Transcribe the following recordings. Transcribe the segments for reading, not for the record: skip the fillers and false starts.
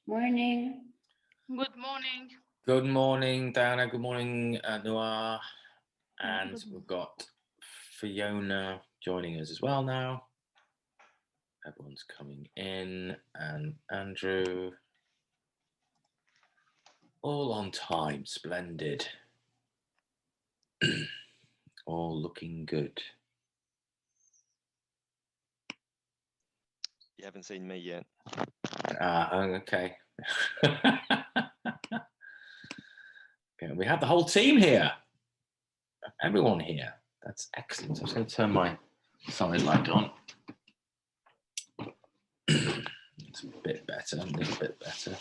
Morning. Good morning. Good morning, Diana. Good morning, Noah. Yeah, And good morning. we've got Fiona joining us as well now. Everyone's coming in, and Andrew. All on time. Splendid. All looking good. You haven't seen me yet. Okay. Okay. We have the whole team here. Everyone here. That's excellent. I'm just going to turn my side light on. It's a bit better, a little bit better.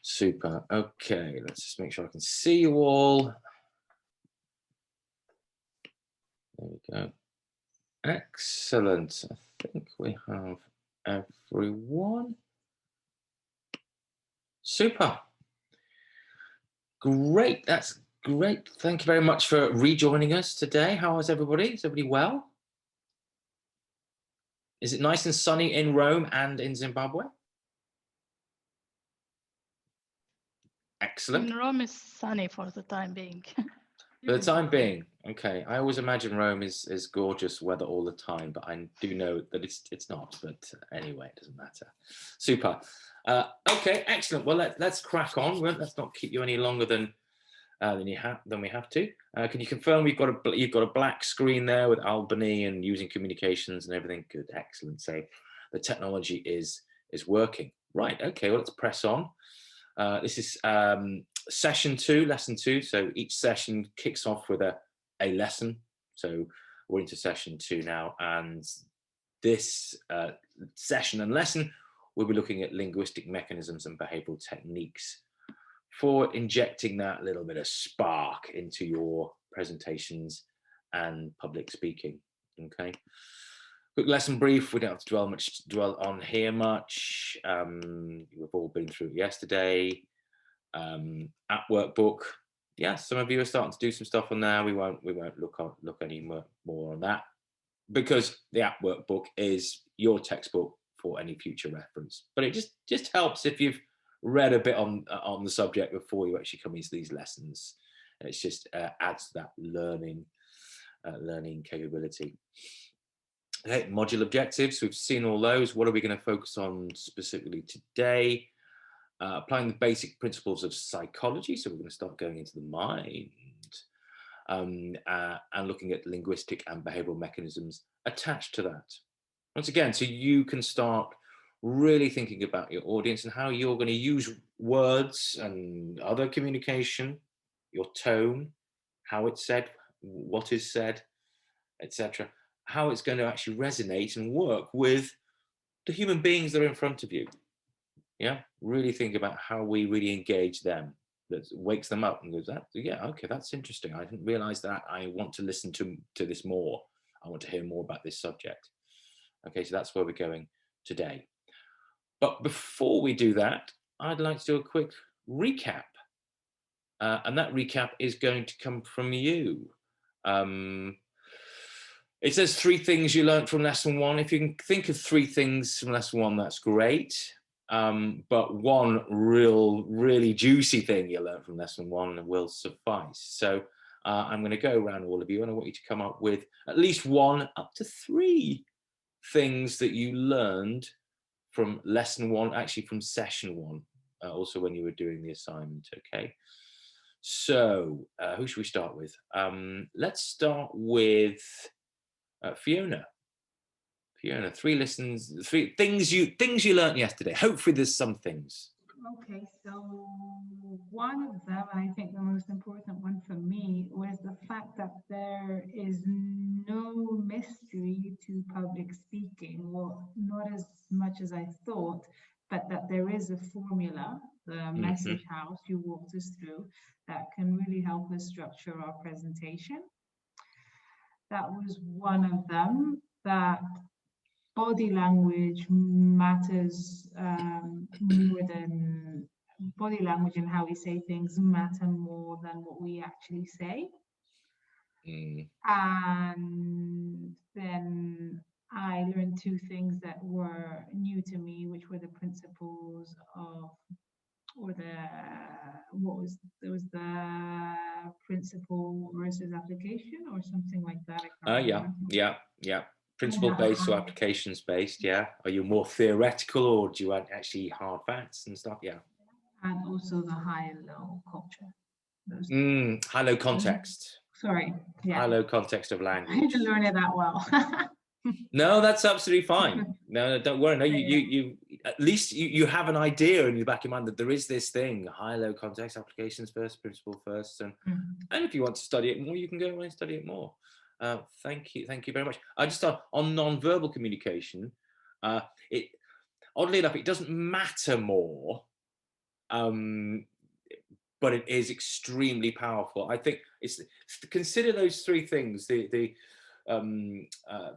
Super. Okay, let's just make sure I can see you all. There we go. Excellent. I think we have everyone. Super. Great. That's great. Thank you very much for rejoining us today. How is everybody? Is everybody well? Is it nice and sunny in Rome and in Zimbabwe? Excellent. In Rome is sunny for the time being. For the time being, okay. I always imagine Rome is gorgeous weather all the time, but I do know that it's not. But anyway, it doesn't matter. Super. Okay, excellent. Well, let's crack on. Let's not keep you any longer than we have to. Can you confirm you've got a black screen there with Albany and using communications and everything? Good, excellent. So the technology is working. Right. Okay. Well, let's press on. This is session 2, lesson 2. So each session kicks off with a lesson. So we're into session 2 now, and this session and lesson we'll be looking at linguistic mechanisms and behavioral techniques for injecting that little bit of spark into your presentations and public speaking. Okay. Quick lesson brief. We don't have to dwell on here much. We've all been through it yesterday. App workbook. Yeah, some of you are starting to do some stuff on there. We won't look any more on that, because the app workbook is your textbook for any future reference. But it just helps if you've read a bit on the subject before you actually come into these lessons. And it's just adds to that learning capability. Okay, module objectives, we've seen all those. What are we going to focus on specifically today? Applying the basic principles of psychology. So we're going to start going into the mind and looking at linguistic and behavioral mechanisms attached to that. Once again, so you can start really thinking about your audience and how you're going to use words and other communication, your tone, how it's said, what is said, etc., how it's going to actually resonate and work with the human beings that are in front of you. Yeah, really think about how we really engage them. That wakes them up and goes, yeah, okay, that's interesting. I didn't realize that. I want to listen to this more. I want to hear more about this subject. Okay, so that's where we're going today. But before we do that, I'd like to do a quick recap. And that recap is going to come from you. It says 3 things you learned from lesson 1. If you can think of 3 things from lesson 1, that's great. But one really juicy thing you learned from lesson 1 will suffice. So I'm going to go around all of you, and I want you to come up with at least 1 up to 3 things that you learned from lesson 1, actually from session 1, also when you were doing the assignment. Okay. So who should we start with? Let's start with Fiona. Fiona, 3 things you learned yesterday. Hopefully there's some things. Okay, so one of them, and I think the most important one for me, was the fact that there is no mystery to public speaking, or not as much as I thought, but that there is a formula, the message house you walked us through, that can really help us structure our presentation. That was one of them. That body language matters more than body language, and how we say things matter more than what we actually say. And then I learned two things that were new to me, which were the principles of, or there was the principle versus application or something like that. I can't Yeah, remember. yeah. Principle-based or applications-based, yeah. Are you more theoretical or do you want actually hard facts and stuff? Yeah. And also the high and low culture. Those, High-low context. sorry, yeah. High-low context of I language. didn't learn it that well. No, that's absolutely fine. No, don't worry. No, you at least you have an idea in the back of your mind that there is this thing, high-low context, applications first, principle first, and if you want to study it more, you can go away and study it more. Thank you very much. I just on non-verbal communication. It oddly enough, it doesn't matter more, but it is extremely powerful. I think it's consider those three things: the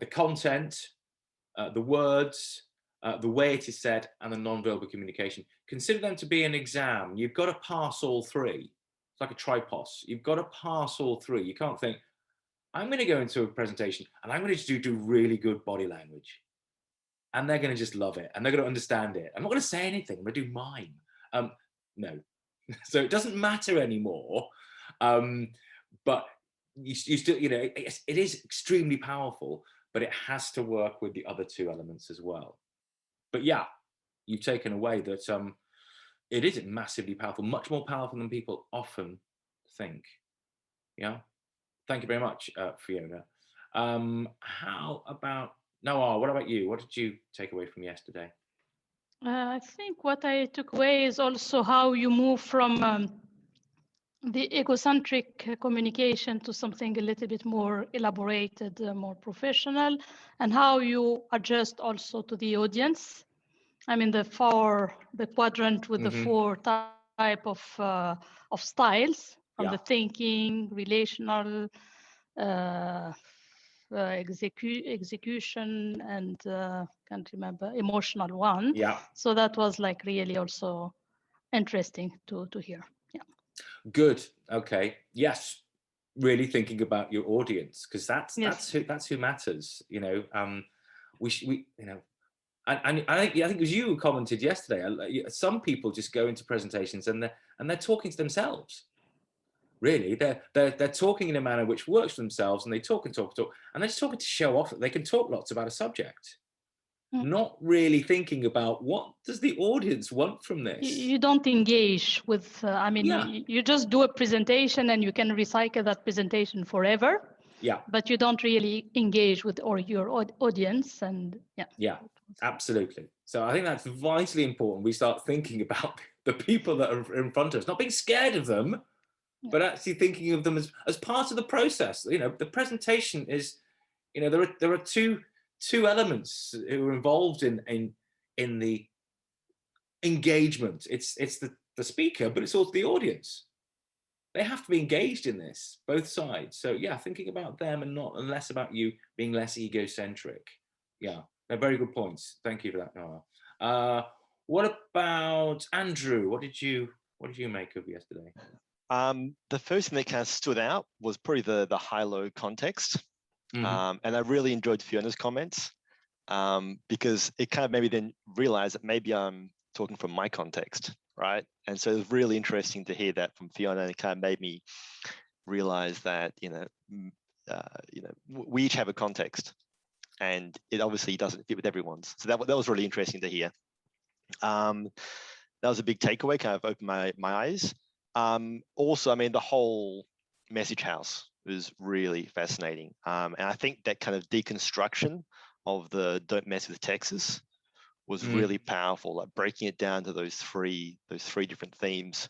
content, the words, the way it is said, and the non-verbal communication. Consider them to be an exam. You've got to pass all three. It's like a tripos. You've got to pass all three. You can't think, I'm going to go into a presentation and I'm going to do really good body language. And they're going to just love it. And they're going to understand it. I'm not going to say anything. I'm going to do mime. No. So it doesn't matter anymore. But you still, it is extremely powerful, but it has to work with the other two elements as well. But yeah, you've taken away that it is massively powerful, much more powerful than people often think. Yeah. Thank you very much, Fiona. How about Noah? What about you? What did you take away from yesterday? I think what I took away is also how you move from the egocentric communication to something a little bit more elaborated, more professional, and how you adjust also to the audience. I mean, the quadrant with the four type of styles, from the thinking, relational, execution, and can't remember, emotional one. Yeah. So that was like really also interesting to hear. Yeah. Good. Okay. Yes. Really thinking about your audience, because that's who matters. And I think it was you who commented yesterday. Some people just go into presentations and they're talking to themselves. Really, they're talking in a manner which works for themselves, and they talk, and they're just talking to show off that they can talk lots about a subject. Not really thinking about what does the audience want from this. You don't engage with, you just do a presentation and you can recycle that presentation forever. Yeah. But you don't really engage with your audience, and Yeah, absolutely. So I think that's vitally important. We start thinking about the people that are in front of us, not being scared of them, but actually thinking of them as part of the process. The presentation is, there are two elements who are involved in the engagement. It's the speaker, but it's also the audience. They have to be engaged in this, both sides. So yeah, thinking about them and less about you, being less egocentric. Yeah, they're very good points. Thank you for that, Noah. What about Andrew? What did you make of yesterday? The first thing that kind of stood out was probably the high-low context. And I really enjoyed Fiona's comments because it kind of made me then realize that maybe I'm talking from my context, right? And so it was really interesting to hear that from Fiona, and it kind of made me realize that we each have a context, and it obviously doesn't fit with everyone's. So that was really interesting to hear. That was a big takeaway, kind of opened my eyes. Also, I mean, the whole message house was really fascinating. And I think that kind of deconstruction of the don't mess with Texas was really powerful, like breaking it down to those three different themes.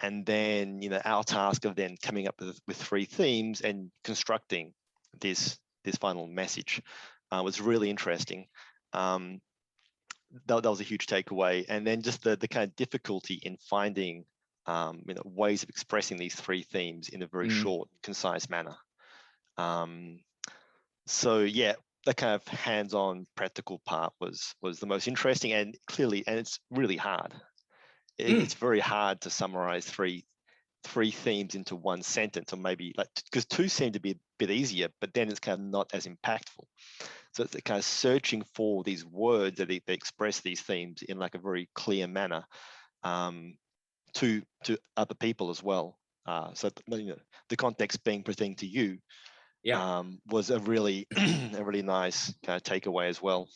And then, our task of then coming up with three themes and constructing this final message was really interesting. That was a huge takeaway. And then just the kind of difficulty in finding ways of expressing these three themes in a very short, concise manner. So yeah, the kind of hands-on practical part was the most interesting, and clearly, and it's really hard. It's very hard to summarize three three themes into one sentence, or maybe like, because two seem to be a bit easier, but then it's kind of not as impactful. So it's kind of searching for these words that they express these themes in like a very clear manner to other people as well. So the context being presented to you was a really a really nice kind of takeaway as well.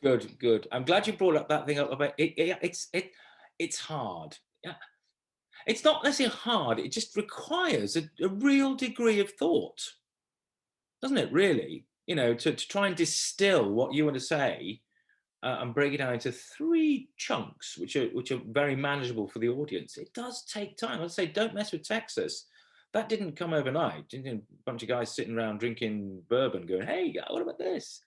Good, good. I'm glad you brought up that thing up about it. It's hard. Yeah. It's not necessarily hard. It just requires a real degree of thought, doesn't it? Really, to try and distill what you want to say and break it down into three chunks, which are very manageable for the audience. It does take time. I'd say don't mess with Texas. That didn't come overnight. A bunch of guys sitting around drinking bourbon, going, "Hey, what about this?"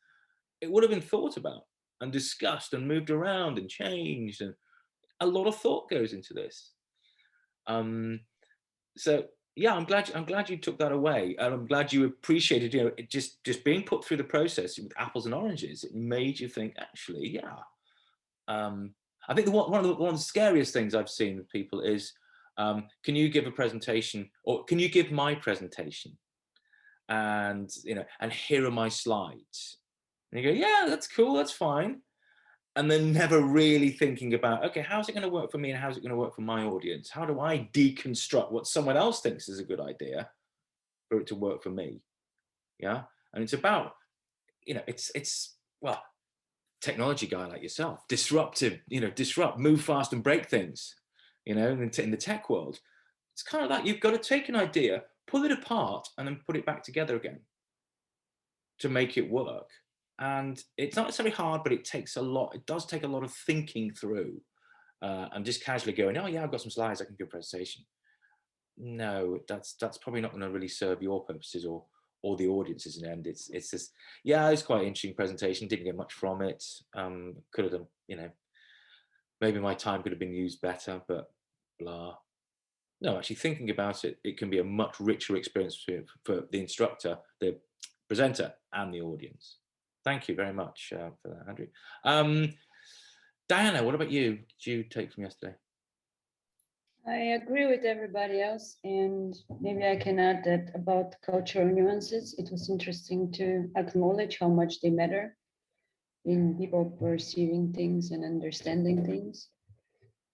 It would have been thought about and discussed and moved around and changed, and a lot of thought goes into this. So yeah, I'm glad you took that away, and I'm glad you appreciated, it just being put through the process with apples and oranges. It made you think, actually, yeah. I think one of the scariest things I've seen with people is, can you give a presentation, or can you give my presentation, and and here are my slides. And you go, yeah, that's cool, that's fine. And then never really thinking about, okay, how's it going to work for me, and how's it going to work for my audience? How do I deconstruct what someone else thinks is a good idea for it to work for me? Yeah. And it's about, it's well, technology guy like yourself, disruptive, disrupt, move fast and break things, in the tech world. It's kind of like you've got to take an idea, pull it apart, and then put it back together again to make it work. And it's not necessarily hard, but it does take a lot of thinking through, and just casually going, oh yeah, I've got some slides, I can give a presentation. No, that's probably not going to really serve your purposes or the audience's in the end. It's just, yeah, it's quite an interesting presentation, didn't get much from it. Could have done, maybe my time could have been used better, but blah. No, actually thinking about it, it can be a much richer experience for the instructor, the presenter, and the audience. Thank you very much for that, Andrew. Diana, what about you? What did you take from yesterday? I agree with everybody else, and maybe I can add that about cultural nuances. It was interesting to acknowledge how much they matter in people perceiving things and understanding things.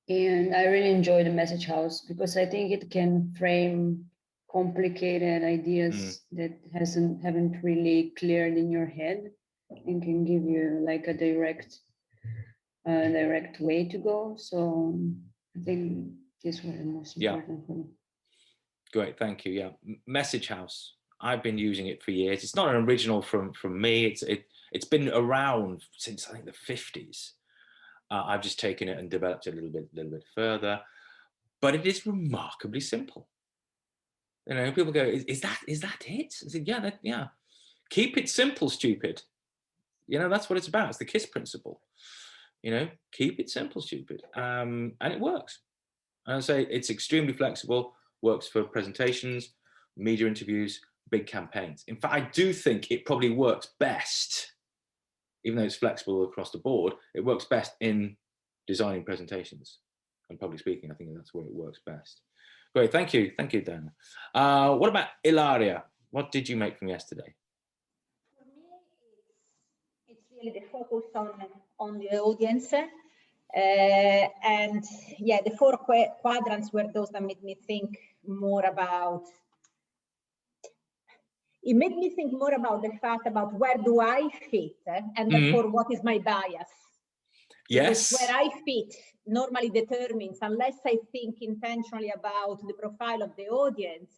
And I really enjoy the message house because I think it can frame complicated ideas that haven't really cleared in your head, and can give you like a direct way to go. So I think this was the most important for me. Great, thank you. Yeah, message house. I've been using it for years. It's not an original from me. It's been around since I think the 50s. I've just taken it and developed it a little bit further, but it is remarkably simple. People go, "Is that it?" I said, yeah. Keep it simple, stupid. That's what it's about. It's the KISS principle. Keep it simple, stupid, and it works. And I say it's extremely flexible. Works for presentations, media interviews, big campaigns. In fact, I do think it probably works best. Even though it's flexible across the board, it works best in designing presentations and public speaking. I think that's where it works best. Great, thank you, Dana. What about Ilaria? What did you make from yesterday? For me, it's really the focus on the audience, and yeah, the four quadrants were those that made me think more about. It made me think more about the fact about where do I fit, and therefore what is my bias. Yes. Because where I fit normally determines, unless I think intentionally about the profile of the audience,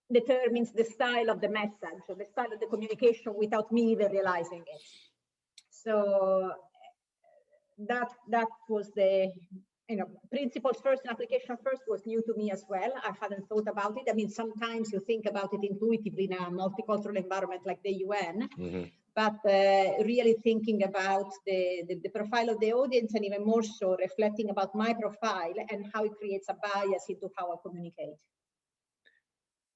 determines the style of the message or the style of the communication without me even realizing it. So that was the principles first and application first was new to me as well. I hadn't thought about it. I mean, sometimes you think about it intuitively in a multicultural environment like the UN, but really thinking about the profile of the audience, and even more so reflecting about my profile and how it creates a bias into how I communicate.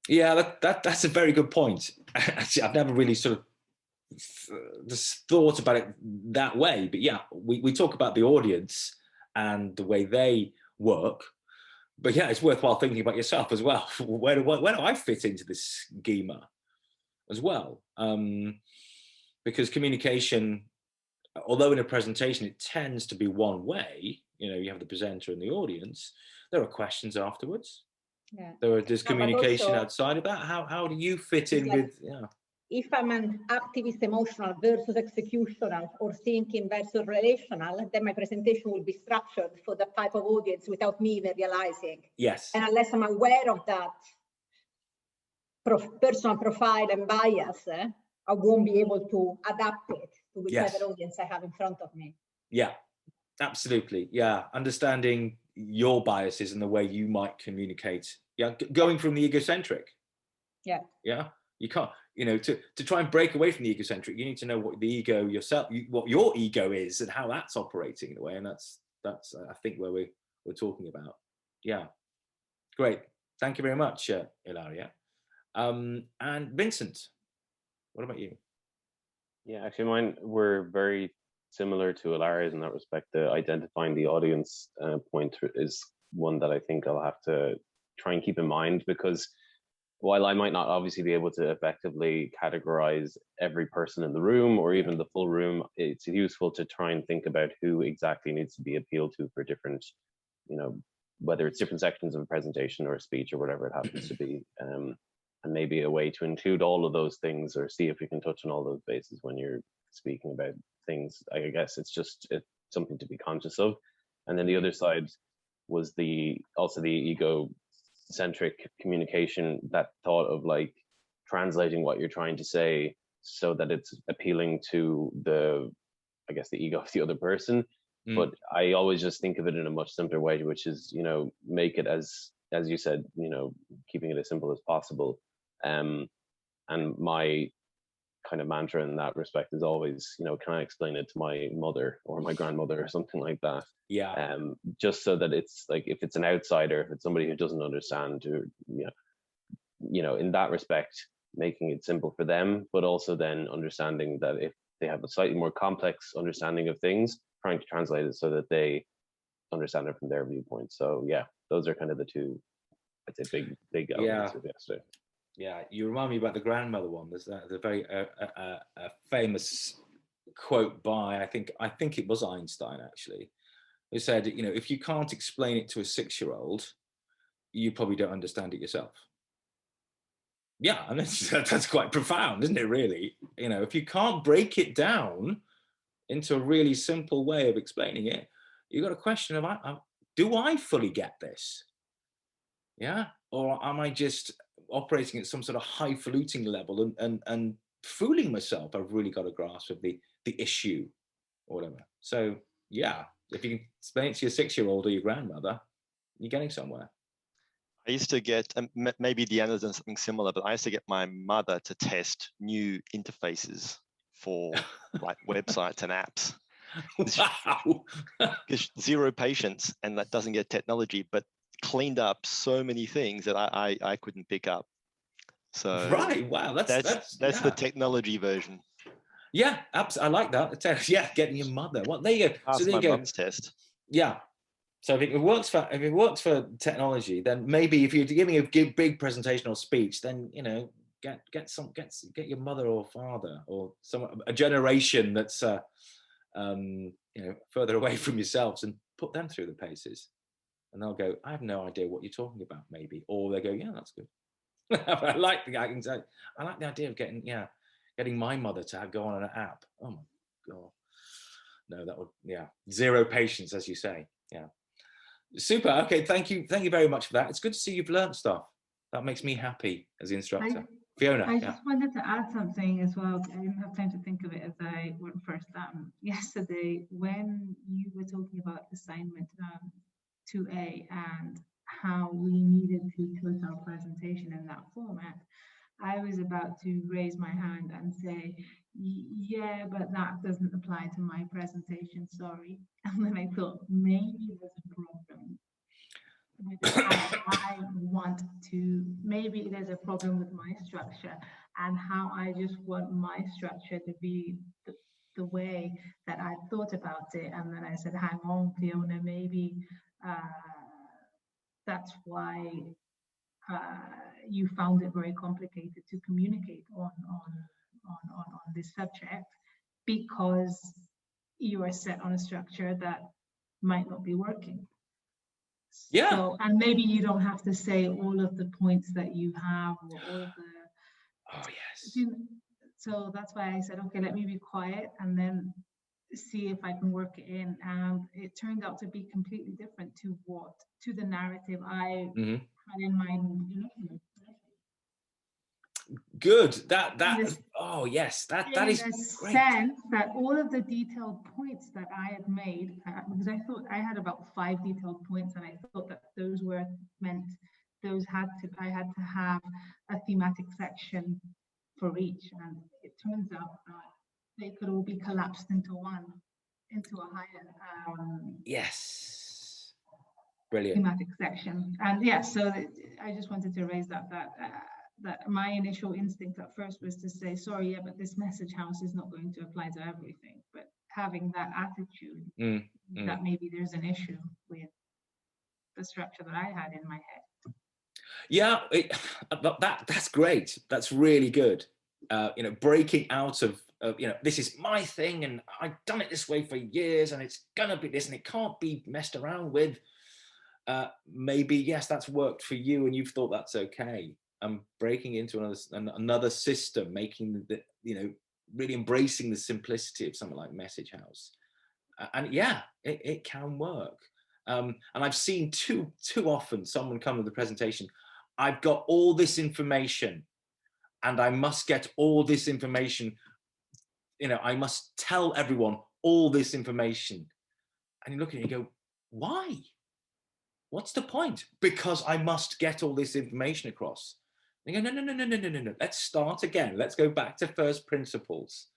Yeah, that's a very good point. Actually, I've never really sort of just thought about it that way. But yeah, we talk about the audience and the way they work, But yeah, it's worthwhile thinking about yourself as well. Where do I fit into this schema as well? Because communication, although in a presentation it tends to be one way, you know, you have the presenter and the audience, there are questions afterwards. Yeah. There's communication also, outside of that. How do you fit in with, yeah. If I'm an activist emotional versus executional or thinking versus relational, then my presentation will be structured for the type of audience without me even realizing. Yes. And unless I'm aware of that personal profile and bias, I won't be able to adapt it to whichever audience I have in front of me. Yeah, absolutely. Yeah, understanding your biases and the way you might communicate. Yeah, going from the egocentric. Yeah. Yeah, you can't, you know, to try and break away from the egocentric, you need to know what the ego yourself, what your ego is and how that's operating in a way. And that's I think where we're talking about. Yeah, great. Thank you very much, Ilaria. And Vincent, what about you? Yeah, actually mine were very similar to Ilaria's in that respect. The identifying the audience point is one that I think I'll have to try and keep in mind, because while I might not obviously be able to effectively categorize every person in the room or even the full room, it's useful to try and think about who exactly needs to be appealed to for different, you know, whether it's different sections of a presentation or a speech or whatever it happens to be. And maybe a way to include all of those things, or see if you can touch on all those bases when you're speaking about things. I guess it's something to be conscious of. And then the other side was also the ego-centric communication, that thought of like translating what you're trying to say so that it's appealing to the ego of the other person. But I always just think of it in a much simpler way, which is, you know, make it as you said, you know, keeping it as simple as possible. And my kind of mantra in that respect is always, you know, can I explain it to my mother or my grandmother or something like that? Yeah. Just so that it's like, if it's an outsider, if it's somebody who doesn't understand, or, you know, in that respect, making it simple for them, but also then understanding that if they have a slightly more complex understanding of things, trying to translate it so that they understand it from their viewpoint. So yeah, those are kind of the two, I'd say, big elements of yesterday. Yeah, you remind me about the grandmother one. There's a very famous quote by, I think it was Einstein actually, who said, you know, if you can't explain it to a 6-year-old, you probably don't understand it yourself. Yeah, and that's quite profound, isn't it, really? You know, if you can't break it down into a really simple way of explaining it, you've got a question of, do I fully get this? Yeah, or am I just operating at some sort of highfalutin level and fooling myself? I've really got a grasp of the issue or whatever. So yeah, if you can explain it to your 6-year-old or your grandmother, you're getting somewhere. I used to get, maybe Deanna's done something similar, but I used to get my mother to test new interfaces for like websites and apps. Wow. Because zero patience, and that doesn't get technology, but cleaned up so many things that I couldn't pick up. So right, wow, that's the technology version. Yeah, absolutely. I like that. Yeah, getting your mother. Well, there you go. Pass so there my you go. mum's test. Yeah. So if it works for technology, then maybe if you're giving a big presentation or speech, then you know get your mother or father or a generation that's you know, further away from yourselves, and put them through the paces, and they'll go, I have no idea what you're talking about, maybe, or they go, yeah, that's good. I like the idea of getting my mother to go on an app. Oh my god, no, that would, yeah, zero patience, as you say. Yeah. Super. Okay, thank you very much for that. It's good to see you've learned stuff. That makes me happy as the instructor. Fiona. I just wanted to add something as well. I didn't have time to think of it as I went first. Yesterday, when you were talking about assignment 2A and how we needed to put our presentation in that format, I was about to raise my hand and say, yeah, but that doesn't apply to my presentation, sorry. And then I thought, maybe there's a problem with how I want to, maybe there's a problem with my structure and how I just want my structure to be the way that I thought about it. And then I said, hang on, Fiona, maybe that's why you found it very complicated to communicate on this subject, because you are set on a structure that might not be working. Yeah. So, and maybe you don't have to say all of the points that you have, or all of the. Oh yes. So that's why I said, okay, let me be quiet and then see if I can work it in. And it turned out to be completely different to the narrative I had in mind. Good. Oh yes, that is great. Sense that all of the detailed points that I had made, because I thought I had about 5 detailed points, and I thought that those were meant, I had to have a thematic section for each, and it turns out that they could all be collapsed into a higher yes, brilliant thematic section. And yeah, so I just wanted to raise that my initial instinct at first was to say, sorry, yeah, but this message house is not going to apply to everything. But having that attitude that maybe there's an issue with the structure that I had in my head. Yeah, that's great. That's really good. Breaking out of this is my thing, and I've done it this way for years, and it's gonna be this, and it can't be messed around with. Maybe yes, that's worked for you, and you've thought that's okay. Breaking into another system, making really embracing the simplicity of something like Message House, and yeah, it can work. And I've seen too often someone come to the presentation, I've got all this information and I must get all this information, I must tell everyone all this information. And you look at it and you go, why? What's the point? Because I must get all this information across. And you go, no. Let's start again. Let's go back to first principles.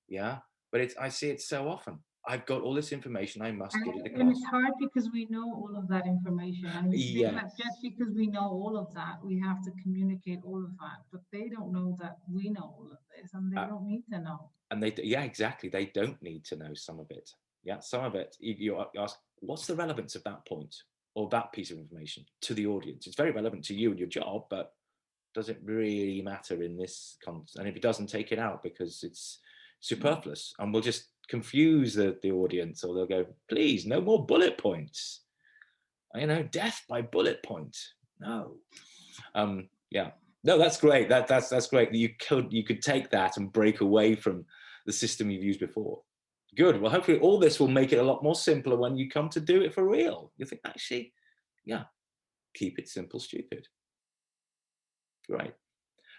Yeah, but I see it so often. I've got all this information, I must get it across. And it's hard because we know all of that information. And we think that just because we know all of that, we have to communicate all of that. But they don't know that we know all of this, and they don't need to know. And exactly. They don't need to know some of it. Yeah, some of it, you ask, what's the relevance of that point or that piece of information to the audience? It's very relevant to you and your job, but does it really matter in this context? And if it doesn't, take it out because it's superfluous, and we'll just confuse the audience, or they'll go, please, no more bullet points. Death by bullet point. No. Yeah. No, that's great. That's great. You could take that and break away from the system you've used before. Good. Well, hopefully all this will make it a lot more simpler when you come to do it for real. You think, actually, yeah, keep it simple, stupid. Great.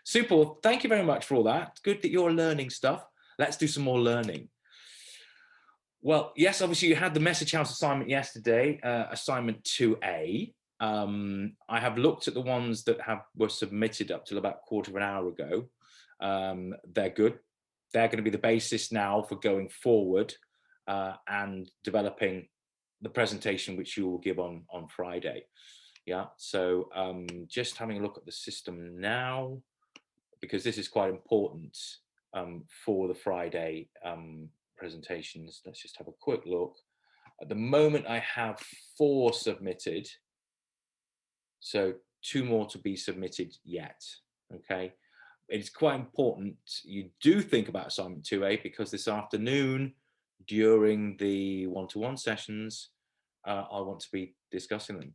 Super. Well, thank you very much for all that. Good that you're learning stuff. Let's do some more learning. Well, yes, obviously you had the Message House assignment yesterday, assignment 2A. I have looked at the ones that were submitted up till about a quarter of an hour ago. They're good. They're going to be the basis now for going forward and developing the presentation which you will give on Friday. Yeah, so just having a look at the system now, because this is quite important for the Friday presentations. Let's just have a quick look. At the moment, I have 4 submitted, so 2 more to be submitted yet. Okay, it's quite important you do think about assignment 2A, because this afternoon during the one-to-one sessions, I want to be discussing them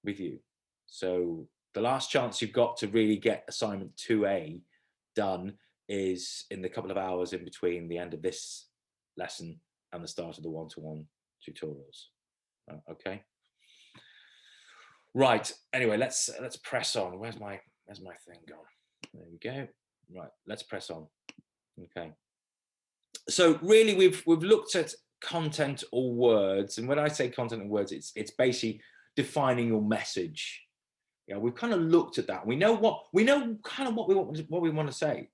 with you. So the last chance you've got to really get assignment 2A done is in the couple of hours in between the end of this lesson and the start of the one-to-one tutorials. Okay. Right. Anyway, let's press on. Where's my thing gone? There we go. Right. Let's press on. Okay. So really, we've looked at content or words, and when I say content and words, it's basically defining your message. Yeah, we've kind of looked at that. We know what we want to say.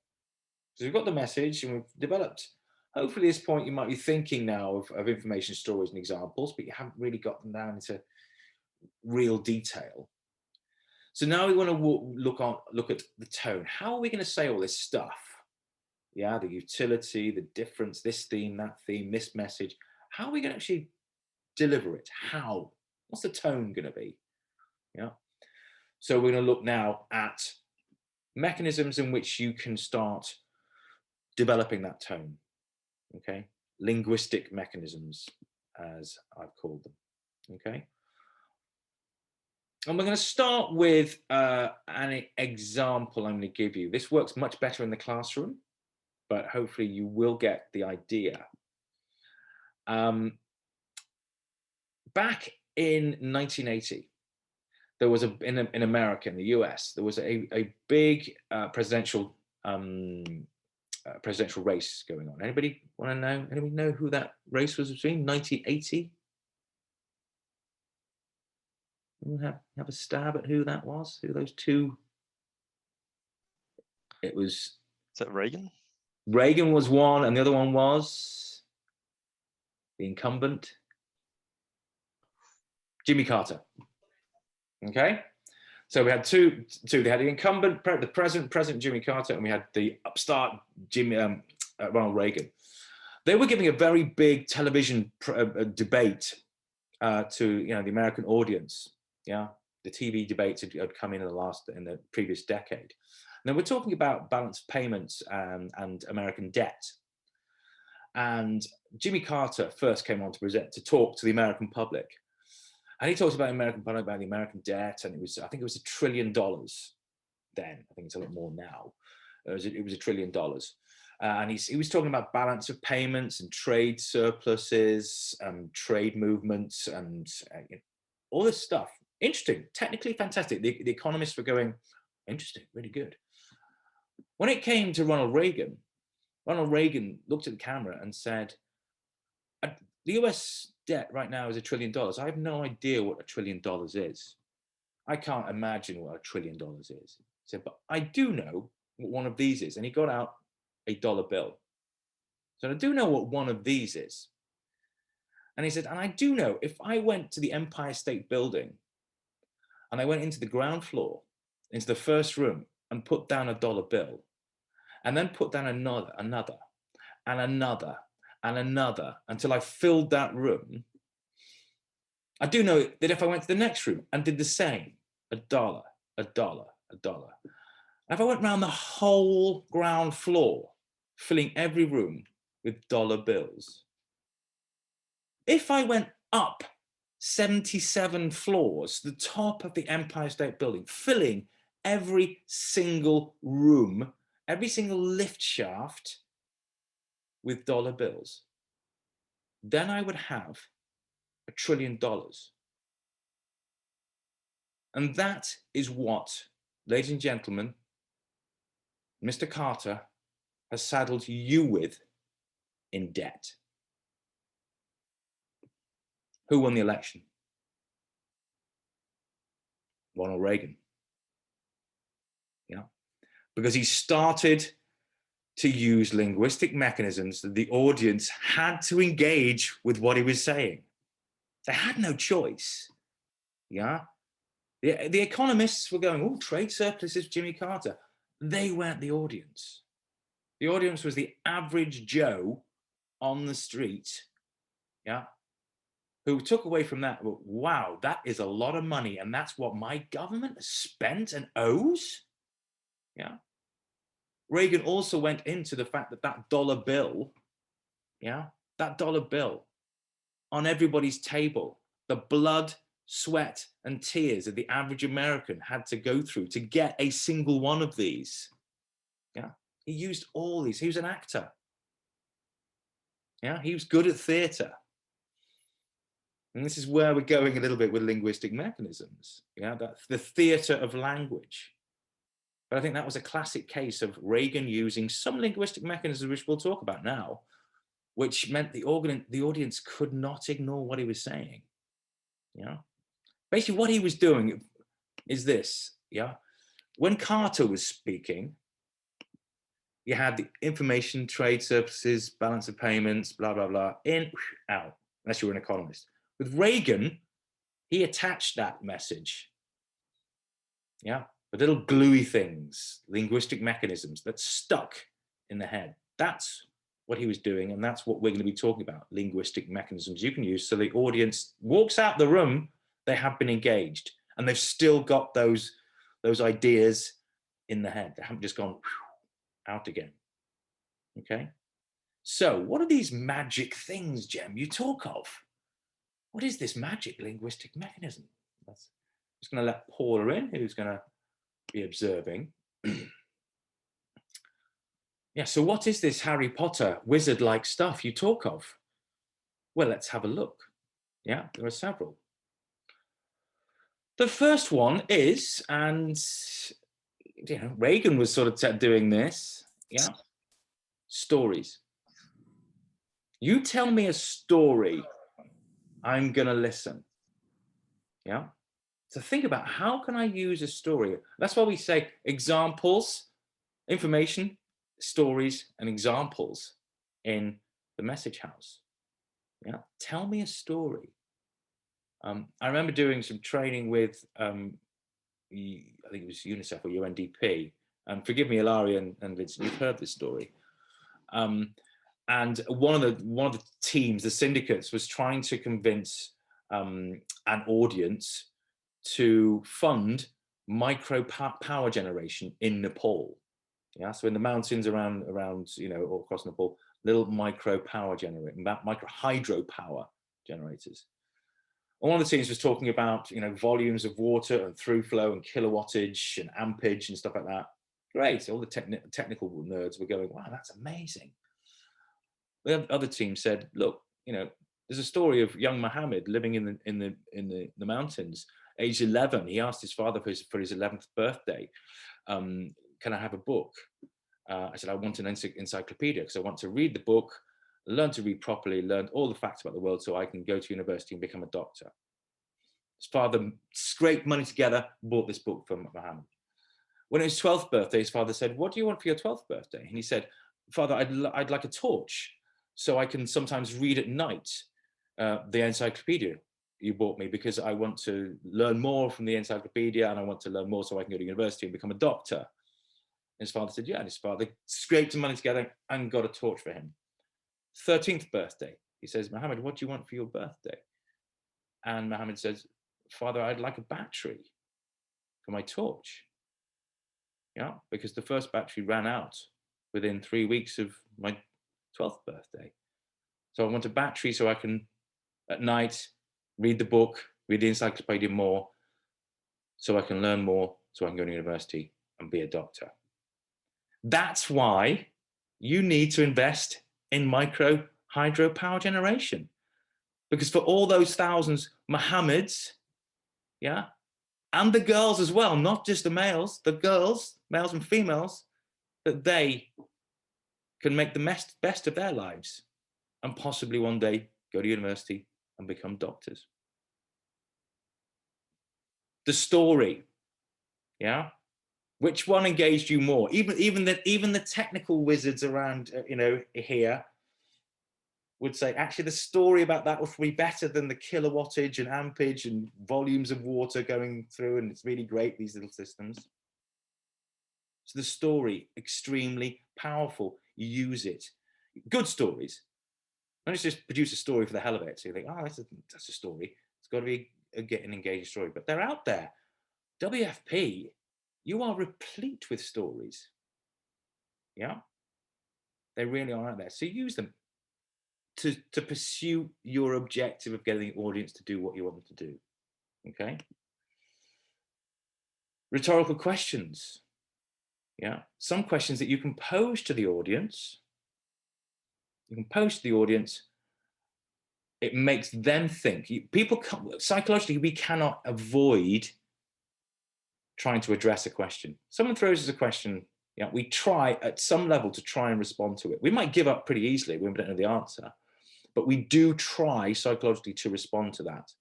So we've got the message, and we've developed. Hopefully, at this point, you might be thinking now of information stories and examples, but you haven't really got them down into real detail. So now we want to look at the tone. How are we going to say all this stuff? Yeah, the utility, the difference, this theme, that theme, this message. How are we going to actually deliver it? How? What's the tone going to be? Yeah. So we're going to look now at mechanisms in which you can start developing that tone. Okay. Linguistic mechanisms, as I've called them. Okay. And we're going to start with an example I'm going to give you. This works much better in the classroom, but hopefully you will get the idea. Back in 1980, there was in America, in the US, there was a big presidential race going on. Anybody want to know? Anybody know who that race was between? 1980? Have a stab at who that was? Who those two? It was. Is that Reagan? Reagan was one, and the other one was the incumbent, Jimmy Carter. Okay, so we had two. They had the incumbent, the President Jimmy Carter, and we had the upstart Ronald Reagan. They were giving a very big television debate to the American audience. Yeah, the TV debates had come in the previous decade. Now we're talking about balance of payments and American debt. And Jimmy Carter first came on to talk to the American public. And he talked about the American public, about the American debt, and I think it was $1 trillion then. I think it's a lot more now. It was $1 trillion. And he was talking about balance of payments and trade surpluses and trade movements and all this stuff. Interesting, technically fantastic. The economists were going, interesting, really good. When it came to Ronald Reagan looked at the camera and said, the US debt right now is $1 trillion. I have no idea what $1 trillion is. I can't imagine what $1 trillion is. He said, but I do know what one of these is. And he got out a dollar bill. So I do know what one of these is. And he said, and I do know if I went to the Empire State Building and I went into the ground floor, into the first room and put down a dollar bill and then put down another and another and another until I filled that room, I do know that if I went to the next room and did the same, $1, $1, $1. And if I went around the whole ground floor, filling every room with dollar bills, if I went up 77 floors, the top of the Empire State Building, filling every single room, every single lift shaft with dollar bills, then I would have $1 trillion. And that is what, ladies and gentlemen, Mr. Carter has saddled you with in debt. Who won the election? Ronald Reagan. Yeah, because he started to use linguistic mechanisms that the audience had to engage with what he was saying. They had no choice. Yeah, the economists were going, oh, trade surpluses, Jimmy Carter. They weren't the audience. The audience was the average Joe on the street, yeah, who took away from that, wow, that is a lot of money, and that's what my government has spent and owes. Yeah. Reagan also went into the fact that that dollar bill, yeah, that dollar bill on everybody's table, the blood, sweat, and tears that the average American had to go through to get a single one of these. Yeah, he used all these. He was an actor. Yeah, he was good at theatre. And this is where we're going a little bit with linguistic mechanisms. Yeah, that's the theatre of language. But I think that was a classic case of Reagan using some linguistic mechanisms, which we'll talk about now, which meant the audience could not ignore what he was saying. Yeah, basically what he was doing is this. Yeah, when Carter was speaking, you had the information, trade surpluses, balance of payments, blah, blah, blah, in, out, unless you were an economist. With Reagan, he attached that message. Yeah, the little gluey things, linguistic mechanisms that stuck in the head. That's what he was doing, and that's what we're going to be talking about, linguistic mechanisms you can use so the audience walks out the room, they have been engaged. and they've still got those ideas in the head. They haven't just gone out again. Okay. So what are these magic things, Jem, you talk of? What is this magic linguistic mechanism? I'm just going to let Paula in, who's going to be observing. Yeah, so what is this Harry Potter wizard-like stuff you talk of? Well, let's have a look. Yeah, there are several. The first one is, and you know, Reagan was sort of doing this, yeah, stories. You tell me a story, I'm gonna listen. Yeah. So think about, how can I use a story? That's why we say examples, information, stories, and examples in the message house. Yeah. Tell me a story. I remember doing some training with, I think it was UNICEF or UNDP. Forgive me, Ilaria and Liz, you've heard this story. And one of the teams, the syndicates, was trying to convince an audience to fund micro power generation in Nepal. Yeah, so in the mountains around you know, all across Nepal, little micro power generator, micro hydropower generators. And one of the teams was talking about, you know, volumes of water and through flow and kilowattage and ampage and stuff like that. Great, all the technical nerds were going, wow, that's amazing. The other team said, look, you know, there's a story of young Mohammed living in the mountains. Age 11, he asked his father for his 11th birthday, can I have a book? I said, I want an encyclopedia because I want to read the book, learn to read properly, learn all the facts about the world so I can go to university and become a doctor. His father scraped money together, bought this book for Mohammed. When it was 12th birthday, his father said, what do you want for your 12th birthday? And he said, Father, I'd like a torch so I can sometimes read at night the encyclopedia you bought me, because I want to learn more from the encyclopedia and I want to learn more so I can go to university and become a doctor. And his father said, yeah, and his father scraped some money together and got a torch for him. 13th birthday, he says, Mohammed, what do you want for your birthday? And Mohammed says, Father, I'd like a battery for my torch. Yeah, because the first battery ran out within 3 weeks of my 12th birthday. So I want a battery so I can, at night, read the book, read the encyclopedia more, so I can learn more, so I can go to university and be a doctor. That's why you need to invest in micro hydropower generation. Because for all those thousands Mohammeds, yeah, and the girls as well, not just the males, the girls, males and females, that they can make the best of their lives and possibly one day go to university and become doctors. The story, yeah, which one engaged you more? Even the technical wizards around, you know, here would say actually the story about that will be better than the kilowattage and ampage and volumes of water going through, and it's really great, these little systems. So the story, extremely powerful. You use it. Good stories. Don't just produce a story for the hell of it. So you think, oh, that's a story. It's got to be an engaging story. But they're out there. WFP, you are replete with stories. Yeah? They really are out there. So use them to pursue your objective of getting the audience to do what you want them to do. Okay? Rhetorical questions. Yeah? Some questions that you can pose to the audience. You can pose to the audience. It makes them think. People, psychologically, we cannot avoid trying to address a question. Someone throws us a question, yeah, we try at some level to try and respond to it. We might give up pretty easily when we don't know the answer, but we do try psychologically to respond to that.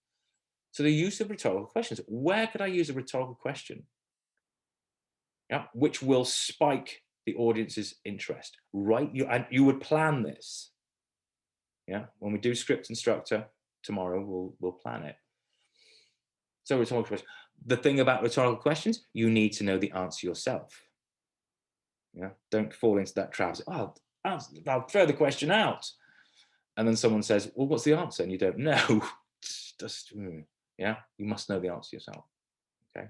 So the use of rhetorical questions. Where could I use a rhetorical question? Yeah, which will spike the audience's interest, right? You would plan this. Yeah, when we do script and structure tomorrow, we'll plan it. So rhetorical questions. The thing about rhetorical questions, you need to know the answer yourself. Yeah, don't fall into that trap. Oh, I'll throw the question out, and then someone says, "Well, what's the answer?" And you don't know. Just, yeah, you must know the answer yourself. Okay.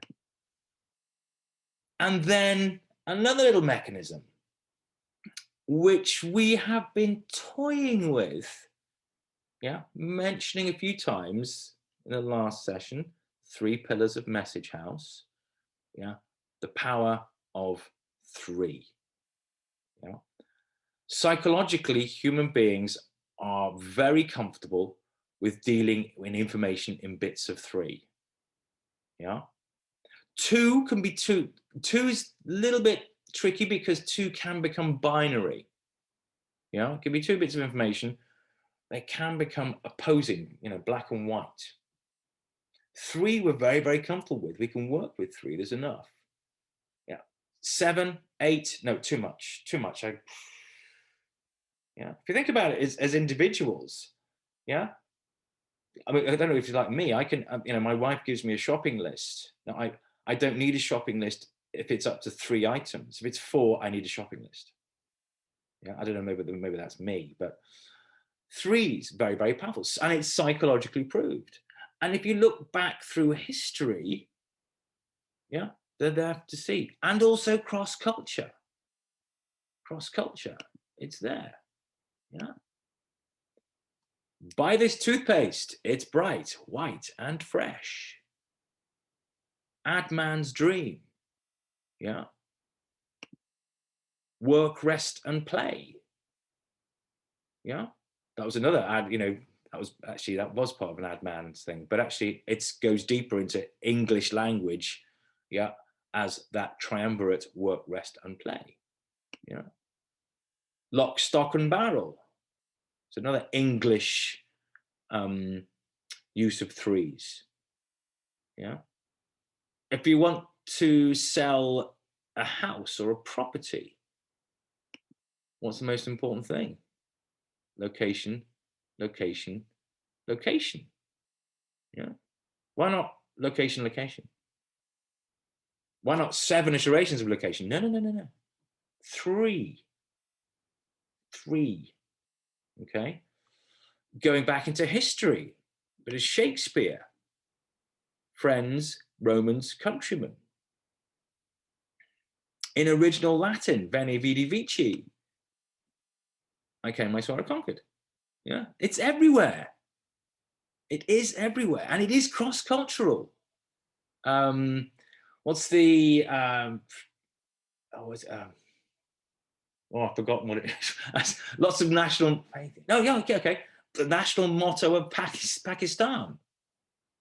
And then another little mechanism, which we have been toying with, yeah, mentioning a few times in the last session, 3 pillars of message house, yeah, the power of 3. Yeah. Psychologically, human beings are very comfortable with dealing in information in bits of 3. Yeah. 2 can be 2. 2 is a little bit tricky because 2 can become binary. Yeah, it can be 2 bits of information. They can become opposing, you know, black and white. 3 we're very, very comfortable with. We can work with 3. There's enough. Yeah. 7, 8, no, too much. Too much. Yeah. If you think about it as individuals, yeah. I mean, I don't know if you're like me. I can, you know, my wife gives me a shopping list. Now, I don't need a shopping list if it's up to 3 items. If it's 4, I need a shopping list. Yeah, I don't know, maybe that's me, but 3 is very, very powerful, and it's psychologically proved. And if you look back through history, yeah, they're there to see. And also cross-culture. Cross-culture, it's there. Yeah. Buy this toothpaste. It's bright, white, and fresh. Ad man's dream. Yeah. Work, rest, and play. Yeah. That was another ad, you know, that was part of an ad man's thing, but actually it goes deeper into English language, yeah, as that triumvirate: work, rest, and play. Yeah. Lock, stock, and barrel. It's another English use of 3s. Yeah. If you want to sell a house or a property, what's the most important thing? Location, location, location. Yeah. Why not location, location? Why not 7 iterations of location? No, no, no, no, no. 3. 3. Okay. Going back into history, but it's Shakespeare. Friends, Romans, countrymen. In original Latin, Veni, Vidi, Vici. I came, I saw, I conquered. Yeah. It's everywhere. It is everywhere, and it is cross-cultural. What's the I've forgotten what it is. Lots of national. No, yeah, okay. The national motto of Pakistan: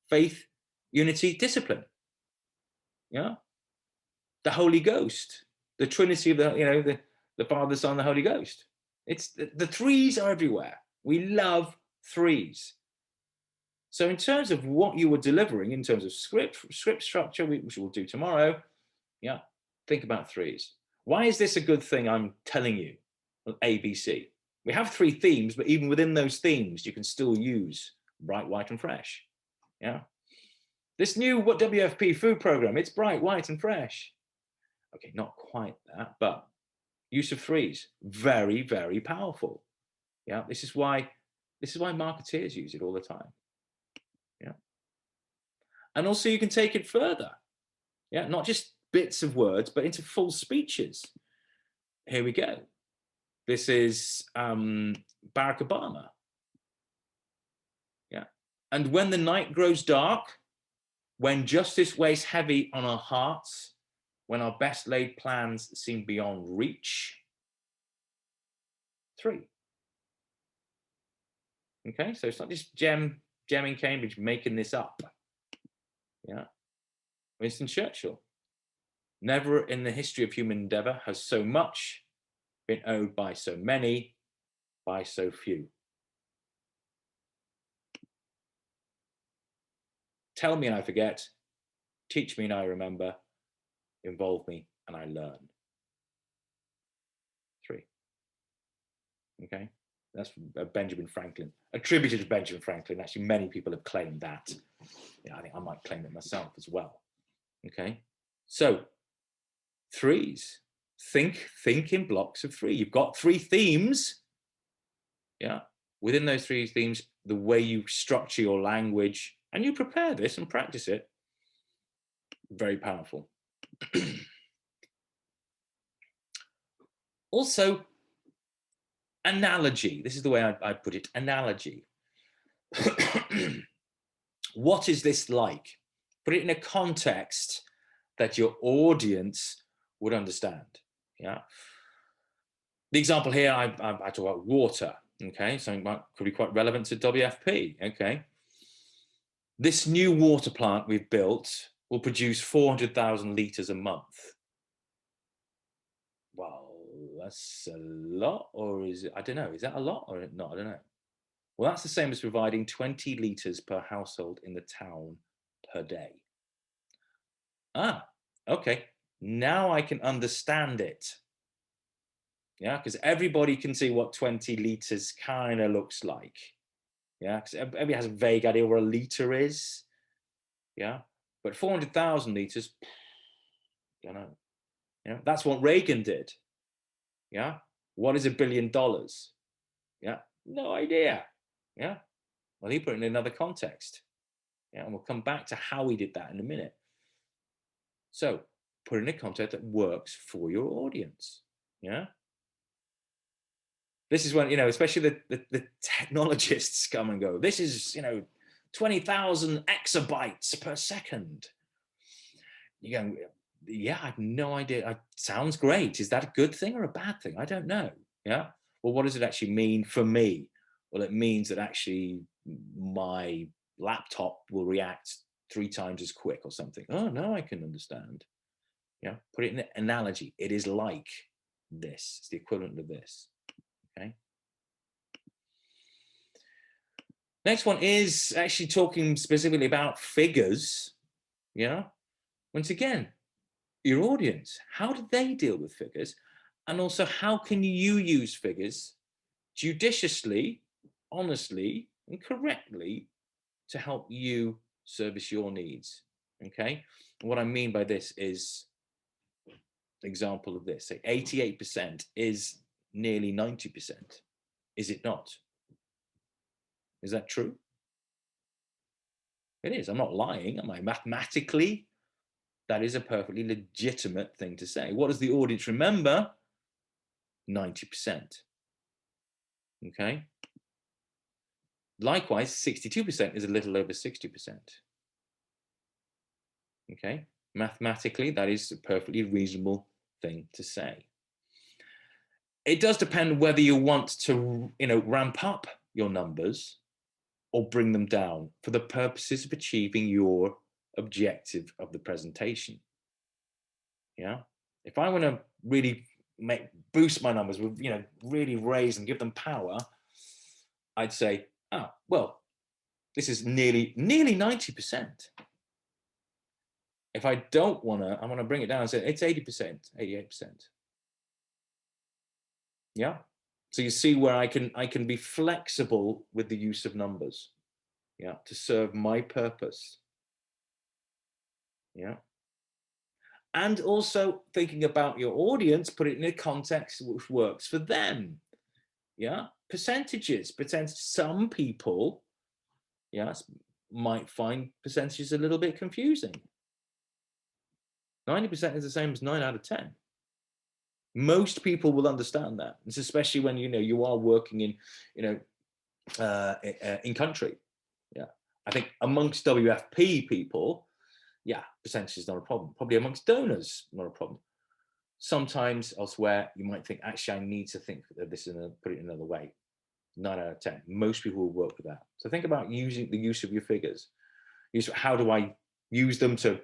faith, unity, discipline. Yeah. The Holy Ghost, the Trinity of the Father, Son, the Holy Ghost. It's the 3s are everywhere. We love 3s. So in terms of what you were delivering, in terms of script structure, which we'll do tomorrow, yeah, think about 3s. Why is this a good thing I'm telling you? Well, ABC. We have 3 themes, but even within those themes, you can still use bright, white, and fresh. Yeah. This new WFP food program, it's bright, white, and fresh. Okay, not quite that, but use of 3s, very, very powerful. Yeah, this is why marketeers use it all the time. Yeah. And also you can take it further. Yeah, not just bits of words, but into full speeches. Here we go. This is Barack Obama. Yeah. And when the night grows dark, when justice weighs heavy on our hearts, when our best laid plans seem beyond reach. 3. Okay, so it's not just gemming Cambridge, making this up. Yeah. Winston Churchill. Never in the history of human endeavor has so much been owed by so many, by so few. Tell me and I forget, teach me and I remember, involve me and I learn. 3. Okay, that's Benjamin Franklin, attributed to Benjamin Franklin. Actually, many people have claimed that. Yeah, I think I might claim it myself as well. Okay, so 3s. Think in blocks of 3. You've got 3 themes. Yeah, within those 3 themes, the way you structure your language, and you prepare this and practice it, Very powerful. Also, analogy. This is the way I put it, analogy. What is this like? Put it in a context that your audience would understand. Yeah. The example here, I talk about water. Okay, something that could be quite relevant to WFP. Okay. This new water plant we've built will produce 400,000 litres a month. Well, that's a lot, or is it? I don't know. Is that a lot or not? I don't know. Well, that's the same as providing 20 litres per household in the town per day. Ah, okay. Now I can understand it. Yeah, because everybody can see what 20 litres kind of looks like. Yeah, because everybody has a vague idea what a litre is. Yeah, but 400,000 litres, I don't know. Yeah, that's what Reagan did. Yeah, what is $1 billion? Yeah, no idea. Yeah, well, he put it in another context. Yeah, and we'll come back to how he did that in a minute. So put in a context that works for your audience. Yeah. This is when, you know, especially the technologists come and go, this is, 20,000 exabytes per second. You go, yeah, I have no idea. It sounds great. Is that a good thing or a bad thing? I don't know. Yeah. Well, what does it actually mean for me? Well, it means that actually my laptop will react 3 times as quick or something. Oh, no, I can understand. Yeah. Put it in an analogy. It is like this. It's the equivalent of this. Okay. Next one is actually talking specifically about figures. Yeah. Once again, your audience, how do they deal with figures? And also, how can you use figures judiciously, honestly, and correctly to help you service your needs? Okay. And what I mean by this is, example of this, say 88% is nearly 90%. Is it not? Is that true? It is. I'm not lying, am I? Mathematically, that is a perfectly legitimate thing to say. What does the audience remember? 90%. Okay. Likewise, 62% is a little over 60%. Okay. Mathematically, that is a perfectly reasonable thing to say. It does depend whether you want to, ramp up your numbers or bring them down for the purposes of achieving your objective of the presentation. Yeah. If I want to really boost my numbers, really raise and give them power, I'd say, well, this is nearly 90%. If I don't want to, I want to bring it down and say it's 80%, 88%. Yeah. So you see where I can be flexible with the use of numbers. Yeah. To serve my purpose. Yeah. And also thinking about your audience, put it in a context which works for them. Yeah. Percentages. Some people, yes, might find percentages a little bit confusing. 90% is the same as 9 out of 10. Most people will understand that. It's especially when you are working in country. Yeah, I think amongst WFP people, percentage is not a problem. Probably amongst donors, not a problem. Sometimes elsewhere, you might think, actually, I need to think of this put it another way. 9 out of 10. Most people will work with that. So think about using the use of your figures. How do I use them to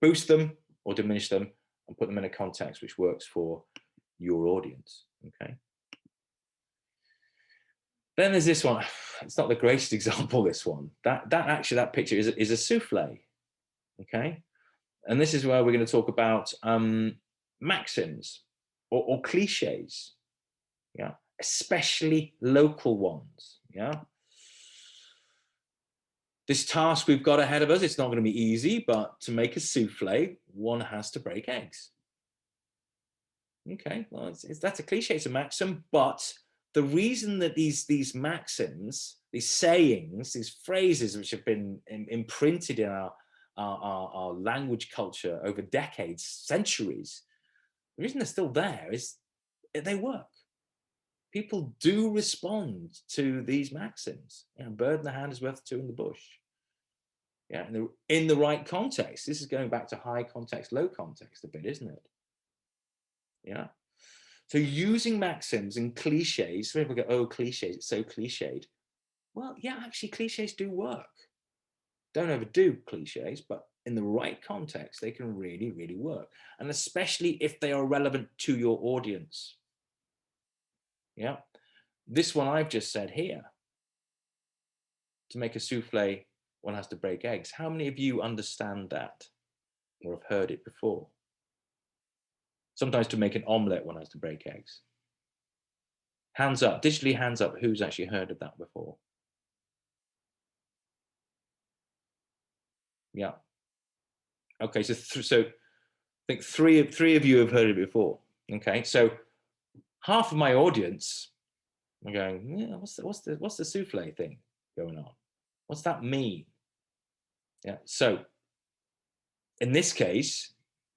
boost them or diminish them, and put them in a context which works for your audience? Okay. Then there's this one. It's not the greatest example, this one. That picture is a souffle. Okay. And this is where we're going to talk about maxims or cliches. Yeah. Especially local ones. Yeah. This task we've got ahead of us, it's not going to be easy, but to make a souffle, one has to break eggs. Okay, well, that's a cliche, it's a maxim, but the reason that these maxims, these sayings, these phrases which have been imprinted in our our language culture over decades, centuries, the reason they're still there is they work. People do respond to these maxims. You know, bird in the hand is worth two in the bush. Yeah, in the right context. This is going back to high context, low context a bit, isn't it? Yeah. So using maxims and cliches, some people go, oh, cliches, it's so cliched. Well, yeah, actually cliches do work. Don't overdo cliches, but in the right context, they can really, really work. And especially if they are relevant to your audience. Yeah. This one I've just said here, to make a souffle, one has to break eggs. How many of you understand that or have heard it before? Sometimes to make an omelette, one has to break eggs. Hands up, digitally hands up, who's actually heard of that before? Yeah. Okay, so I think three of you have heard it before. Okay, so half of my audience are going, yeah, what's the souffle thing going on? What's that mean? Yeah. So in this case,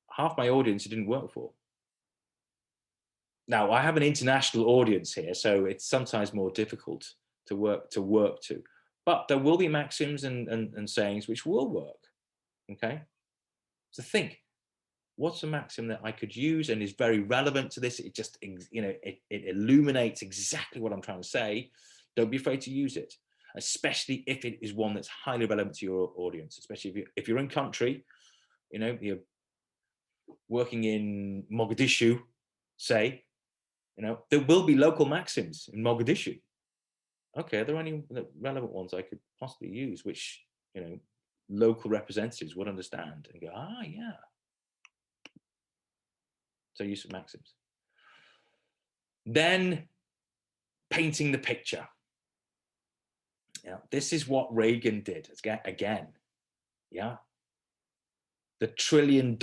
half my audience it didn't work for. Now I have an international audience here, so it's sometimes more difficult to work to. But there will be maxims and sayings which will work. Okay. So think, what's a maxim that I could use and is very relevant to this? It just, you know, it illuminates exactly what I'm trying to say. Don't be afraid to use it, especially if it is one that's highly relevant to your audience, especially if you're in country, you know, you're working in Mogadishu, say, you know, there will be local maxims in Mogadishu. Okay, are there any relevant ones I could possibly use, which, you know, local representatives would understand and go, ah, yeah. So use of maxims. Then painting the picture. Yeah, this is what Reagan did again. Yeah, the $1 trillion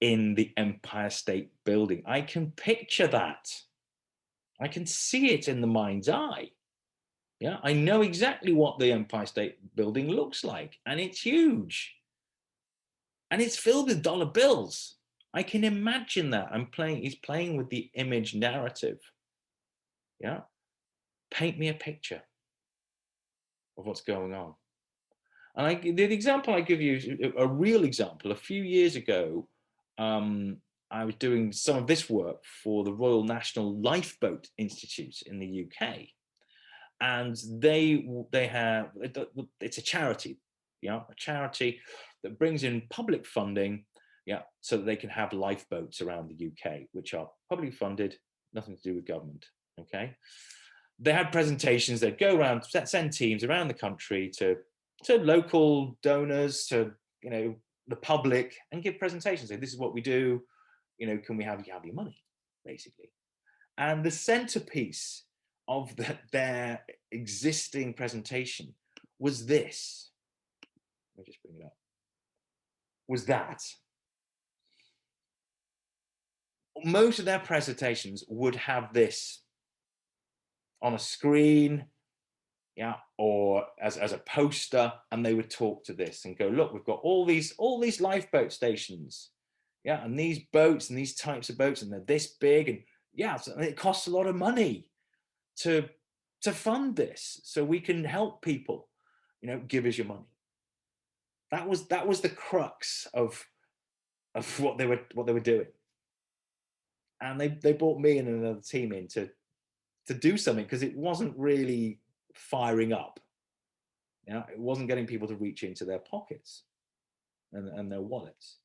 in the Empire State Building. I can picture that. I can see it in the mind's eye. Yeah, I know exactly what the Empire State Building looks like, and it's huge. And it's filled with dollar bills. I can imagine that. He's playing with the image narrative. Yeah. Paint me a picture of what's going on. And the example I give you is a real example. A few years ago, I was doing some of this work for the Royal National Lifeboat Institute in the UK. And they have, it's a charity, yeah, a charity that brings in public funding, yeah, so that they can have lifeboats around the UK, which are publicly funded, nothing to do with government, okay? They had presentations, they'd go around, send teams around the country to local donors, to, you know, the public, and give presentations. Say, this is what we do, you know, can we have your money, basically. And the centerpiece of their existing presentation was this. Let me just bring it up. Was that. Most of their presentations would have this on a screen, yeah, or as a poster, and they would talk to this and go, look, we've got all these lifeboat stations, yeah, and these boats and these types of boats, and they're this big, and yeah, so it costs a lot of money to fund this, so we can help people, you know, give us your money. That was the crux of what they were doing, and they brought me and another team in to do something, because it wasn't really firing up. You know, it wasn't getting people to reach into their pockets and their wallets.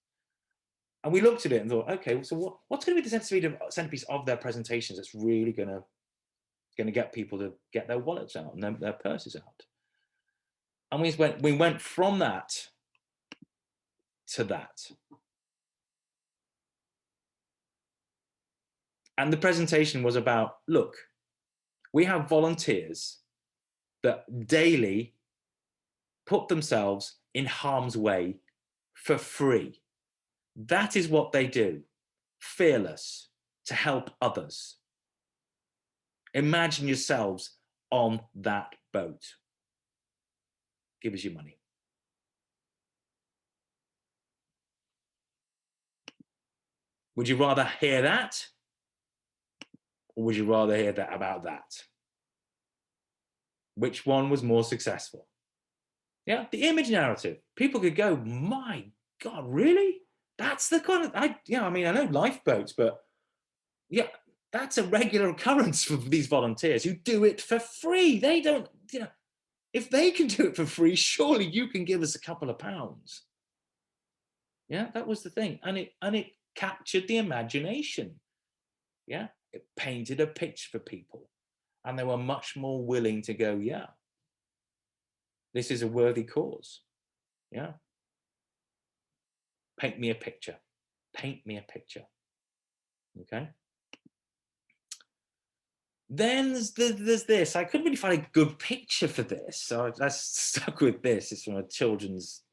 And we looked at it and thought, okay, so what's going to be the centerpiece of their presentations that's really going to get people to get their wallets out and their purses out? And we went from that to that. And the presentation was about, look, we have volunteers that daily put themselves in harm's way for free. That is what they do, fearless, to help others. Imagine yourselves on that boat. Give us your money. Would you rather hear that? Or would you rather hear that about that? Which one was more successful? Yeah, the image narrative. People could go, my God, really? That's the kind of, I mean, I know lifeboats, but yeah, that's a regular occurrence for these volunteers who do it for free. They don't, if they can do it for free, surely you can give us a couple of pounds. Yeah, that was the thing. And it captured the imagination. Yeah, it painted a picture for people. And they were much more willing to go, yeah, this is a worthy cause. Yeah. Paint me a picture. Paint me a picture. Okay. Then there's this. I couldn't really find a good picture for this, so I stuck with this. It's from a children's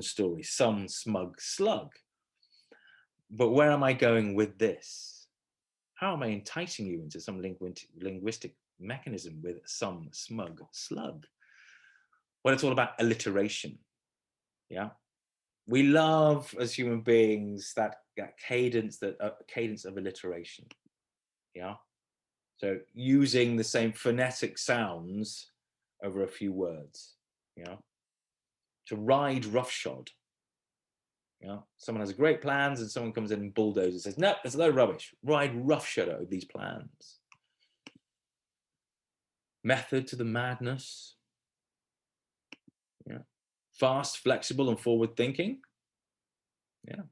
story, Some Smug Slug. But where am I going with this? How am I enticing you into some linguistic mechanism with some smug slug? Well, it's all about alliteration. Yeah. We love, as human beings, that cadence of alliteration. Yeah. So using the same phonetic sounds over a few words. Yeah. To ride roughshod. Yeah. Someone has great plans and someone comes in and bulldozes and says, no, there's a load of rubbish. Ride roughshod over these plans. Method to the madness. Yeah. Fast, flexible, and forward thinking. Yeah.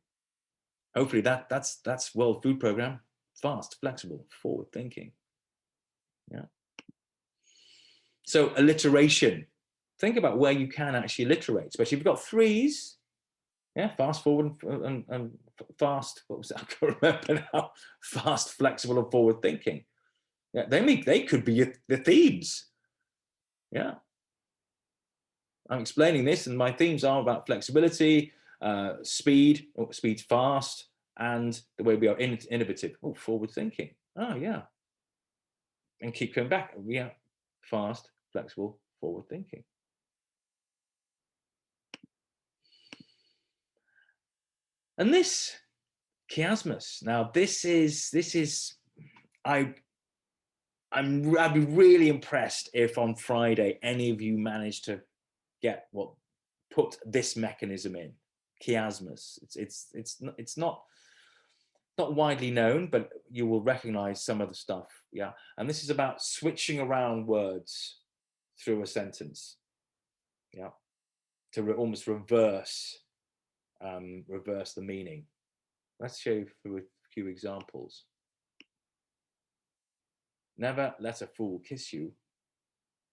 Hopefully that's World Food Programme. Fast, flexible, forward thinking. Yeah. So alliteration. Think about where you can actually alliterate, especially if you've got threes. Yeah, fast, forward, and fast. What was that? I can't remember now. Fast, flexible, and forward thinking. Yeah, they could be the themes. Yeah. I'm explaining this, and my themes are about flexibility, speed's fast, and the way we are innovative. Oh, forward thinking. Oh, yeah. And keep coming back. Yeah, fast, flexible, forward thinking. And this chiasmus. Now, I'd be really impressed if on Friday any of you managed to put this mechanism in, chiasmus. It's not widely known, but you will recognize some of the stuff. Yeah, and this is about switching around words through a sentence. Yeah, to almost reverse the meaning. Let's show you through a few examples. Never let a fool kiss you,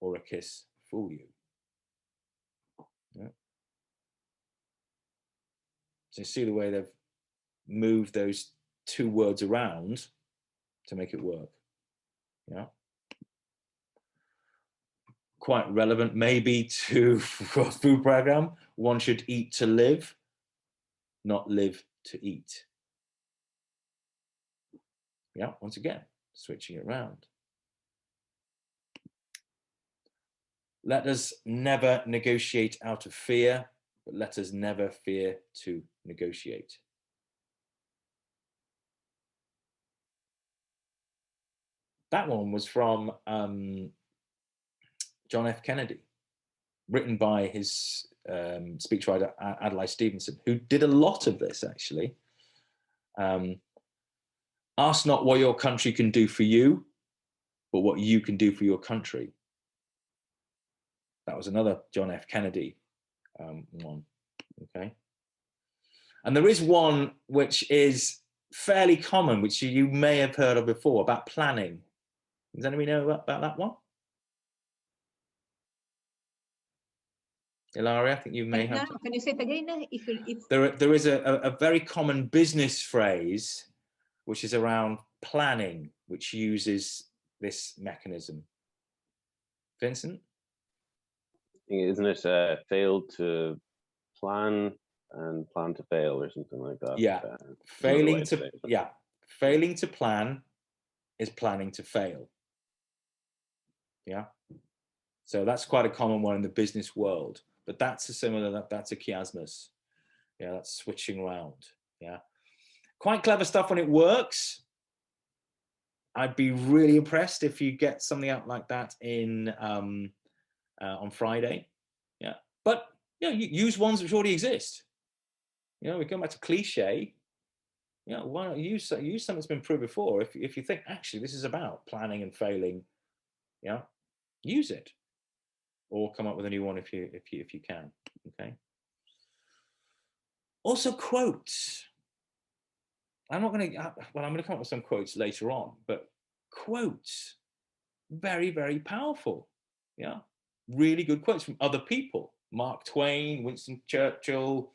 or a kiss fool you. Yeah. So you see the way they've moved those two words around to make it work. Yeah. Quite relevant maybe to a food program. One should eat to live, not live to eat. Yeah, once again, switching it around. Let us never negotiate out of fear, but let us never fear to negotiate. That one was from John F. Kennedy, written by his speechwriter Adlai Stevenson, who did a lot of this actually. Ask not what your country can do for you, but what you can do for your country. That was another John F. Kennedy one. Okay. And there is one which is fairly common, which you may have heard of before, about planning. Does anybody know about that one? Ilaria, I think you may have. Can you say it again? There is a very common business phrase which is around planning, which uses this mechanism. Vincent? Isn't it failed to plan and plan to fail or something like that? Yeah, failing to plan is planning to fail. Yeah, so that's quite a common one in the business world, but that's a chiasmus. Yeah, that's switching around. Yeah, Quite clever stuff when it works. I'd be really impressed if you get something out like that in on Friday. Yeah, but you know, you use ones which already exist. You know, we come back to cliche. You know, why not use something that's been proved before? If you think actually this is about planning and failing, yeah, use it, or come up with a new one if you can. Okay. Also quotes. I'm not going to. Well, I'm going to come up with some quotes later on, but quotes, very, very powerful. Yeah, really good quotes from other people: Mark Twain, Winston Churchill,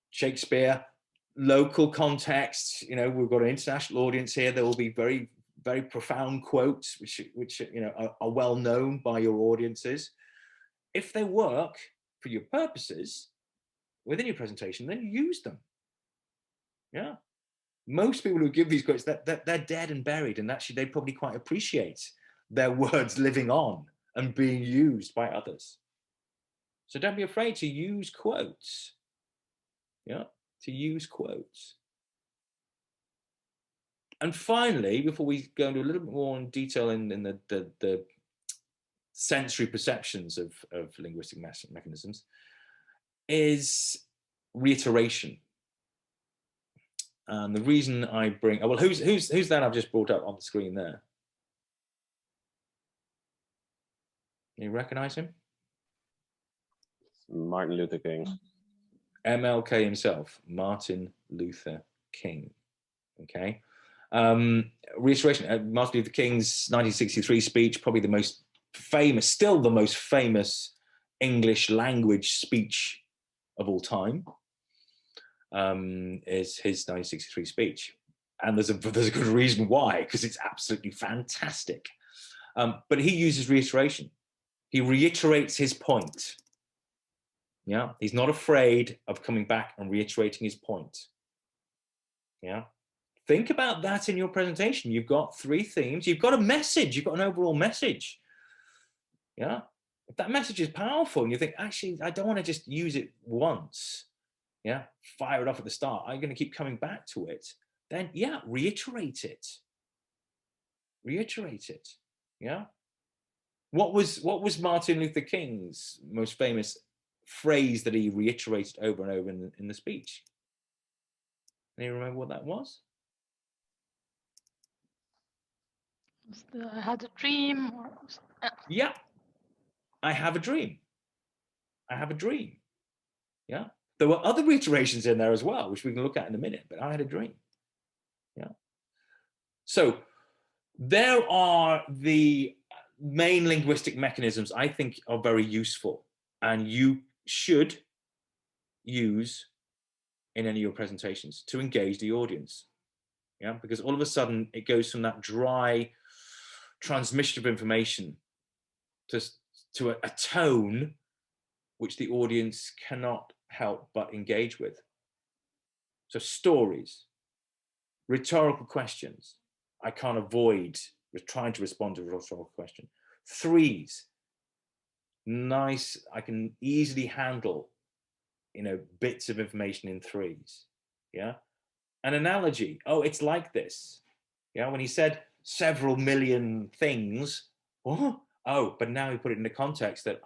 Shakespeare. Local context. You know, we've got an international audience here. There will be very, very profound quotes, which you know are well known by your audiences. If they work for your purposes within your presentation, then use them. Yeah. Most people who give these quotes, they're dead and buried, and actually they probably quite appreciate their words living on and being used by others. So don't be afraid to use quotes. Yeah, to use quotes. And finally, before we go into a little bit more in detail in the sensory perceptions of linguistic mechanisms, is reiteration. And the reason I bring, well, who's that I've just brought up on the screen there? You recognize him? Martin Luther King. MLK himself, Martin Luther King. Okay. Reiteration, Martin Luther King's 1963 speech, probably the most famous, still the most famous English language speech of all time, is his 1963 speech. And there's a good reason why, because it's absolutely fantastic. But he uses reiteration. He reiterates his point. Yeah, he's not afraid of coming back and reiterating his point. Yeah, think about that in your presentation. You've got 3 themes. You've got a message. You've got an overall message. Yeah, if that message is powerful and you think, actually, I don't want to just use it once. Yeah, fire it off at the start. I'm going to keep coming back to it. Then, yeah, reiterate it. Reiterate it. Yeah. What was Martin Luther King's most famous phrase that he reiterated over and over in the speech? Can you remember what that was? I had a dream. Yeah, I have a dream. I have a dream. Yeah, there were other reiterations in there as well, which we can look at in a minute. But I had a dream. Yeah. So there are the main linguistic mechanisms I think are very useful, and you should use in any of your presentations to engage the audience. Yeah, because all of a sudden it goes from that dry transmission of information to a tone which the audience cannot help but engage with. So stories, rhetorical questions. I can't avoid trying to respond to a rhetorical question. 3s, nice. I can easily handle, you know, bits of information in 3s. Yeah. An analogy. Oh, it's like this. Yeah. When he said several million things, oh, but now he put it in the context that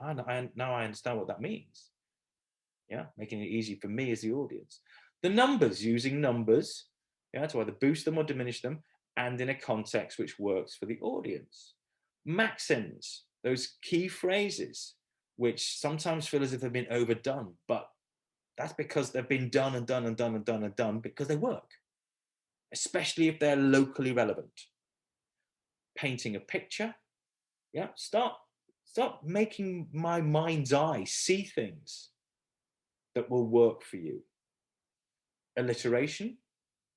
now I understand what that means. Yeah, making it easy for me as the audience. The numbers, using numbers, yeah, to either boost them or diminish them, and in a context which works for the audience. Maxims, those key phrases, which sometimes feel as if they've been overdone, but that's because they've been done and done and done and done and done because they work, especially if they're locally relevant. Painting a picture, yeah, start making my mind's eye see things that will work for you. Alliteration,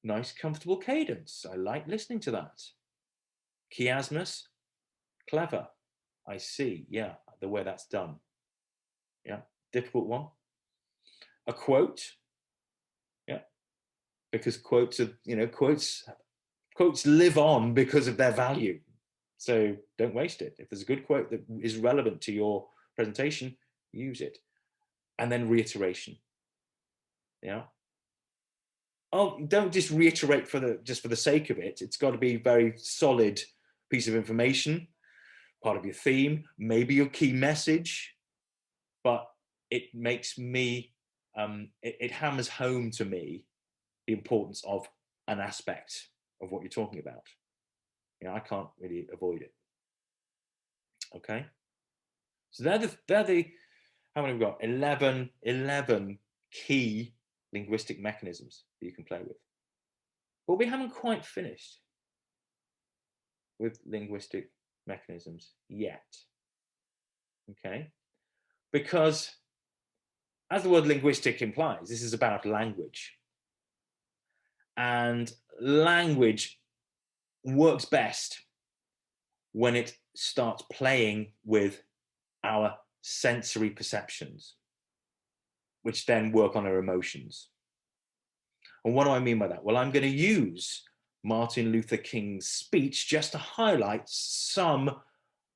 nice comfortable cadence. I like listening to that. Chiasmus, clever. I see, yeah, the way that's done. Yeah, difficult one. A quote, yeah, because quotes are, you know, quotes live on because of their value. So don't waste it. If there's a good quote that is relevant to your presentation, use it. And then reiteration. Yeah. oh, don't just reiterate for the sake of it. It's got to be very solid piece of information, part of your theme, maybe your key message, but it makes me, it hammers home to me the importance of an aspect of what you're talking about. You know, I can't really avoid it. Okay. So they're the how many have we got? 11 key linguistic mechanisms that you can play with. But we haven't quite finished with linguistic mechanisms yet. Okay. Because as the word linguistic implies, this is about language. And language works best when it starts playing with our sensory perceptions, which then work on our emotions. And what do I mean by that? Well, I'm going to use Martin Luther King's speech just to highlight some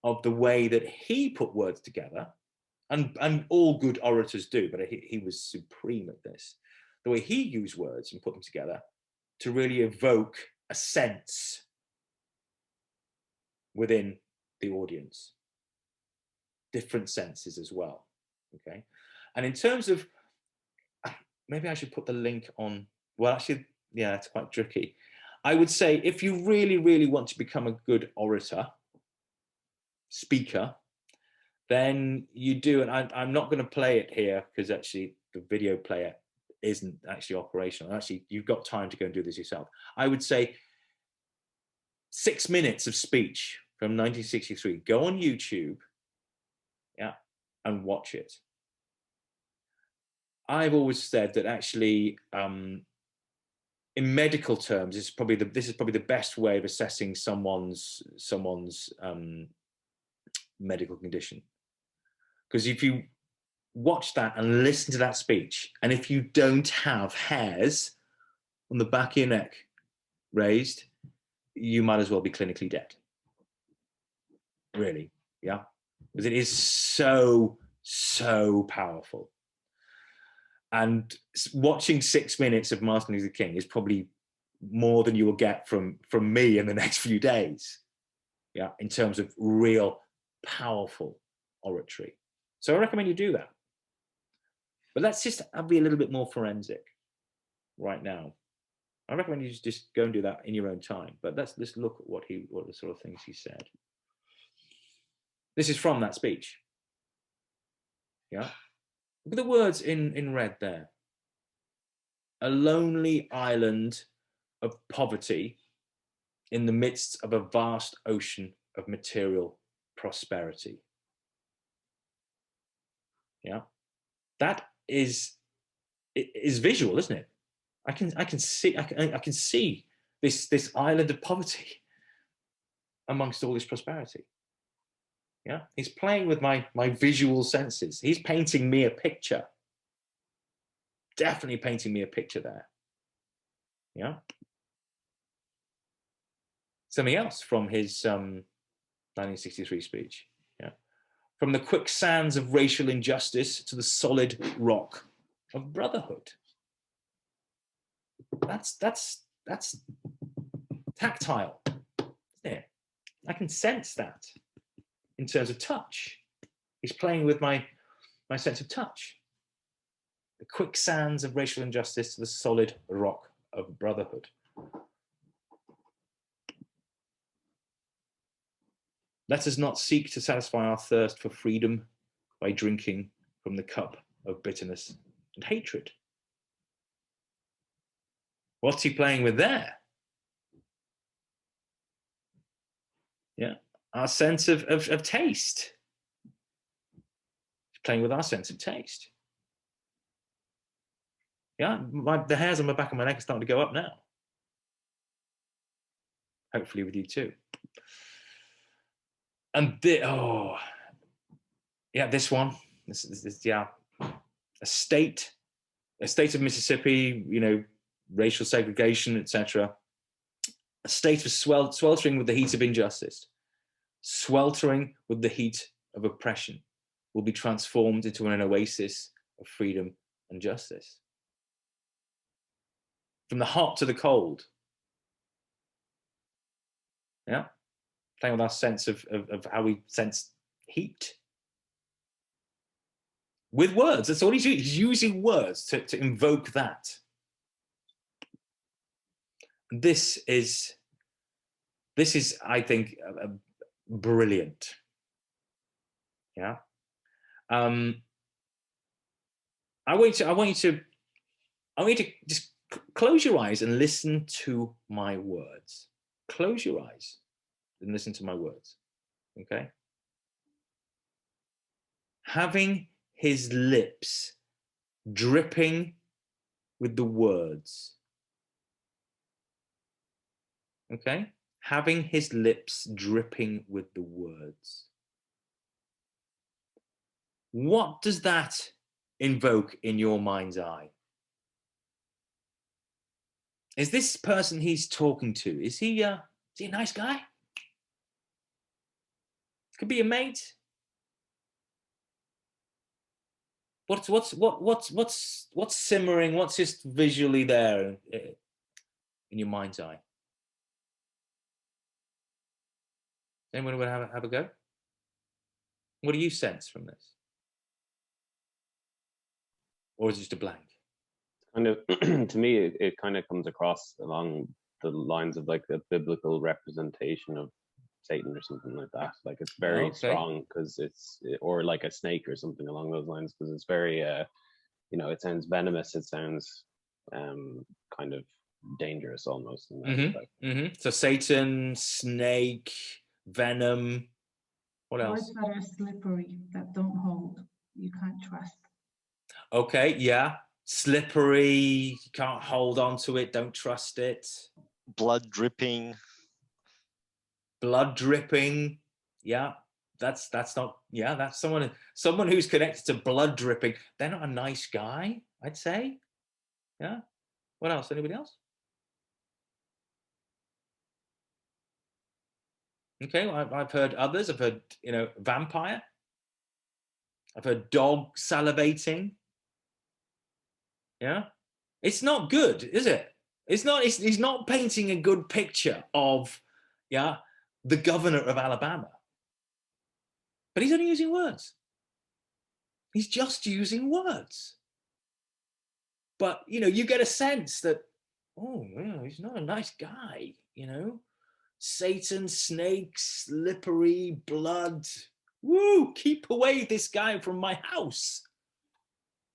of the way that he put words together, and all good orators do, but he was supreme at this. The way he used words and put them together to really evoke a sense within the audience, different senses as well. Okay. And in terms of, maybe I should put the link on, well, actually, yeah, it's quite tricky. I would say if you really, really want to become a good orator, speaker, then you do, and I'm not going to play it here because actually the video player isn't actually operational. Actually, you've got time to go and do this yourself. I would say 6 minutes of speech from 1963. Go on YouTube, yeah, and watch it. I've always said that actually, in medical terms, this is probably the best way of assessing someone's medical condition. Because if you watch that and listen to that speech, and if you don't have hairs on the back of your neck raised, you might as well be clinically dead. Really, yeah? Because it is so, so powerful. And watching 6 minutes of Martin Luther King is probably more than you will get from me in the next few days, yeah, in terms of real powerful oratory. So I recommend you do that. But let's just be a little bit more forensic right now. I recommend you just go and do that in your own time. But let's look at what the sort of things he said. This is from that speech. Yeah. Look at the words in red there. A lonely island of poverty in the midst of a vast ocean of material prosperity. Yeah. That is visual, isn't it? I can see this island of poverty amongst all this prosperity. Yeah, he's playing with my visual senses. He's painting me a picture. Definitely painting me a picture there. Yeah. Something else from his 1963 speech. Yeah. From the quicksands of racial injustice to the solid rock of brotherhood. That's tactile, isn't it? I can sense that in terms of touch. He's playing with my sense of touch. The quicksands of racial injustice to the solid rock of brotherhood. Let us not seek to satisfy our thirst for freedom by drinking from the cup of bitterness and hatred. What's he playing with there? Yeah, our sense of taste. He's playing with our sense of taste. Yeah, the hairs on the back of my neck are starting to go up now. Hopefully with you too. And this one. This yeah, a state of Mississippi, you know, racial segregation, etc. A state of sweltering with the heat of injustice, sweltering with the heat of oppression, will be transformed into an oasis of freedom and justice. from the hot to the cold. Yeah, playing with our sense of how we sense heat. With words, that's all he's doing. He's using words to invoke that. This is, I think, brilliant. Yeah. I want you to just close your eyes and listen to my words. Close your eyes and listen to my words. Okay. Having his lips dripping with the words. Okay? Having his lips dripping with the words. What does that invoke in your mind's eye? Is this person he's talking to, is he a nice guy? Could be a mate. What's simmering? What's just visually there in your mind's eye? Anyone want to have a go? What do you sense from this? Or is it just a blank? Kind of, to me, it kind of comes across along the lines of like a biblical representation of Satan or something like that. Like it's very strong because or like a snake or something along those lines, because it's very, it sounds venomous. It sounds kind of dangerous almost. In that respect. So Satan, snake, venom. What else? Words that are slippery, that don't hold, you can't trust. Okay, yeah. Slippery, you can't hold on to it, don't trust it. Blood dripping. Blood dripping, yeah. That's not, yeah, that's someone who's connected to blood dripping. They're not a nice guy, I'd say. Yeah. What else? Anybody else? Okay, well, I've heard others. I've heard, vampire. I've heard dog salivating. Yeah, it's not good, is it? It's not. He's not painting a good picture of, the governor of Alabama. But he's only using words. He's just using words. But you get a sense that, he's not a nice guy. Satan, snakes, slippery, blood. Woo! Keep away this guy from my house.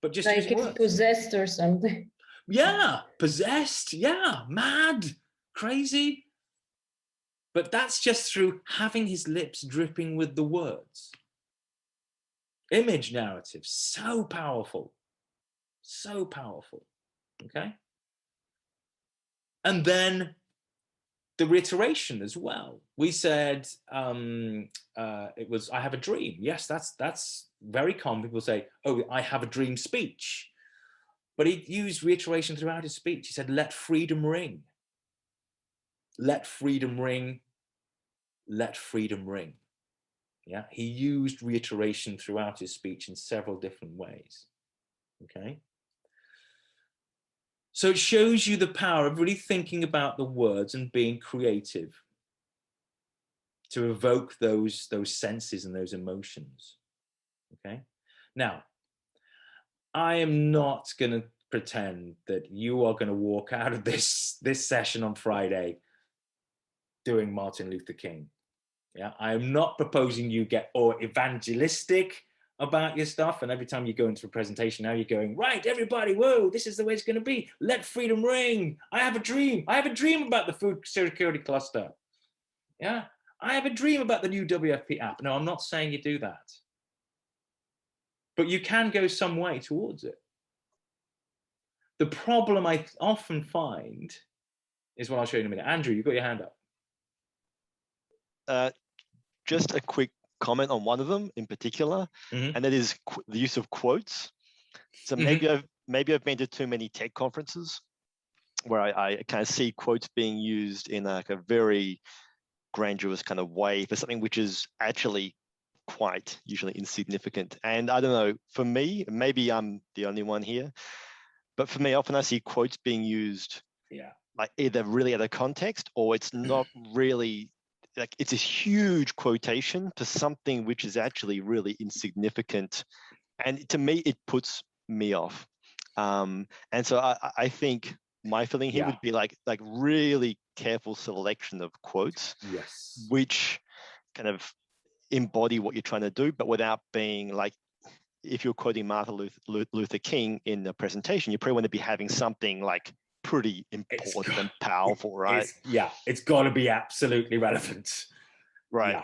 But just like using it's words. possessed or something. Yeah, possessed. Yeah, mad, crazy. But that's just through having his lips dripping with the words. Image narrative, so powerful. So powerful. Okay. And then the reiteration as well. We said it was, I have a dream. Yes, that's very common. People say, oh, I have a dream speech. But he used reiteration throughout his speech. He said, let freedom ring. Let freedom ring. Let freedom ring. Yeah, he used reiteration throughout his speech in several different ways. Okay. So it shows you the power of really thinking about the words and being creative to evoke those senses and those emotions. Okay. Now, I am not going to pretend that you are going to walk out of this session on Friday doing Martin Luther King. Yeah, I am not proposing you get or evangelistic about your stuff, and every time you go into a presentation now you're going, right, everybody, whoa, this is the way it's going to be. Let freedom ring. I have a dream. I have a dream about the food security cluster. Yeah, I have a dream about the new WFP app. No, I'm not saying you do that, but you can go some way towards it. The problem I often find is what I'll show you in a minute. Andrew, you've got your hand up. Just a quick comment on one of them in particular, and that is the use of quotes. So maybe I've been to too many tech conferences where I kind of see quotes being used in a very grandiose kind of way for something which is actually quite usually insignificant. And I don't know, for me, maybe I'm the only one here, but for me, often I see quotes being used Yeah. like either really out of context or it's not really, like it's a huge quotation to something which is actually really insignificant. And to me, it puts me off. And so I think my feeling here would be like really careful selection of quotes, Yes. which kind of embody what you're trying to do, but without being like, if you're quoting Martin Luther King in a presentation, you probably want to be having something like pretty important and powerful, right? It's got to be absolutely relevant. Right. Yeah,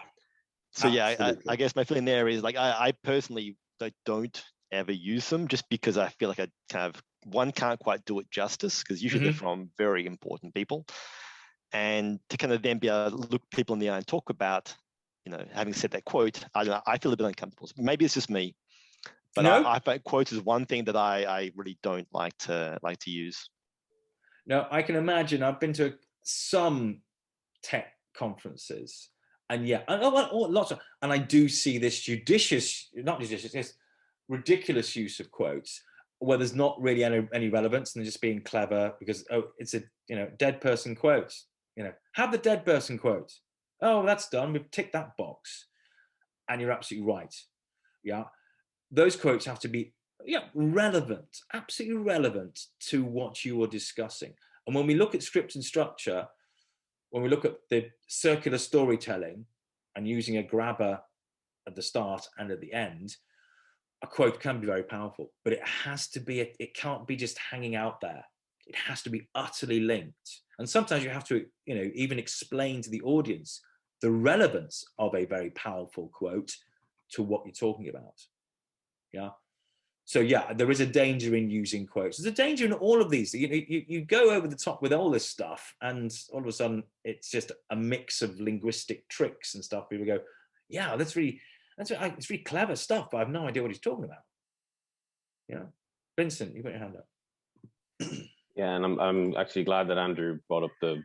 so absolutely. I guess my feeling there is like I personally don't ever use them, just because I feel like I kind of, one, can't quite do it justice, because usually they're from very important people, and to kind of then be able to look people in the eye and talk about, you know, having said that quote, I don't know, I feel a bit uncomfortable. Maybe it's just me, but I find quotes is one thing that I really don't like to use. No, I can imagine. I've been to some tech conferences, and lots of, and I do see this ridiculous use of quotes where there's not really any relevance, and they're just being clever because, oh, it's a, you know, dead person quote. You know, have the dead person quote. Oh, that's done. We've ticked that box, and you're absolutely right. Yeah, those quotes have to be relevant, absolutely relevant to what you are discussing. And when we look at script and structure, when we look at the circular storytelling and using a grabber at the start and at the end, a quote can be very powerful, but it has to be, it can't be just hanging out there. It has to be utterly linked. And sometimes you have to, you know, even explain to the audience the relevance of a very powerful quote to what you're talking about. Yeah. So yeah, there is a danger in using quotes. There's a danger in all of these. You go over the top with all this stuff, and all of a sudden it's just a mix of linguistic tricks and stuff. People go, yeah, it's really clever stuff, but I have no idea what he's talking about. Yeah, Vincent, you got your hand up. Yeah, and I'm actually glad that Andrew brought up the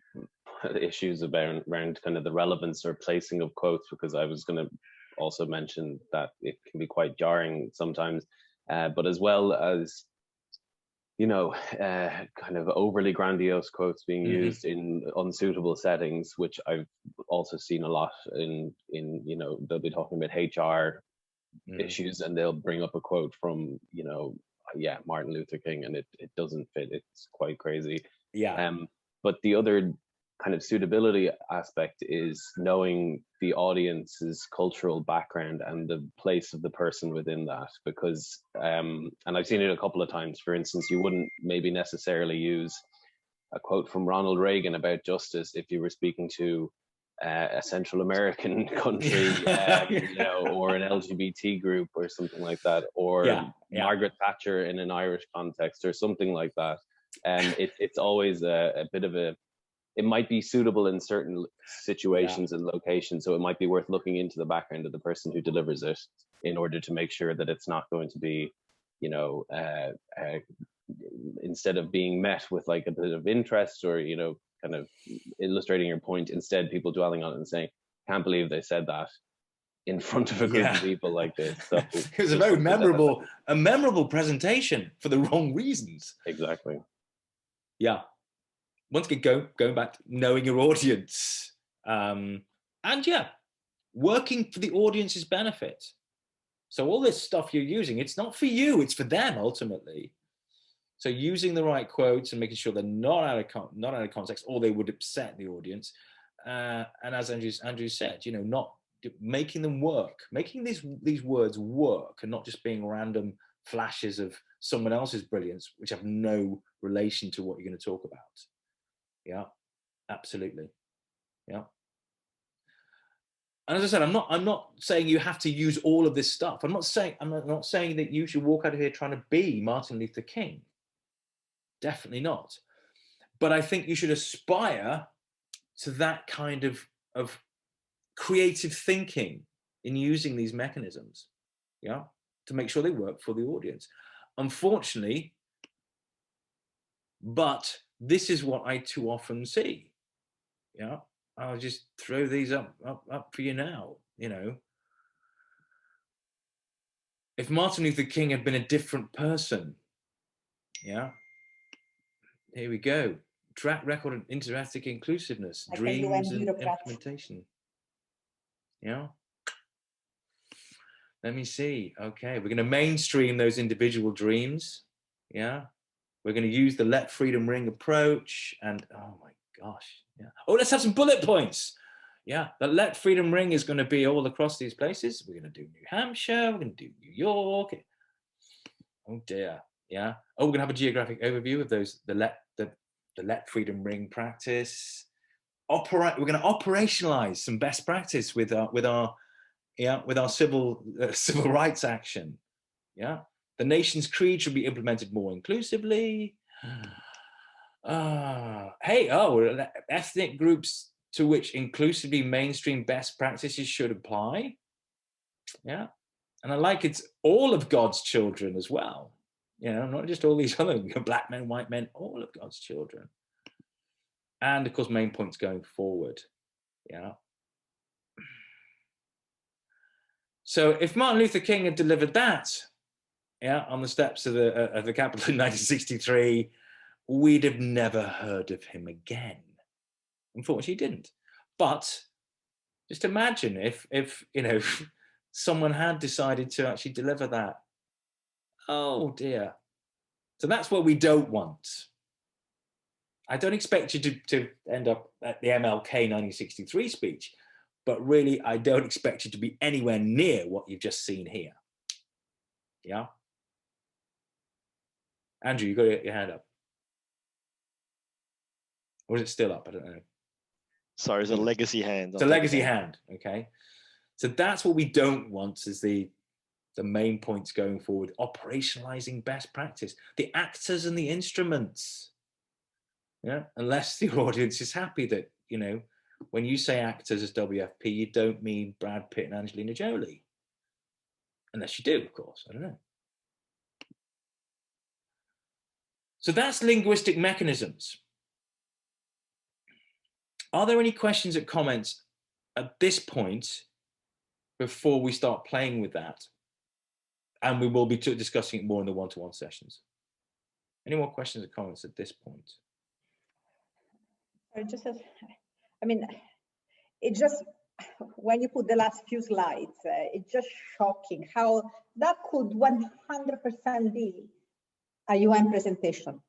issues around kind of the relevance or placing of quotes, because I was going to also mention that it can be quite jarring sometimes. But as well as, you know, kind of overly grandiose quotes being used in unsuitable settings, which I've also seen a lot in, you know, they'll be talking about HR issues and they'll bring up a quote from, you know, Martin Luther King, and it doesn't fit. It's quite crazy. Yeah. But the other kind of suitability aspect is knowing the audience's cultural background and the place of the person within that, because and I've seen it a couple of times. For instance, you wouldn't maybe necessarily use a quote from Ronald Reagan about justice if you were speaking to a Central American country, you know, or an LGBT group or something like that, or Margaret Thatcher in an Irish context or something like that. It's always a bit of a, it might be suitable in certain situations and locations, so it might be worth looking into the background of the person who delivers it in order to make sure that it's not going to be, you know, instead of being met with like a bit of interest or, you know, kind of illustrating your point, instead people dwelling on it and saying, can't believe they said that in front of a group of people like this. So it was a very memorable presentation for the wrong reasons. Exactly. Yeah. Once again, going back to knowing your audience, and working for the audience's benefit. So all this stuff you're using, it's not for you, it's for them ultimately. So using the right quotes and making sure they're not out of context, or they would upset the audience. And as Andrew said, you know, not making them work, making these words work, and not just being random flashes of someone else's brilliance, which have no relation to what you're going to talk about. Yeah, absolutely. Yeah. And as I said, I'm not saying you have to use all of this stuff. I'm not saying that you should walk out of here trying to be Martin Luther King. Definitely not. But I think you should aspire to that kind of creative thinking in using these mechanisms, yeah, to make sure they work for the audience. Unfortunately, but this is what I too often see. Yeah, I'll just throw these up for you now. You know, if Martin Luther King had been a different person, yeah, here we go. track record of interethnic inclusiveness, Like a dreams UN and bureaucrat. implementation. Yeah. Let me see. Okay, we're going to mainstream those individual dreams. Yeah. We're going to use the Let Freedom Ring approach. And oh my gosh. Yeah. Oh, let's have some bullet points. Yeah. The Let Freedom Ring is going to be all across these places. We're going to do New Hampshire. We're going to do New York. Oh dear. Yeah. Oh, we're going to have a geographic overview of those, the Let Freedom Ring practice. We're going to operationalize some best practice with our civil rights action. Yeah, the nation's creed should be implemented more inclusively. Ethnic groups to which inclusively mainstream best practices should apply. Yeah, and I like it's all of God's children as well. You know, not just all these other black men, white men, all of God's children. And of course, main points going forward. Yeah. So if Martin Luther King had delivered that, yeah, on the steps of the Capitol in 1963, we'd have never heard of him again. Unfortunately, he didn't. But just imagine if you know someone had decided to actually deliver that. Oh dear. So that's what we don't want. I don't expect you to end up at the MLK 1963 speech, but really, I don't expect you to be anywhere near what you've just seen here. Yeah? Andrew, you got your hand up. Or is it still up? I don't know. Sorry, it's a legacy hand. It's a legacy hand, okay? So that's what we don't want is the main points going forward, operationalizing best practice, the actors and the instruments. Yeah, unless the audience is happy that, you know, when you say actors as WFP, you don't mean Brad Pitt and Angelina Jolie. Unless you do, of course, I don't know. So that's linguistic mechanisms. Are there any questions or comments at this point before we start playing with that? And we will be discussing it more in the one-to-one sessions. Any more questions or comments at this point? It just, when you put the last few slides, it's just shocking how that could 100% be a UN presentation.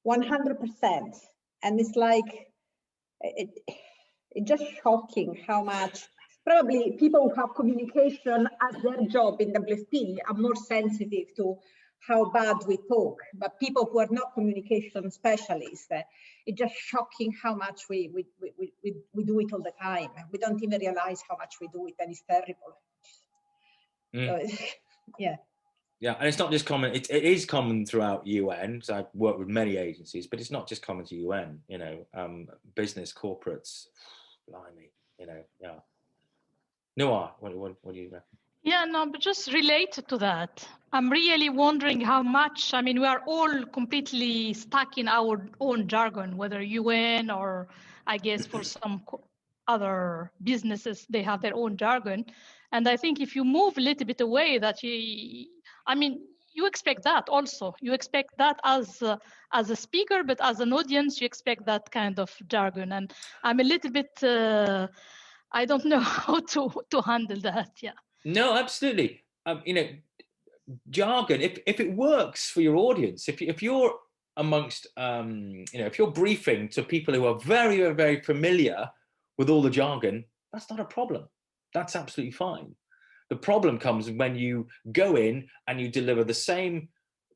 100%. And it's like, it's just shocking how much, probably people who have communication as their job in WFP are more sensitive to how bad we talk, but people who are not communication specialists, it's just shocking how much we do it all the time. We don't even realize how much we do it, and it's terrible. So, yeah. Yeah, and it's not just common, it is common throughout UN, so I've worked with many agencies, but it's not just common to UN, you know, business, corporates, blimey, you know, yeah. Noah, what do you reckon? Yeah, no, but just related to that, I'm really wondering how much, I mean, we are all completely stuck in our own jargon, whether UN or I guess for some other businesses, they have their own jargon. And I think if you move a little bit away you expect that also. You expect that as a speaker, but as an audience, you expect that kind of jargon. And I'm a little bit, I don't know how to handle that, yeah. No, absolutely. You know, jargon, if it works for your audience, if you're amongst, you know, if you're briefing to people who are very, very, very familiar with all the jargon, that's not a problem. That's absolutely fine. The problem comes when you go in and you deliver the same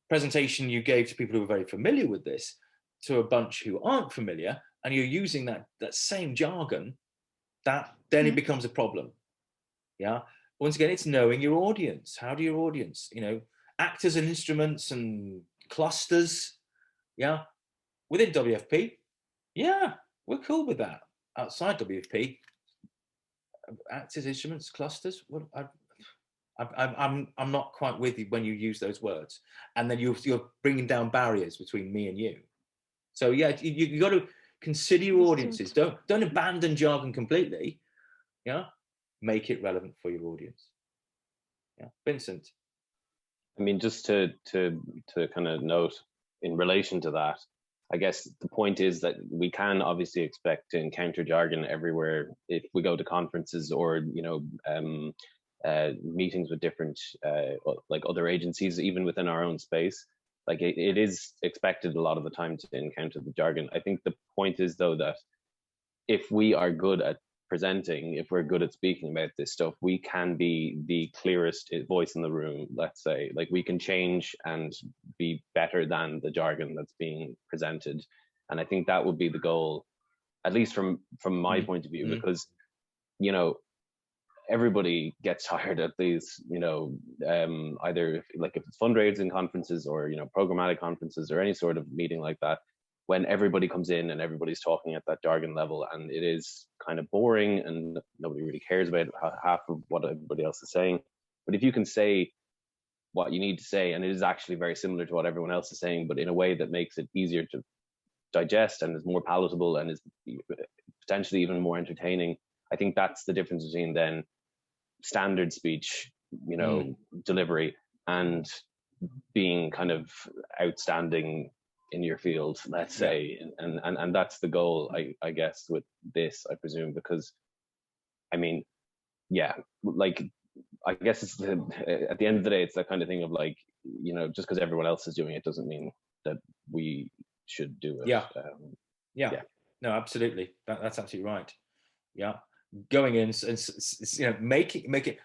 presentation you gave to people who are very familiar with this to a bunch who aren't familiar, and you're using that same jargon, then it becomes a problem. Yeah. Once again, it's knowing your audience. How do your audience, you know, actors and instruments and clusters, yeah, within WFP, yeah, we're cool with that. Outside WFP, actors, instruments, clusters, I'm not quite with you when you use those words, and then you're bringing down barriers between me and you. So yeah, you got to consider your audiences. Don't abandon jargon completely. Yeah, make it relevant for your audience. Yeah, Vincent. I mean, just to kind of note in relation to that, I guess the point is that we can obviously expect to encounter jargon everywhere if we go to conferences or, you know, meetings with different, like other agencies, even within our own space. Like it is expected a lot of the time to encounter the jargon. I think the point is though that if we are good at presenting, if we're good at speaking about this stuff, we can be the clearest voice in the room, let's say. Like we can change and be better than the jargon that's being presented. And I think that would be the goal, at least from my point of view, because, you know, everybody gets tired at these, you know, either if it's fundraising conferences or, you know, programmatic conferences or any sort of meeting like that, when everybody comes in and everybody's talking at that jargon level, and it is kind of boring and nobody really cares about half of what everybody else is saying. But if you can say what you need to say, and it is actually very similar to what everyone else is saying, but in a way that makes it easier to digest and is more palatable and is potentially even more entertaining, I think that's the difference between then standard speech, you know, delivery and being kind of outstanding in your field, let's say. And that's the goal, I guess, with this, I presume, because I mean, yeah, like I guess it's at the end of the day, it's that kind of thing of like, you know, just because everyone else is doing it doesn't mean that we should do it. Yeah. No, absolutely. That's absolutely right. Yeah. Going in and you know, making it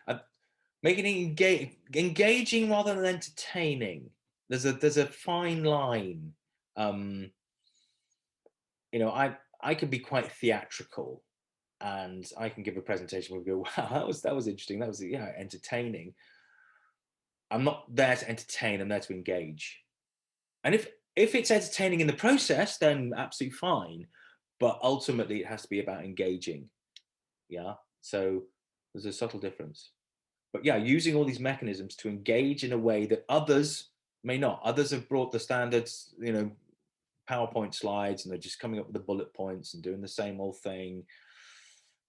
engaging rather than entertaining. There's a fine line. You know, I can be quite theatrical, and I can give a presentation where we go, wow, that was interesting. That was entertaining. I'm not there to entertain. I'm there to engage. And if it's entertaining in the process, then absolutely fine. But ultimately, it has to be about engaging. Yeah. So there's a subtle difference. But yeah, using all these mechanisms to engage in a way that others may not. Others have brought the standards, you know, PowerPoint slides, and they're just coming up with the bullet points and doing the same old thing.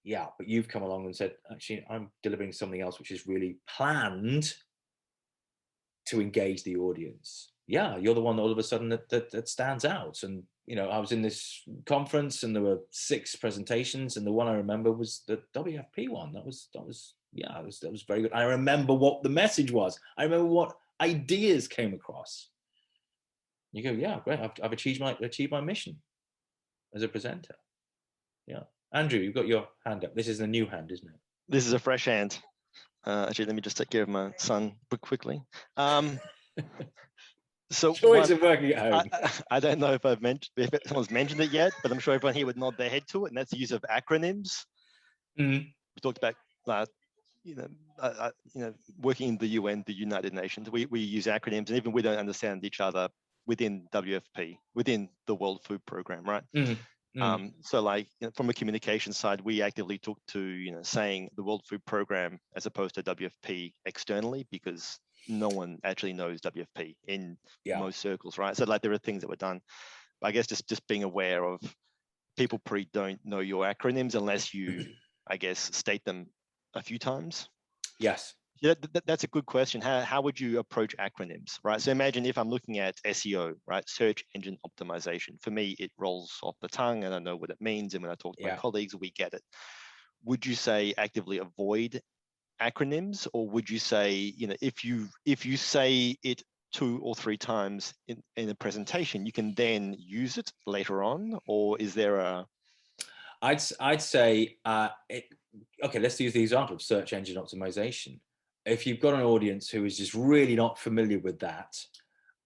Yeah, but you've come along and said, actually, I'm delivering something else which is really planned to engage the audience. Yeah, you're the one all of a sudden that stands out. And, you know, I was in this conference and there were 6 presentations, and the one I remember was the WFP one. That was very good. I remember what the message was. I remember what ideas came across. You go, yeah, great. I've achieved my mission as a presenter. Yeah, Andrew, you've got your hand up. This is a new hand, isn't it? This is a fresh hand. Actually, let me just take care of my son quickly. So joys of working at home. I don't know if someone's mentioned it yet, but I'm sure everyone here would nod their head to it, and that's the use of acronyms. We talked about working in the UN, the United Nations. We use acronyms, and even we don't understand each other within WFP, within the World Food Program, right? So like, you know, from a communication side, we actively took to, you know, saying the World Food Program as opposed to WFP externally, because no one actually knows WFP in most circles, right? So like there are things that were done, but I guess just being aware of people probably don't know your acronyms unless you, I guess, state them a few times. Yes. Yeah, that's a good question. How would you approach acronyms, right? So imagine if I'm looking at SEO, right? Search engine optimization. For me, it rolls off the tongue and I know what it means. And when I talk to my colleagues, we get it. Would you say actively avoid acronyms, or would you say, you know, if you say it 2 or 3 times in a presentation, you can then use it later on? Or is there a... I'd say, okay, let's use the example of search engine optimization. If you've got an audience who is just really not familiar with that,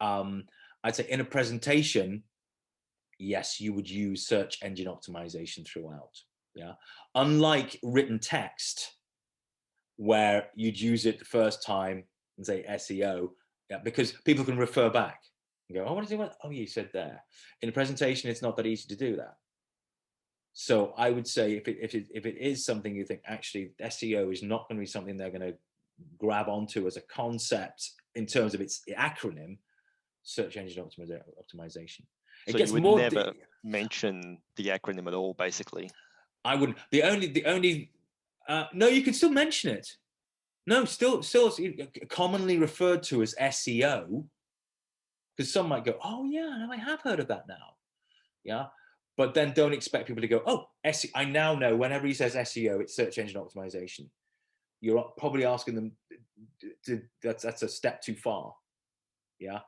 I'd say in a presentation, yes, you would use search engine optimization throughout. Yeah. Unlike written text, where you'd use it the first time and say SEO, because people can refer back and go, oh, what did you want? Oh, you said there. In a presentation, it's not that easy to do that. So I would say if it is something you think actually SEO is not going to be something they're going to grab onto as a concept in terms of its acronym, search engine optimization. So you would never mention the acronym at all, basically. I wouldn't. The only no, you could still mention it. No, still commonly referred to as SEO, because some might go, oh yeah, I have heard of that now. Yeah. But then don't expect people to go, oh, I now know whenever he says SEO, it's search engine optimization. You're probably asking them that's a step too far. Yeah.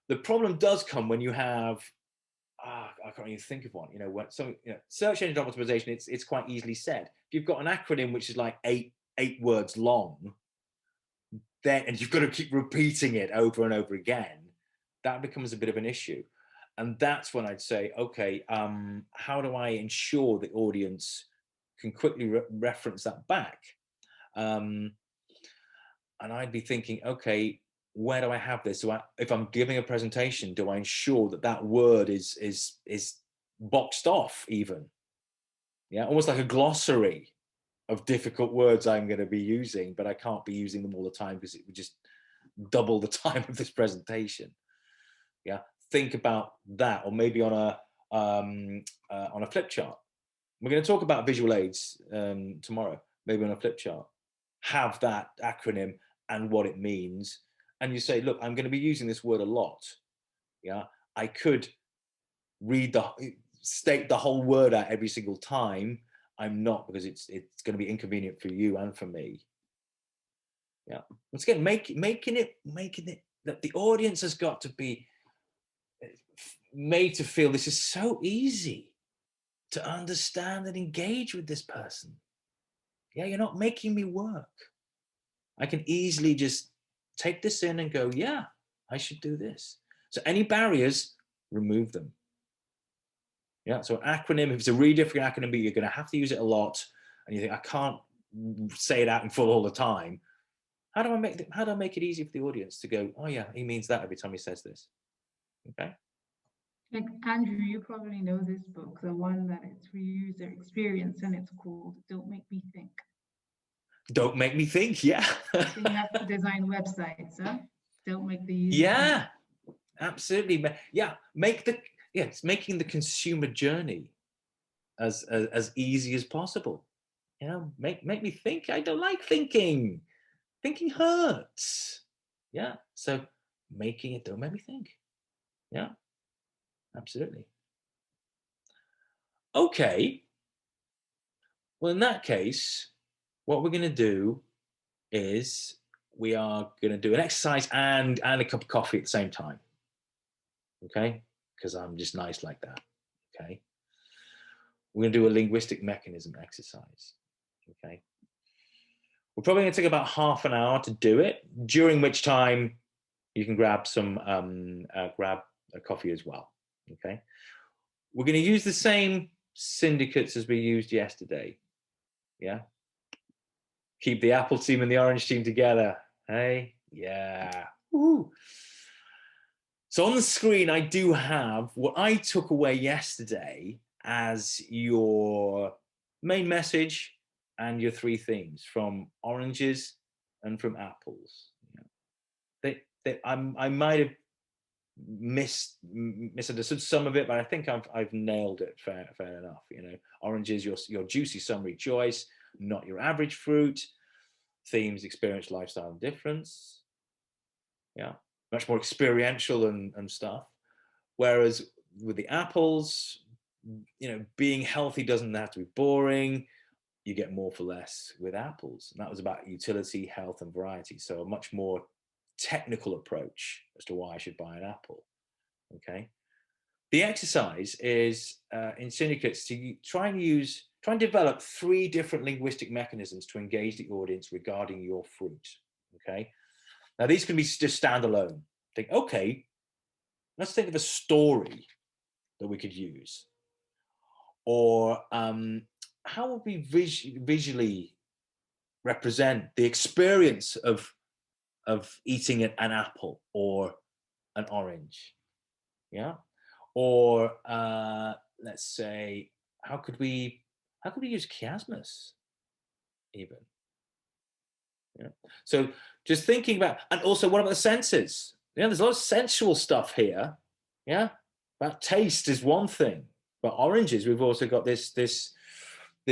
The problem does come when you have, I can't even think of one, when search engine optimization, it's quite easily said. If you've got an acronym which is like eight words long, and you've got to keep repeating it over and over again, that becomes a bit of an issue. And that's when I'd say, okay, how do I ensure the audience can quickly reference that back? And I'd be thinking, okay, where do I have this? So if I'm giving a presentation, do I ensure that that word is boxed off even? Yeah, almost like a glossary of difficult words I'm going to be using, but I can't be using them all the time because it would just double the time of this presentation. Yeah, think about that, or maybe on a flip chart. We're going to talk about visual aids tomorrow. Maybe on a flip chart, have that acronym and what it means, and you say, look, I'm going to be using this word a lot. Yeah, I could state the whole word out every single time. I'm not, because it's going to be inconvenient for you and for me. Yeah. Once again, making it that the audience has got to be made to feel this is so easy to understand and engage with this person. Yeah, you're not making me work. I can easily just take this in and go, yeah, I should do this. So any barriers, remove them. Yeah, so an acronym, if it's a really difficult acronym, but you're going to have to use it a lot, and you think, I can't say it out in full all the time. How do I make it easy for the audience to go, oh yeah, he means that every time he says this? Okay. Like Andrew, you probably know this book, the one that it's for user experience, and it's called Don't Make Me Think. Don't make me think, yeah. So you have to design websites, huh? Don't make the user Yeah, think. absolutely. Yeah, it's making the consumer journey as easy as possible. You know, make me think. I don't like thinking. Thinking hurts. Yeah, so making it, don't make me think. Yeah, absolutely. Okay. Well, in that case, what we're going to do is we are going to do an exercise and a cup of coffee at the same time. Okay, because I'm just nice like that. Okay, we're going to do a linguistic mechanism exercise. Okay, we're probably going to take about half an hour to do it, during which time you can grab some grab a coffee as well. Okay, we're going to use the same syndicates as we used yesterday. Yeah, keep the apple team and the orange team together. Hey, yeah. Woo. So on the screen, I do have what I took away yesterday as your main message and your three themes from oranges and from apples. I might have misunderstood some of it, but I think I've nailed it fair enough. You know, oranges, your juicy summery choice, not your average fruit. Themes, experience, lifestyle, and difference. Yeah, much more experiential and stuff. Whereas with the apples, you know, being healthy doesn't have to be boring. You get more for less with apples. And that was about utility, health, and variety. So a much more technical approach as to why I should buy an apple. Okay. The exercise is in syndicates to try and develop 3 different linguistic mechanisms to engage the audience regarding your fruit. Okay. Now these can be just standalone. Think, okay, let's think of a story that we could use. Or how would we visually represent the experience of eating an apple or an orange? Yeah. Or let's say, how could we use chiasmus even? Yeah. So just thinking about, and also what about the senses? Yeah, there's a lot of sensual stuff here. Yeah. About taste is one thing, but oranges, we've also got this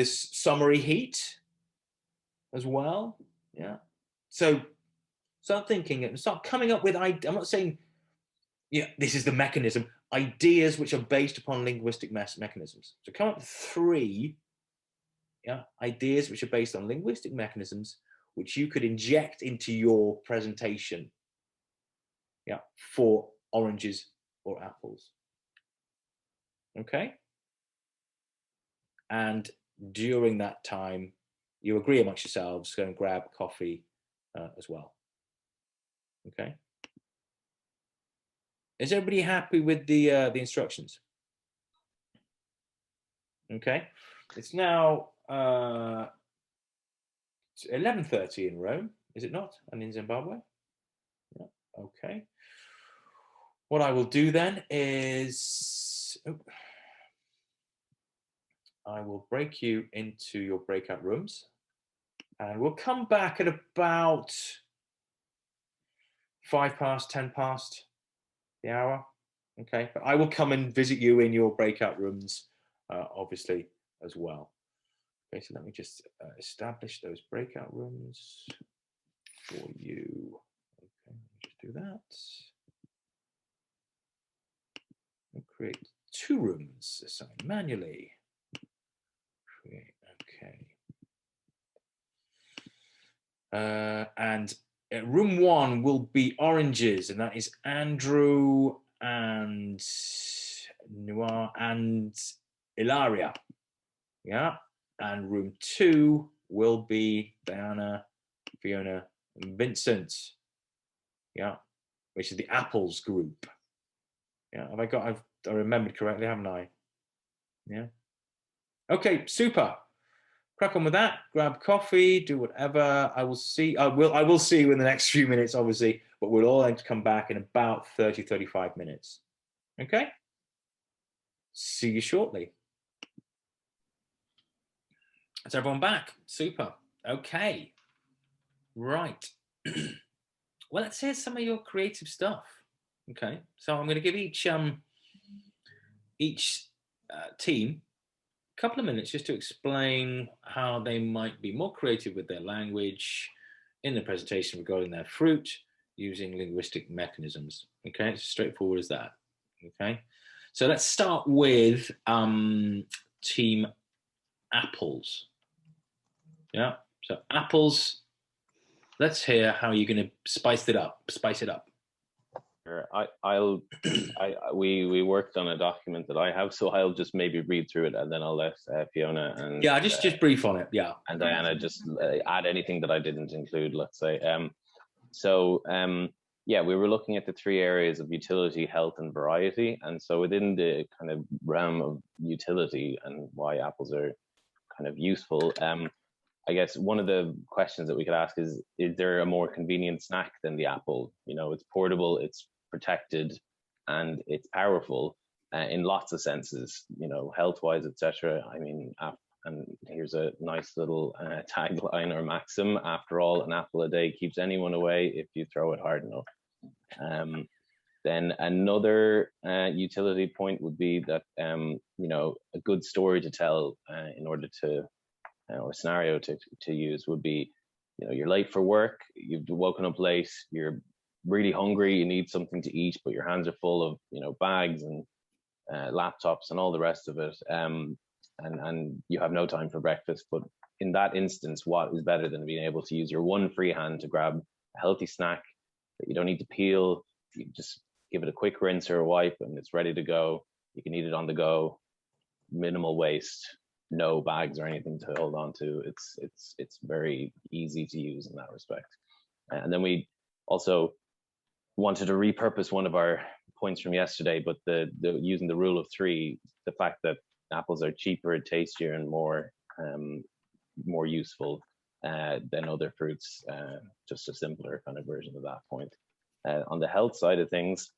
summery heat as well. Yeah. So start thinking and start coming up with, I'm not saying, yeah, this is the mechanism. ideas which are based upon linguistic mechanisms. So come up with 3 ideas which are based on linguistic mechanisms which you could inject into your presentation for oranges or apples. Okay? And during that time, you agree amongst yourselves, go and grab coffee as well. Okay? Is everybody happy with the instructions? Okay, it's now 11:30 in Rome, is it not? And in Zimbabwe? Yeah. Okay. What I will do then is I will break you into your breakout rooms, and we'll come back at about 5 past, 10 past the hour. Okay, but I will come and visit you in your breakout rooms, obviously, as well. Okay, so let me just establish those breakout rooms for you. Okay, let me just do that. And create 2 rooms, assign manually. Create, okay. And room 1 will be oranges, and that is Andrew and Noir and Ilaria. Yeah. And room 2 will be Diana, Fiona, and Vincent. Yeah. Which is the apples group. Yeah. Have I remembered correctly, haven't I? Yeah. Okay, super. Crack on with that. Grab coffee, do whatever. I will see you in the next few minutes, obviously, but we'll all aim to come back in about 30, 35 minutes. Okay? See you shortly. Is everyone back? Super. Okay. Right. Well, let's hear some of your creative stuff. Okay. So I'm going to give each team a couple of minutes just to explain how they might be more creative with their language in the presentation regarding their fruit using linguistic mechanisms. Okay. It's as straightforward as that. Okay. So let's start with team apples. Yeah. So apples. Let's hear how you're going to spice it up. Sure. We worked on a document that I have, so I'll just maybe read through it, and then I'll let Fiona and just brief on it. Yeah. And Diana just add anything that I didn't include. Let's say. Yeah, we were looking at the 3 areas of utility, health, and variety, and so within the kind of realm of utility and why apples are kind of useful. I guess one of the questions that we could ask is there a more convenient snack than the apple? You know, it's portable, it's protected, and it's powerful in lots of senses, you know, health-wise, etc. I mean, and here's a nice little tagline or maxim: after all, an apple a day keeps anyone away if you throw it hard enough. Then another utility point would be that, you know, a good story to tell in order to or scenario to use would be, you know, you're late for work, you've woken up late, you're really hungry, you need something to eat, but your hands are full of, you know, bags and laptops and all the rest of it, and you have no time for breakfast. But in that instance, what is better than being able to use your one free hand to grab a healthy snack that you don't need to peel? You just give it a quick rinse or a wipe and it's ready to go. You can eat it on the go, minimal waste, no bags or anything to hold on to. It's very easy to use in that respect. And then we also wanted to repurpose one of our points from yesterday, but the using the rule of 3, the fact that apples are cheaper, tastier, and more useful than other fruits, just a simpler kind of version of that point. On the health side of things,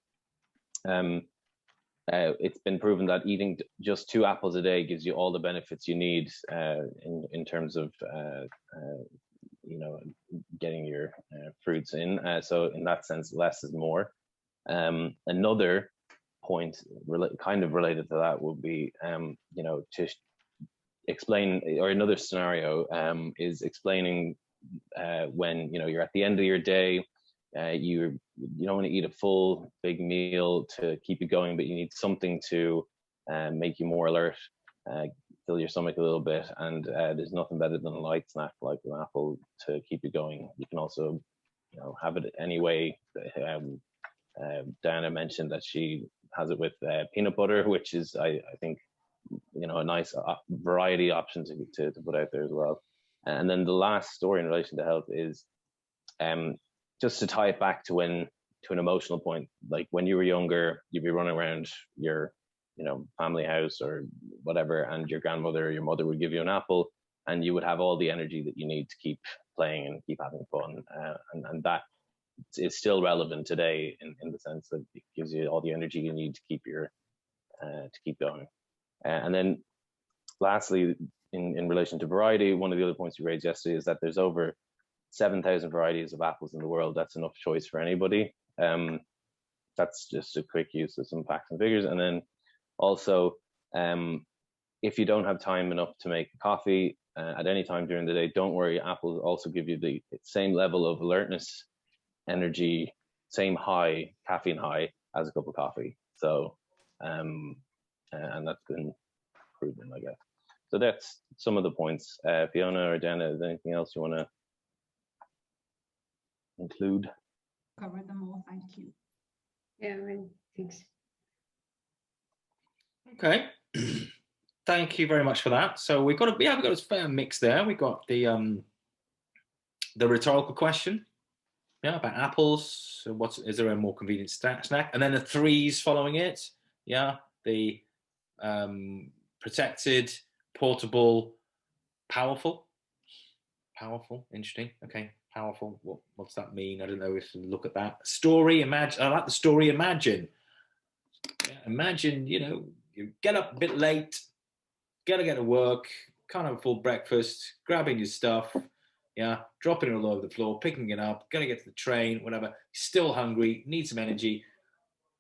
it's been proven that eating just 2 apples a day gives you all the benefits you need in terms of you know, getting your fruits in. So in that sense, less is more. Another point kind of related to that would be, you know, to explain, or another scenario is explaining when, you know, you're at the end of your day, you don't want to eat a full big meal to keep you going, but you need something to make you more alert, fill your stomach a little bit, and there's nothing better than a light snack like an apple to keep you going. You can also, have it anyway. Diana mentioned that she has it with peanut butter, which is, I think, a nice variety option to put out there as well. And then the last story in relation to health is just to tie it back to an emotional point. Like when you were younger, you'd be running around your family house or whatever, and your grandmother or your mother would give you an apple, and you would have all the energy that you need to keep playing and keep having fun, and that is still relevant today in the sense that it gives you all the energy you need to keep going. And then lastly, in relation to variety, one of the other points you raised yesterday is that there's over 7,000 varieties of apples in the world. That's enough choice for anybody. That's just a quick use of some facts and figures. And then also, if you don't have time enough to make coffee at any time during the day, don't worry. Apples also give you the same level of alertness, energy, same high, caffeine high as a cup of coffee. So, and that's been proven, I guess. So that's some of the points. Fiona or Dana, is there anything else you want to include? Cover them all, thank you. Yeah, right. Thanks. Okay. Thank you very much for that. So we've got a fair mix there. We've got the rhetorical question, about apples. So is there a more convenient snack? And then the threes following it. Yeah, the protected, portable, powerful. Powerful, interesting. Okay, powerful. What's that mean? I don't know if you look at that. Story, imagine. I like the story, imagine. Yeah, imagine, you get up a bit late, gotta get to work, can't have a full breakfast, grabbing your stuff, dropping it all over the floor, picking it up, gotta get to the train, whatever, still hungry, need some energy,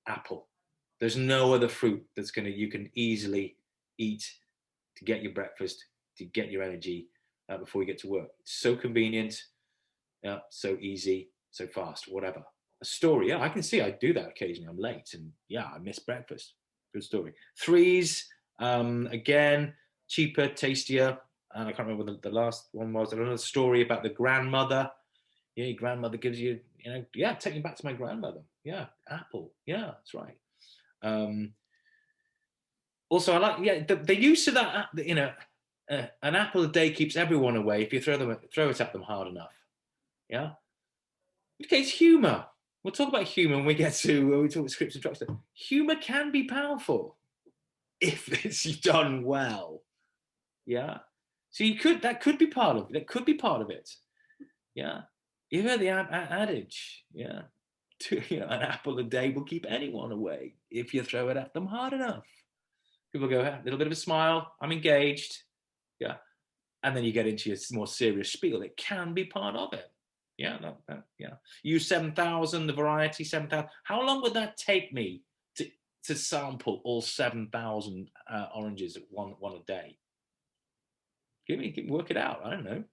apple. There's no other fruit you can easily eat to get your breakfast, to get your energy before you get to work. It's so convenient, so easy, so fast, whatever. A story, I can see I do that occasionally. I'm late and I miss breakfast. Good story. Threes, again, cheaper, tastier. And I can't remember what the last one was. Another story about the grandmother. Yeah, your grandmother gives you, take me back to my grandmother. Yeah, apple. Yeah, that's right. Also, I like, the use of that, an apple a day keeps everyone away if you throw it at them hard enough. Yeah. Okay, it's humor. We'll talk about humor when we talk about scripts and structure. Humor can be powerful if it's done well. Yeah. So that could be part of it. That could be part of it. Yeah. You heard the adage. Yeah. An apple a day will keep anyone away if you throw it at them hard enough. People go, a little bit of a smile. I'm engaged. Yeah. And then you get into your more serious spiel. It can be part of it. Yeah, Use 7,000, the variety 7,000. How long would that take me to sample all 7,000 oranges at one a day? Work it out. I don't know.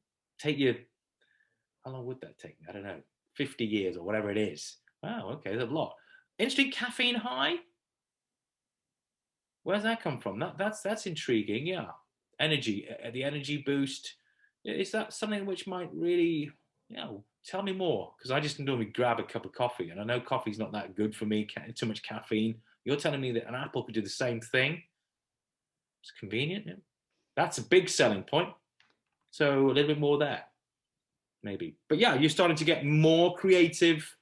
How long would that take me? I don't know. 50 years or whatever it is. Wow, okay, that's a lot. Interesting. Caffeine high. Where's that come from? That's intriguing. Yeah, energy, the energy boost. Is that something which might really? Tell me more, because I just normally grab a cup of coffee, and I know coffee's not that good for me, too much caffeine. You're telling me that an apple could do the same thing? It's convenient. Yeah. That's a big selling point. So a little bit more there, maybe. But you're starting to get more creative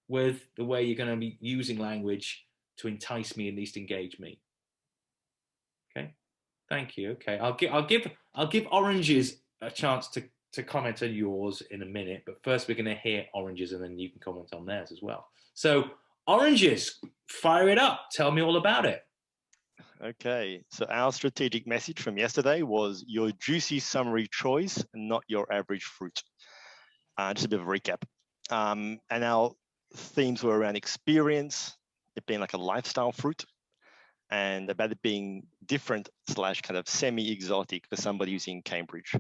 with the way you're going to be using language to entice me, at least engage me. Okay, thank you. Okay, I'll give oranges a chance to comment on yours in a minute, but first we're going to hear oranges and then you can comment on theirs as well. So oranges, fire it up. Tell me all about it. Okay, so our strategic message from yesterday was your juicy summary choice, not your average fruit. Just a bit of a recap. And our themes were around experience, it being like a lifestyle fruit, and about it being different / kind of semi-exotic for somebody who's in Cambridge.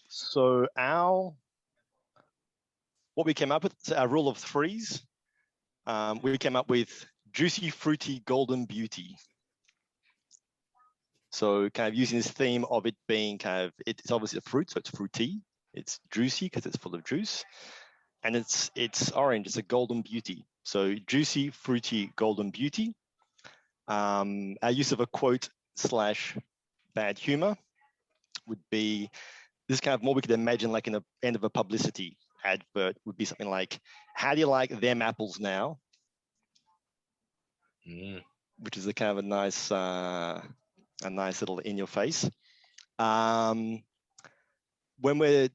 So our what we came up with, our rule of threes, we came up with juicy, fruity, golden beauty. So kind of using this theme of it being kind of, it's obviously a fruit, so it's fruity. It's juicy because it's full of juice. And it's orange, it's a golden beauty. So juicy, fruity, golden beauty. Our use of a quote / bad humor would be, this kind of more we could imagine like in the end of a publicity advert would be something like, how do you like them apples now? Which is a kind of a nice little in your face. When we're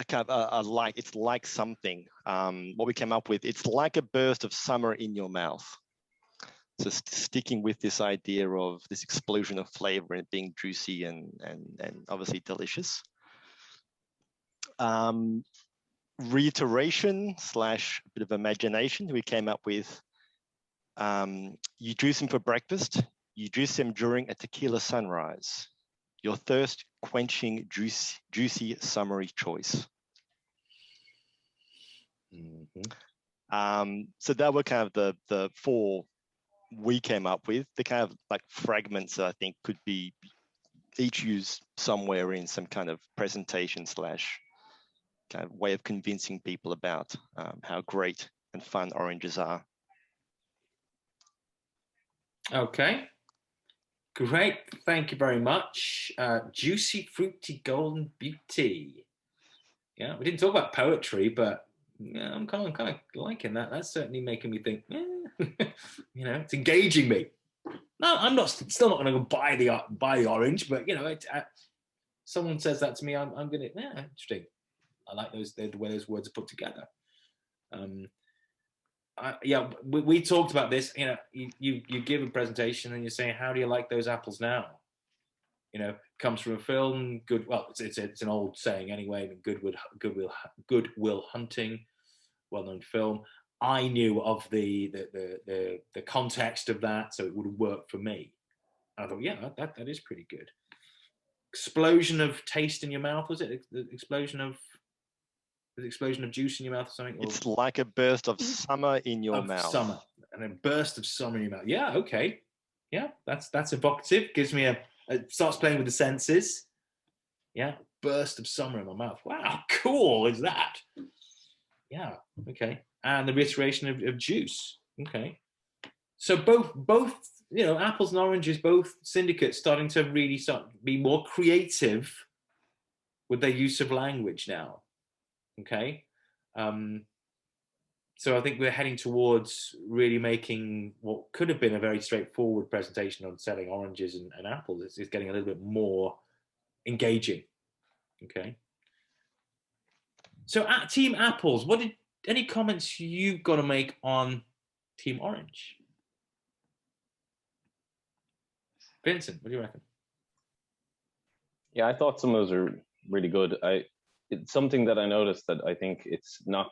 kind of like, it's like something, what we came up with, it's like a burst of summer in your mouth. So sticking with this idea of this explosion of flavor and being juicy and obviously delicious. Reiteration / a bit of imagination, we came up with, you juice them for breakfast, you juice them during a tequila sunrise. Your thirst quenching, juicy, summery choice. So that were kind of the four we came up with. The kind of like fragments that I think could be each used somewhere in some kind of presentation / kind of way of convincing people about how great and fun oranges are. Okay. Great, thank you very much. Juicy, fruity, golden beauty. Yeah, we didn't talk about poetry, but yeah, I'm kind of liking that. That's certainly making me think. You know, it's engaging me. No, I'm still not going to go buy the orange, but you know, someone says that to me, I'm going to. Yeah, interesting. I like the way those words are put together. Yeah, we talked about this. You know, you give a presentation and you're saying, how do you like those apples now? You know, comes from a film. Good. Well, it's an old saying anyway. Good Will Hunting, well-known film. I knew of the context of that, so it would work for me. And I thought, yeah, that is pretty good. Explosion of taste in your mouth, was it? The explosion of juice in your mouth or something? Or it's like a burst of summer in your mouth. Summer, and a burst of summer in your mouth. Yeah, okay. Yeah, that's evocative. Gives me it starts playing with the senses. Yeah, burst of summer in my mouth. Wow, cool is that? Yeah, okay. And the reiteration of juice. Okay. So both you know, apples and oranges, both syndicates starting to really be more creative with their use of language now. Okay. So I think we're heading towards really making what could have been a very straightforward presentation on selling oranges and apples. It's getting a little bit more engaging. Okay. So at Team Apples, any comments you've got to make on Team Orange? Vincent, what do you reckon? Yeah, I thought some of those are really good. It's something that I noticed that I think it's not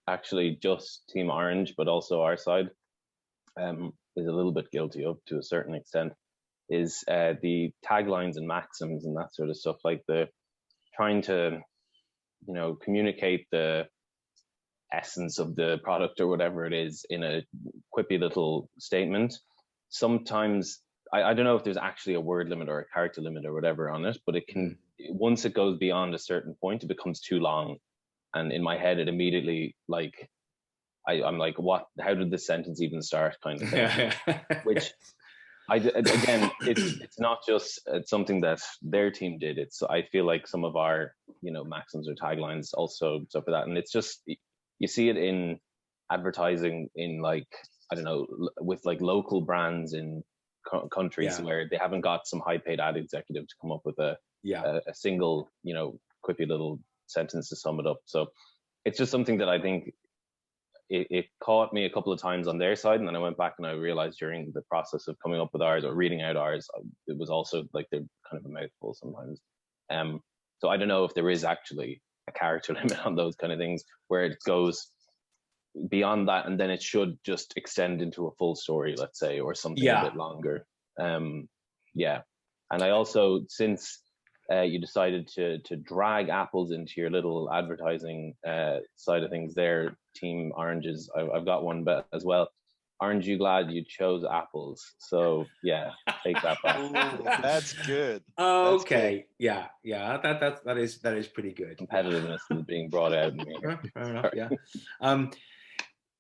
actually just Team Orange, but also our side is a little bit guilty of to a certain extent, is the taglines and maxims and that sort of stuff, like the trying to, you know, communicate the essence of the product or whatever it is in a quippy little statement. Sometimes I don't know if there's actually a word limit or a character limit or whatever on it, but it can, once it goes beyond a certain point, it becomes too long. And in my head, it immediately, like, I'm like, what, how did this sentence even start, kind of thing. Which again, it's not just something that their team did. I feel like some of our, you know, maxims or taglines also suffer that. And it's just, you see it in advertising in, like, I don't know, with like local brands in countries where they haven't got some high paid ad executive to come up with a single, you know, quippy little sentence to sum it up. So it's just something that I think it caught me a couple of times on their side, and then I went back and I realized during the process of coming up with ours or reading out ours, it was also like they're kind of a mouthful sometimes. So I don't know if there is actually a character limit on those kind of things where it goes beyond that, and then it should just extend into a full story, let's say, or something a bit longer. And I also, since you decided to drag apples into your little advertising side of things there, Team Oranges. I've got one bet as well. Aren't you glad you chose apples? So yeah, take that back. Ooh, that's good. Okay, yeah, that is pretty good. Competitiveness is being brought out in me here. Fair enough. Yeah,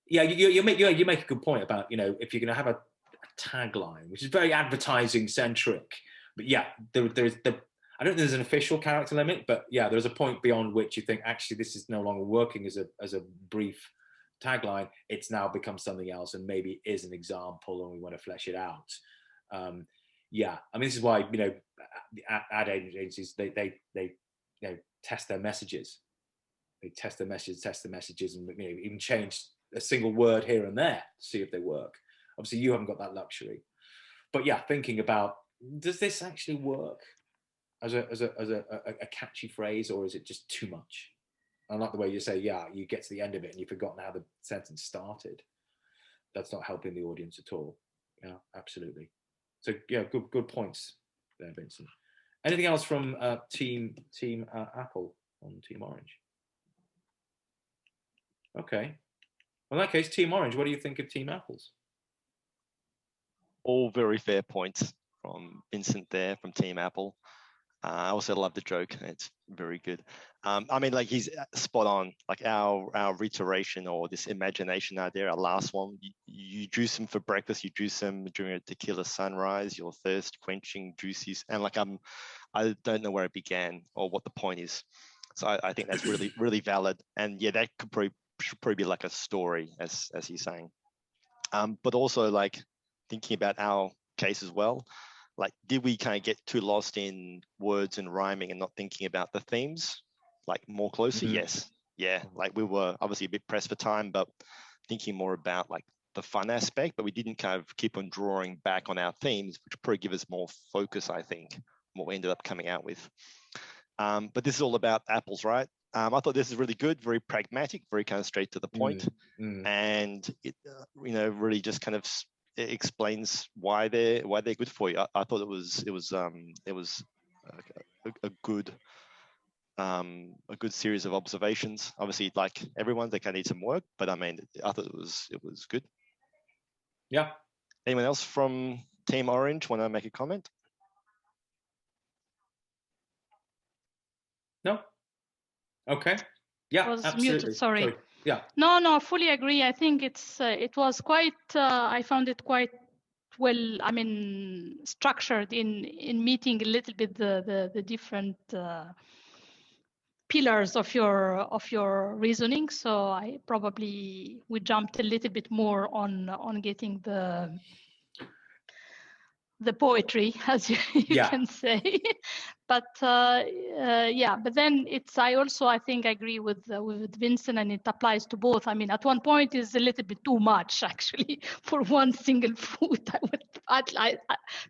yeah. You make a good point about, if you're going to have a tagline, which is very advertising centric, but yeah, there's I don't think there's an official character limit, but yeah, there's a point beyond which you think actually this is no longer working as a brief tagline. It's now become something else, and maybe is an example, and we want to flesh it out. Yeah, I mean, this is why the ad agencies they test their messages. They test the messages, and even change a single word here and there to see if they work. Obviously, you haven't got that luxury, but yeah, thinking about, does this actually work as a catchy phrase, or is it just too much? I like the way you say, yeah, you get to the end of it and you've forgotten how the sentence started. That's not helping the audience at all. Yeah, absolutely. So yeah, good points there, Vincent. Anything else from Team Apple on Team Orange? Okay. Well, in that case, Team Orange, what do you think of Team Apples? All very fair points from Vincent there from Team Apple. I also love the joke. It's very good. I mean, like, he's spot on. Like our reiteration, or this imagination idea, our last one, you juice them for breakfast, you juice them during a tequila sunrise, your thirst quenching juices. And like, I don't know where it began or what the point is. So I think that's really, really valid. And yeah, that should probably be like a story, as he's saying. But also, like, thinking about our case as well, like, did we kind of get too lost in words and rhyming and not thinking about the themes, like, more closely? Yes. Yeah, like, we were obviously a bit pressed for time, but thinking more about like the fun aspect, but we didn't kind of keep on drawing back on our themes, which would probably give us more focus, I think, what we ended up coming out with. But this is all about apples, right? I thought this is really good, very pragmatic, very kind of straight to the point. And it, really just kind of explains why they're good for you. I thought it was a good series of observations. Obviously, like everyone, they kind of need some work, but I mean, I thought it was good. Yeah. Anyone else from Team Orange want to make a comment? No. Okay. Yeah. Was absolutely. muted. Sorry. Yeah. No, fully agree. I think it was quite. I found it quite well. I mean, structured in meeting a little bit the different pillars of your reasoning. So we jumped a little bit more on getting the poetry, as you can say. But but then I think I agree with Vincent, and it applies to both. I mean, at one point is a little bit too much, actually, for one single food. I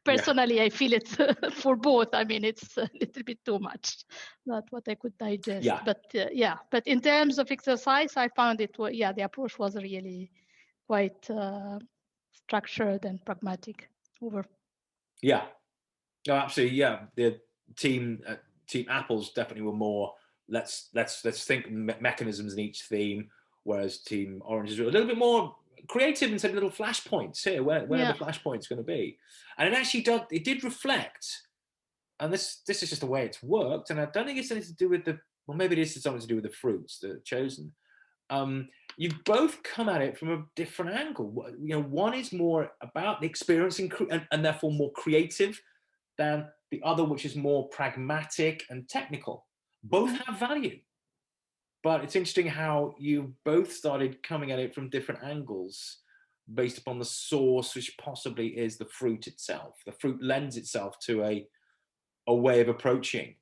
personally, I feel it for both. I mean, it's a little bit too much, not what I could digest. Yeah. But in terms of exercise, I found the approach was really quite structured and pragmatic. Yeah, no, absolutely. Yeah, the Team Apples definitely were more. Let's think mechanisms in each theme, whereas Team Oranges were a little bit more creative and said little flashpoints here. Where are the flashpoints going to be? And it actually did reflect. And this is just the way it's worked. And I don't think it's anything to do with maybe it is something to do with the fruits that are chosen. You've both come at it from a different angle. One is more about the experience and therefore more creative than the other, which is more pragmatic and technical. Both have value, but it's interesting how you both started coming at it from different angles based upon the source, which possibly is the fruit itself. The fruit lends itself to a way of approaching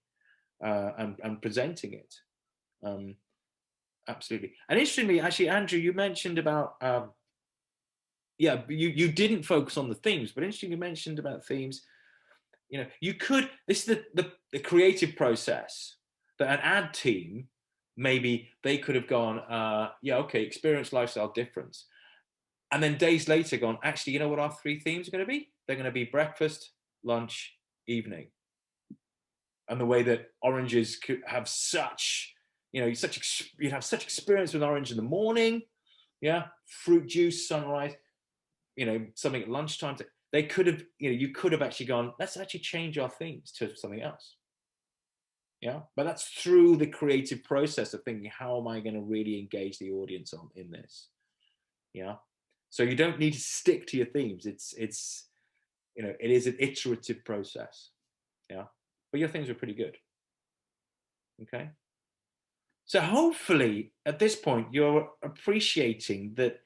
and presenting it. Absolutely. And interestingly, actually, Andrew, you mentioned about, you didn't focus on the themes, but interestingly, you mentioned about themes. You could, this is the creative process that an ad team, maybe they could have gone, experience, lifestyle, difference. And then days later gone, actually, you know what our 3 themes are going to be? They're going to be breakfast, lunch, evening. and the way that oranges could have such, you know, you'd have such experience with orange in the morning, yeah, fruit juice, sunrise, you know, something at lunchtime. They could have, you know, you could have actually gone, let's actually change our themes to something else. Yeah, but that's through the creative process of thinking, how am I going to really engage the audience in this? Yeah, so you don't need to stick to your themes. It's you know, it is an iterative process. Yeah, but your themes are pretty good. Okay, so hopefully at this point you're appreciating that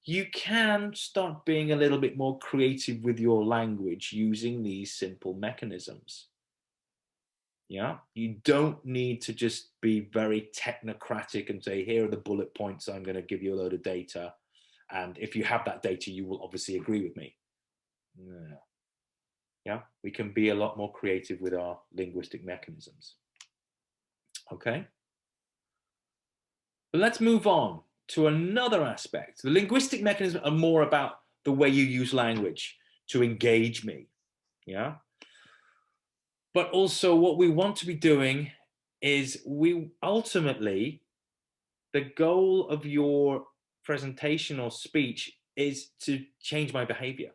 you can start being a little bit more creative with your language using these simple mechanisms. Yeah, you don't need to just be very technocratic and say, here are the bullet points, I'm going to give you a load of data, and if you have that data you will obviously agree with me. No. Yeah, we can be a lot more creative with our linguistic mechanisms. Okay, but let's move on to another aspect. The linguistic mechanisms are more about the way you use language to engage me. Yeah, but also what we want to be doing is we ultimately, the goal of your presentation or speech is to change my behavior.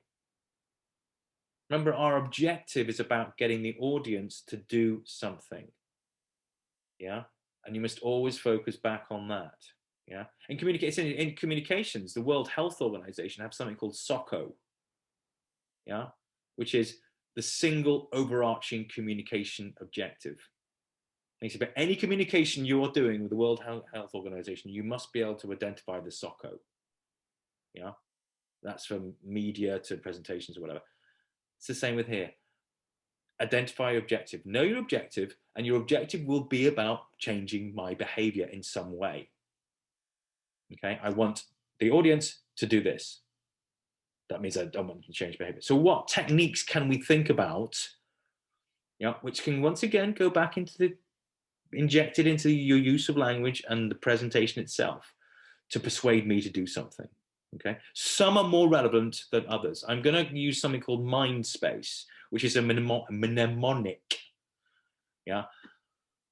Remember, our objective is about getting the audience to do something. Yeah, and you must always focus back on that. Yeah, in communications, the World Health Organization have something called SOCO. Yeah, which is the single overarching communication objective. Makes about any communication you're doing with the World Health Organization, you must be able to identify the SOCO. Yeah, that's from media to presentations or whatever. It's the same with here. Identify your objective, know your objective, and your objective will be about changing my behavior in some way. Okay, I want the audience to do this. That means I don't want them to change behavior. So what techniques can we think about, yeah, which can once again go back into the, injected into your use of language and the presentation itself to persuade me to do something. Okay, some are more relevant than others. I'm going to use something called mind space, which is a mnemonic. Yeah,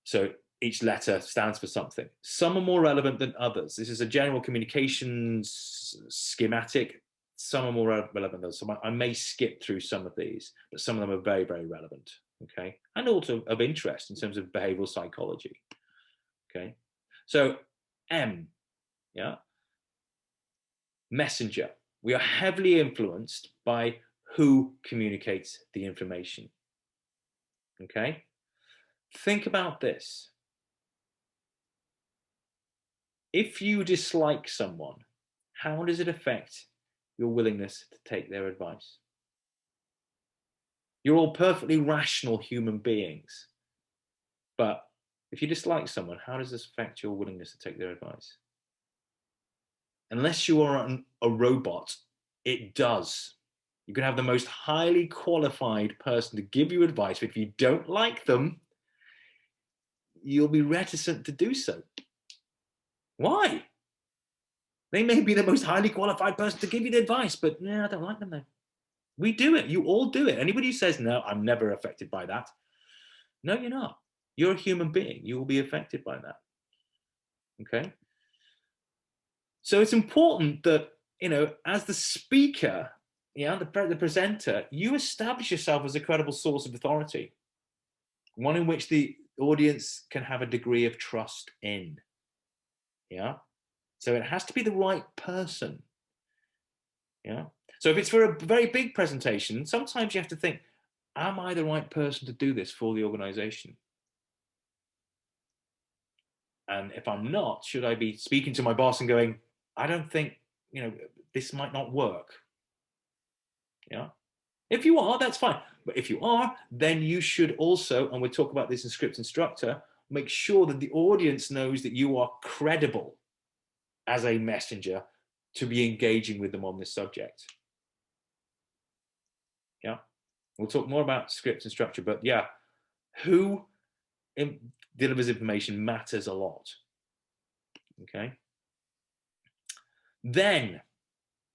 so each letter stands for something. Some are more relevant than others. This is a general communications schematic. Some are more relevant than others. So I may skip through some of these, but some of them are very, very relevant. Okay, and also of interest in terms of behavioral psychology. Okay, so M, yeah, messenger. We are heavily influenced by who communicates the information. Okay, think about this. If you dislike someone, how does it affect your willingness to take their advice? You're all perfectly rational human beings, but if you dislike someone, how does this affect your willingness to take their advice? Unless you are a robot, it does. You can have the most highly qualified person to give you advice, but if you don't like them, you'll be reticent to do so. Why? They may be the most highly qualified person to give you the advice, but no, I don't like them though. We do it. You all do it. Anybody who says, no, I'm never affected by that. No, you're not. You're a human being. You will be affected by that. Okay? So it's important that, you know, as the speaker, yeah, the presenter, you establish yourself as a credible source of authority, one in which the audience can have a degree of trust in. Yeah? So it has to be the right person. Yeah? So if it's for a very big presentation, sometimes you have to think, am I the right person to do this for the organization? And if I'm not, should I be speaking to my boss and going, I don't think, you know, this might not work. Yeah. If you are, that's fine. But if you are, then you should also, and we'll talk about this in Script Instructor, make sure that the audience knows that you are credible as a messenger to be engaging with them on this subject. Yeah. We'll talk more about script and structure, but yeah, who delivers information matters a lot. Okay. Then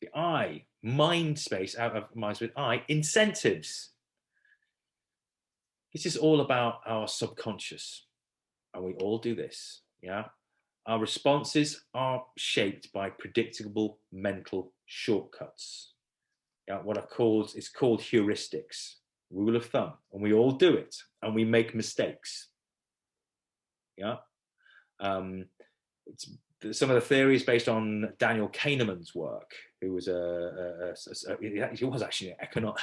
the I, mind space, out of mind space, I, incentives. This is all about our subconscious, and we all do this, yeah? Our responses are shaped by predictable mental shortcuts. Yeah, what are called, it's called heuristics, rule of thumb, and we all do it, and we make mistakes. Yeah, some of the theories based on Daniel Kahneman's work, who was he was actually an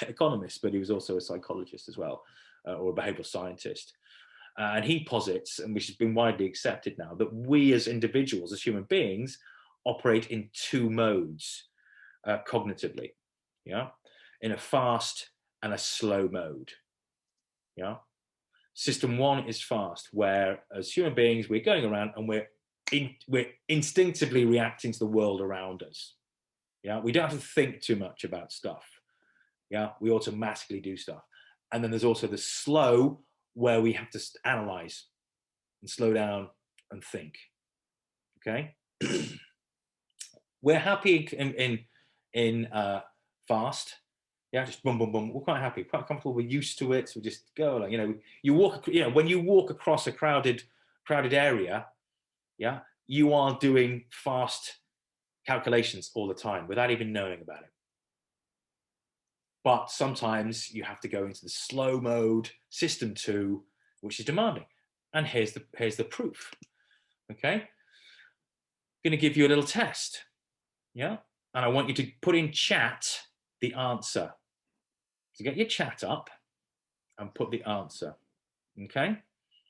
economist, but he was also a psychologist as well, or a behavioral scientist. And he posits, and which has been widely accepted now, that we as individuals, as human beings, operate in two modes cognitively, yeah, in a fast and a slow mode, yeah. System one is fast, where as human beings, we're going around and we're instinctively reacting to the world around us, yeah. We don't have to think too much about stuff, yeah, we automatically do stuff. And then there's also the slow, where we have to analyze and slow down and think. Okay, we're happy in fast, yeah, just boom, boom, boom. We're quite happy, quite comfortable. We're used to it. So we just go, like, you know, you walk, you know, when you walk across a crowded area, yeah, you are doing fast calculations all the time without even knowing about it. But sometimes you have to go into the slow mode, system two, which is demanding. And here's the proof. Okay, I'm going to give you a little test, yeah, and I want you to put in chat the answer. So get your chat up and put the answer. Okay, and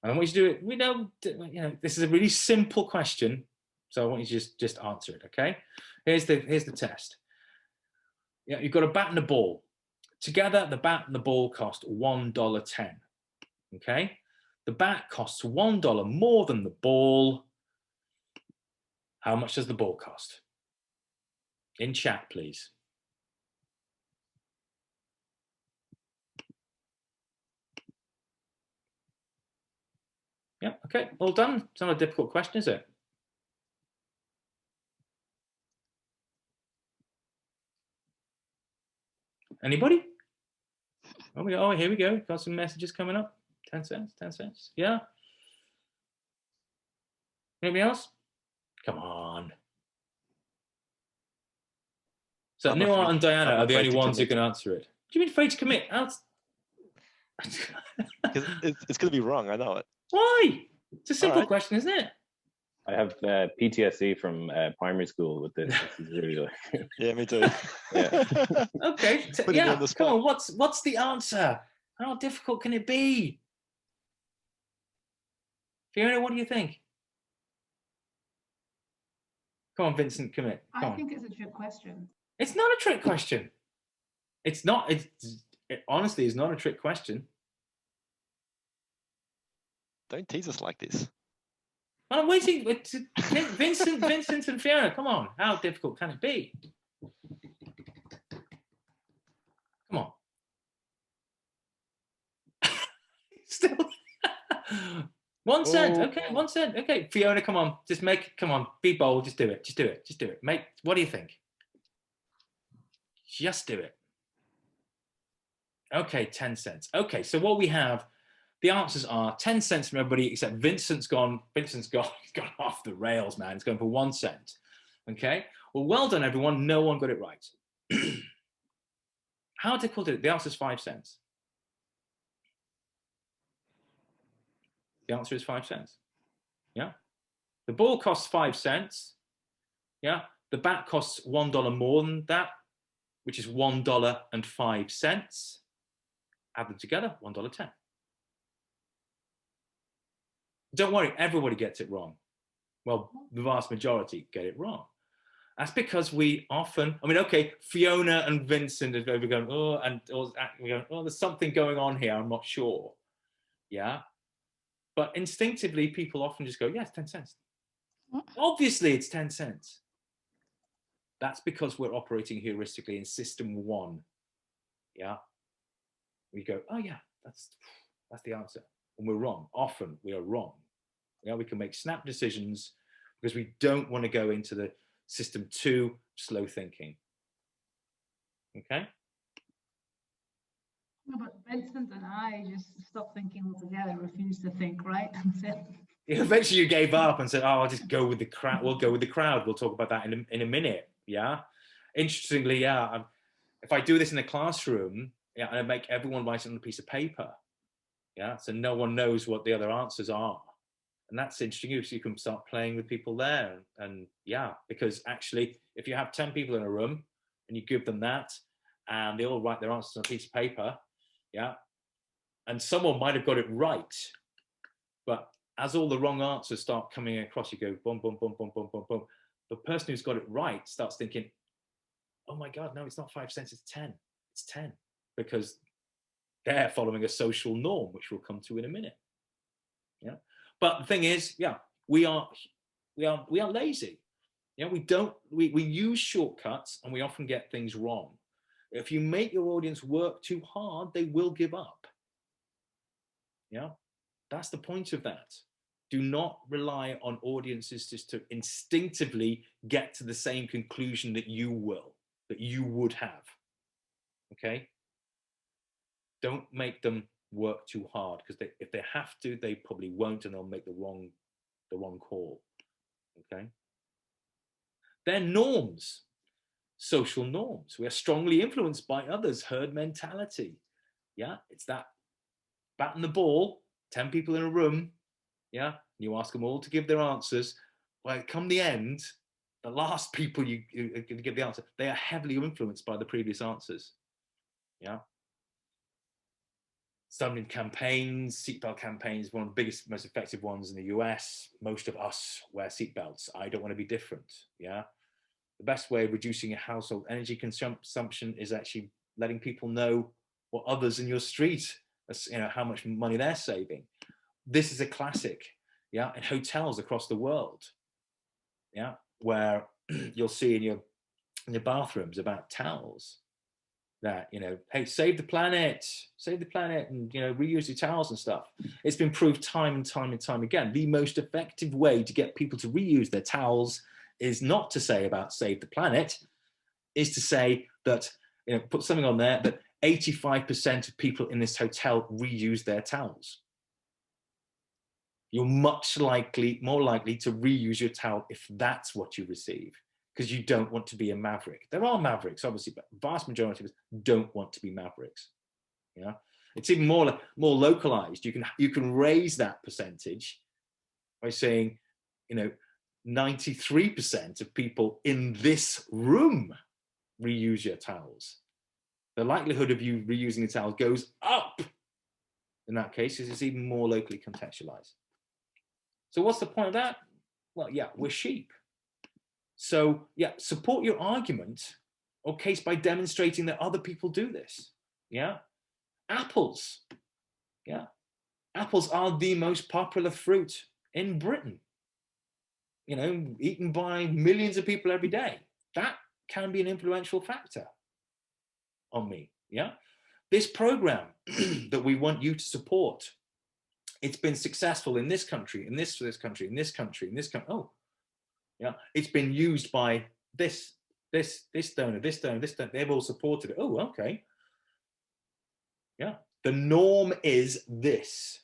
I want you to do it. We know, you know, this is a really simple question, so I want you to just answer it. Okay, here's the test. Yeah, you've got a bat and a ball. Together, the bat and the ball cost $1.10. Okay, the bat costs $1 more than the ball. How much does the ball cost? In chat, please. Yeah, okay, all done. It's not a difficult question, is it? Anybody? Oh, here we go. Got some messages coming up. 10 cents, 10 cents. Yeah. Anybody else? Come on. So Noah and Diana are the only ones who can answer it. Do you mean afraid to commit? It's going to be wrong. I know it. Why? It's a simple question, isn't it? I have PTSD from primary school with this. This is really like... Yeah, me too. Yeah. Okay. Yeah. Come on. What's the answer? How difficult can it be? Fiona, what do you think? Come on, Vincent, commit. I think it's a trick question. It's not a trick question. It's not. It honestly is not a trick question. Don't tease us like this. Well, I'm waiting. Vincent and Fiona, come on. How difficult can it be? Come on. Still. 1 cent. Okay, 1 cent. Okay, Fiona, come on. Come on. Be bold. Just do it. Just do it. Just do it. What do you think? Just do it. Okay, 10 cents. Okay, so what we have, the answers are 10 cents from everybody except Vincent's gone off the rails, man. It's going for 1 cent. Okay, well done, everyone. No one got it right. How difficult is it? The answer is 5 cents. The answer is 5 cents. Yeah. The ball costs 5 cents. Yeah. The bat costs $1 more than that, which is $1.05. Add them together, $1.10. Don't worry, everybody gets it wrong. Well, the vast majority get it wrong. That's because we often, I mean, okay, Fiona and Vincent are going, there's something going on here, I'm not sure. Yeah. But instinctively, people often just go, yeah, it's 10 cents. Obviously, it's 10 cents. That's because we're operating heuristically in system one. Yeah. We go, oh yeah, that's the answer. And we're wrong. Often we are wrong. Yeah, we can make snap decisions because we don't want to go into the system two slow thinking. Okay. No, but Vincent and I just stopped thinking altogether, refused to think, right? And said, Eventually you gave up and said, oh, I'll just go with the crowd. We'll go with the crowd. We'll talk about that in a minute. Yeah. Interestingly, yeah, if I do this in a classroom, yeah, and I make everyone write it on a piece of paper. Yeah. So no one knows what the other answers are. And that's interesting. So you can start playing with people there. And yeah, because actually, if you have 10 people in a room and you give them that and they all write their answers on a piece of paper, yeah, and someone might have got it right, but as all the wrong answers start coming across, you go boom, boom, boom, boom, boom, boom, boom. The person who's got it right starts thinking, oh my God, no, it's not 5 cents, it's 10. It's 10. Because they're following a social norm, which we'll come to in a minute. Yeah. But the thing is, yeah, we are lazy. Yeah, we use shortcuts and we often get things wrong. If you make your audience work too hard, they will give up. Yeah, that's the point of that. Do not rely on audiences just to instinctively get to the same conclusion that you would have. Okay? Don't make them work too hard, because if they have to, they probably won't, and they'll make the wrong call. Okay? They're norms, social norms. We are strongly influenced by others, herd mentality. Yeah, it's that batting the ball, 10 people in a room, yeah, you ask them all to give their answers. Well, come the end, the last people you give the answer, they are heavily influenced by the previous answers. Yeah. Some campaigns, seatbelt campaigns, one of the biggest, most effective ones in the US. Most of us wear seatbelts. I don't want to be different. Yeah. The best way of reducing your household energy consumption is actually letting people know what others in your street, how much money they're saving. This is a classic, yeah, in hotels across the world, yeah, where you'll see in your bathrooms about towels that, hey, save the planet, and reuse your towels and stuff. It's been proved time and time and time again. The most effective way to get people to reuse their towels is not to say about save the planet, is to say that, put something on there that 85% of people in this hotel reuse their towels. You're more likely to reuse your towel if that's what you receive, because you don't want to be a maverick. There are mavericks, obviously, but the vast majority of us don't want to be mavericks. Yeah, it's even more localized. You can raise that percentage by saying, 93% of people in this room reuse your towels. The likelihood of you reusing the towels goes up in that case, because it's even more locally contextualized. So what's the point of that? Well, yeah, we're sheep. So yeah, support your argument or case by demonstrating that other people do this. Yeah. Apples. Yeah. Apples are the most popular fruit in Britain. Eaten by millions of people every day. That can be an influential factor on me. Yeah. This program that we want you to support, it's been successful in this country, in this country, in this country, in this country. Oh, yeah, it's been used by this donor, this donor, this donor. They've all supported it. Oh, okay. Yeah, the norm is this.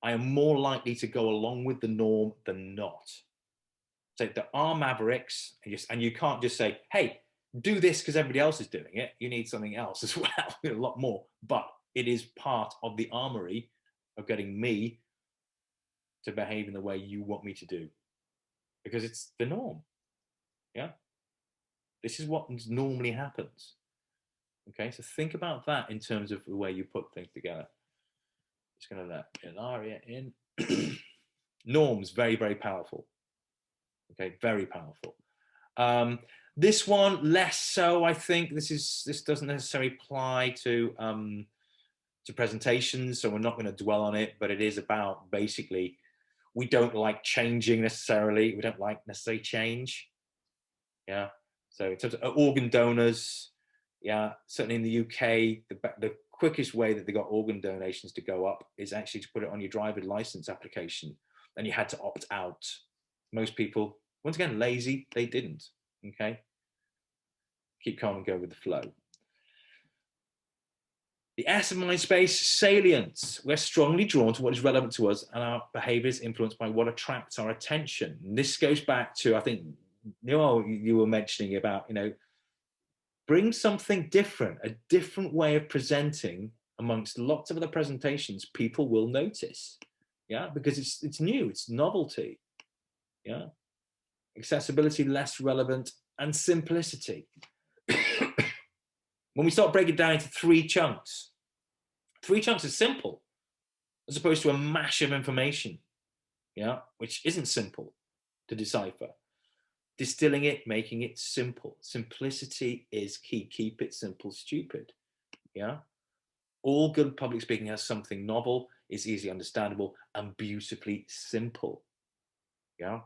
I am more likely to go along with the norm than not. So there are mavericks, and you can't just say, hey, do this because everybody else is doing it. You need something else as well, a lot more. But it is part of the armory of getting me to behave in the way you want me to do, because it's the norm. Yeah, this is what normally happens. Okay, so think about that in terms of the way you put things together. Just going to let Ilaria in. Norms, very, very powerful. Okay, very powerful. This one less so. I think this doesn't necessarily apply to presentations, so we're not going to dwell on it. But it is about, basically, we don't like changing necessarily. We don't like necessarily change. Yeah. So in terms of organ donors, yeah, certainly in the UK, the quickest way that they got organ donations to go up is actually to put it on your driver's license application. And you had to opt out. Most people, once again, lazy, they didn't. Okay. Keep calm and go with the flow. The S of mind space, salience. We're strongly drawn to what is relevant to us, and our behavior is influenced by what attracts our attention. And this goes back to, I think, Noel, you were mentioning about, you know, bring something different, a different way of presenting amongst lots of other presentations. People will notice, yeah, because it's new, it's novelty, yeah. Accessibility, less relevant, and simplicity. When we start breaking it down into three chunks is simple, as opposed to a mash of information, yeah, which isn't simple to decipher. Distilling it, making it simple. Simplicity is key. Keep it simple, stupid, yeah. All good public speaking has something novel, is easily understandable, and beautifully simple, yeah.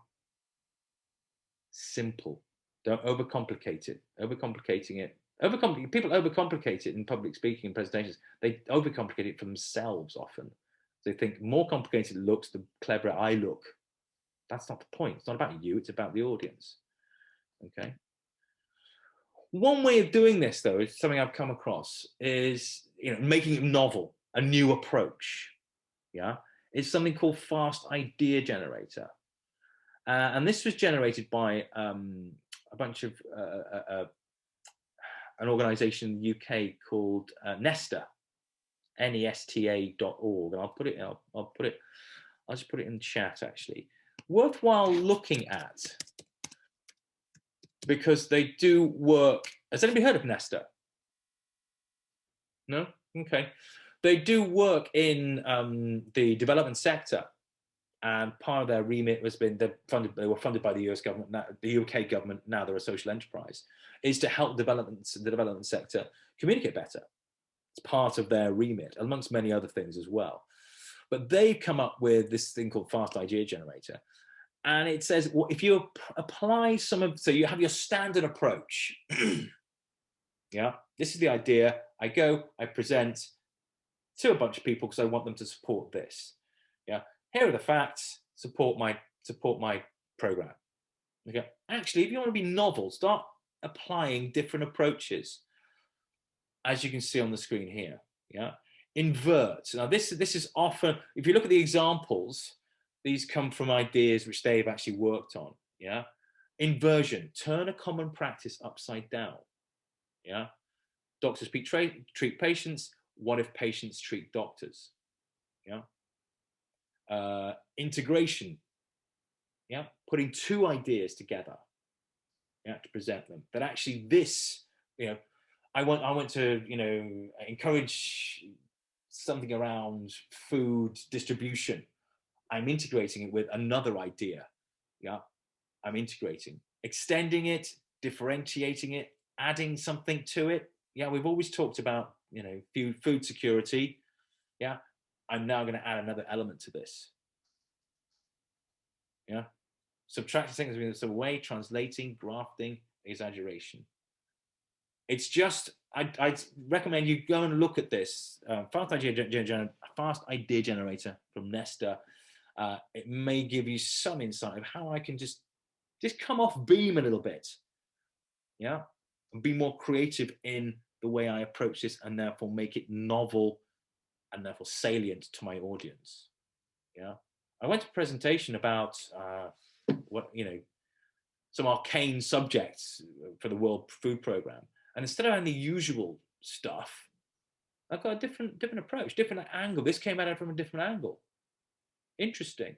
Simple. Don't overcomplicate it. People overcomplicate it in public speaking and presentations. They overcomplicate it for themselves often. They think more complicated it looks, the cleverer I look. That's not the point. It's not about you, it's about the audience. Okay. One way of doing this, though, is something I've come across, is, you know, making it novel, a new approach. Yeah. It's something called Fast Idea Generator. And this was generated by a bunch of an organization in the UK called Nesta, nesta.org. And I'll just put it in the chat, actually. Worthwhile looking at, because they do work. Has anybody heard of Nesta? No? Okay. They do work in the development sector. And part of their remit has been, they were funded by the US government, the UK government, now they're a social enterprise, is to help the development sector communicate better. It's part of their remit, amongst many other things as well. But they've come up with this thing called Fast Idea Generator. And it says, well, if you apply so you have your standard approach. Yeah, this is the idea. I go, I present to a bunch of people because I want them to support this. Yeah. Here are the facts, support my program. Okay. Actually, if you want to be novel, start applying different approaches, as you can see on the screen here. Yeah. Invert. Now, this is often, if you look at the examples, these come from ideas which they've actually worked on. Yeah. Inversion. Turn a common practice upside down. Yeah. Doctors treat patients. What if patients treat doctors? Yeah. Integration, yeah, putting two ideas together, yeah, to present them. But actually, this, you know, I want to, you know, encourage something around food distribution. I'm integrating it with another idea, yeah. I'm integrating, extending it, differentiating it, adding something to it. Yeah, we've always talked about, you know, food security, yeah. I'm now going to add another element to this. Yeah. Subtracting things between some way, translating, grafting, exaggeration. It's just, I'd recommend you go and look at this Fast Idea Generator from Nesta. It may give you some insight of how I can just come off beam a little bit. Yeah. And be more creative in the way I approach this, and therefore make it novel and therefore salient to my audience. Yeah, I went to a presentation about some arcane subjects for the World Food Programme, and instead of having the usual stuff, I've got a different approach, different angle. This came at it from a different angle. Interesting.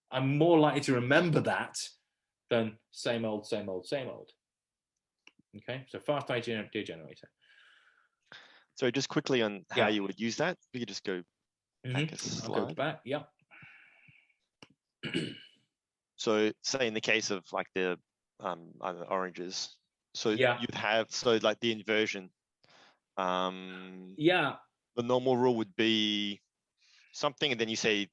I'm more likely to remember that than same old, same old, same old. Okay, so Fast Idea Generator. So just quickly on how you would use that, we could just go back a slide. I'll go back, yeah. So say in the case of like the oranges, so you'd have, so like the inversion. The normal rule would be something, and then you say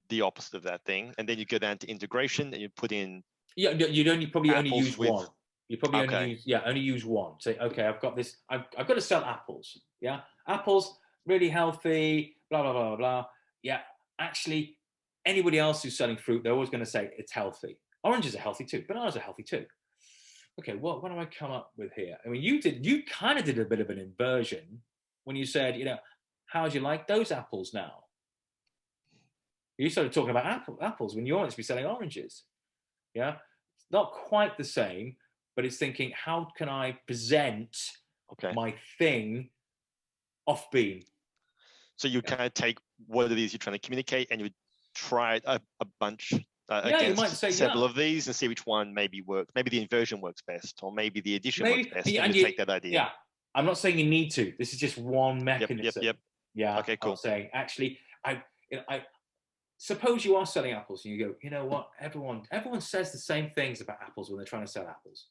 the opposite of that thing, and then you go down to integration and you put in. Yeah, you'd probably only use one. You probably only use one. Say, okay, I've got this. I've got to sell apples. Yeah, apples, really healthy. Blah blah blah blah. Yeah, actually, anybody else who's selling fruit, they're always going to say it's healthy. Oranges are healthy too. Bananas are healthy too. Okay, what do I come up with here? I mean, you kind of did a bit of an inversion, when you said, you know, how do you like those apples now? You started talking about apples when you wanted to be selling oranges. Yeah, it's not quite the same, but it's thinking, how can I present my thing off beam? So you kind of take what it is you're trying to communicate, and you try a bunch against you might say, several of these and see which one maybe works. Maybe the inversion works best, or maybe the addition works best. And you take that idea. Yeah, I'm not saying you need to. This is just one mechanism. Yep. Yeah. Okay, cool. I'm saying, actually, I suppose you are selling apples, and you go, you know what? Everyone says the same things about apples when they're trying to sell apples.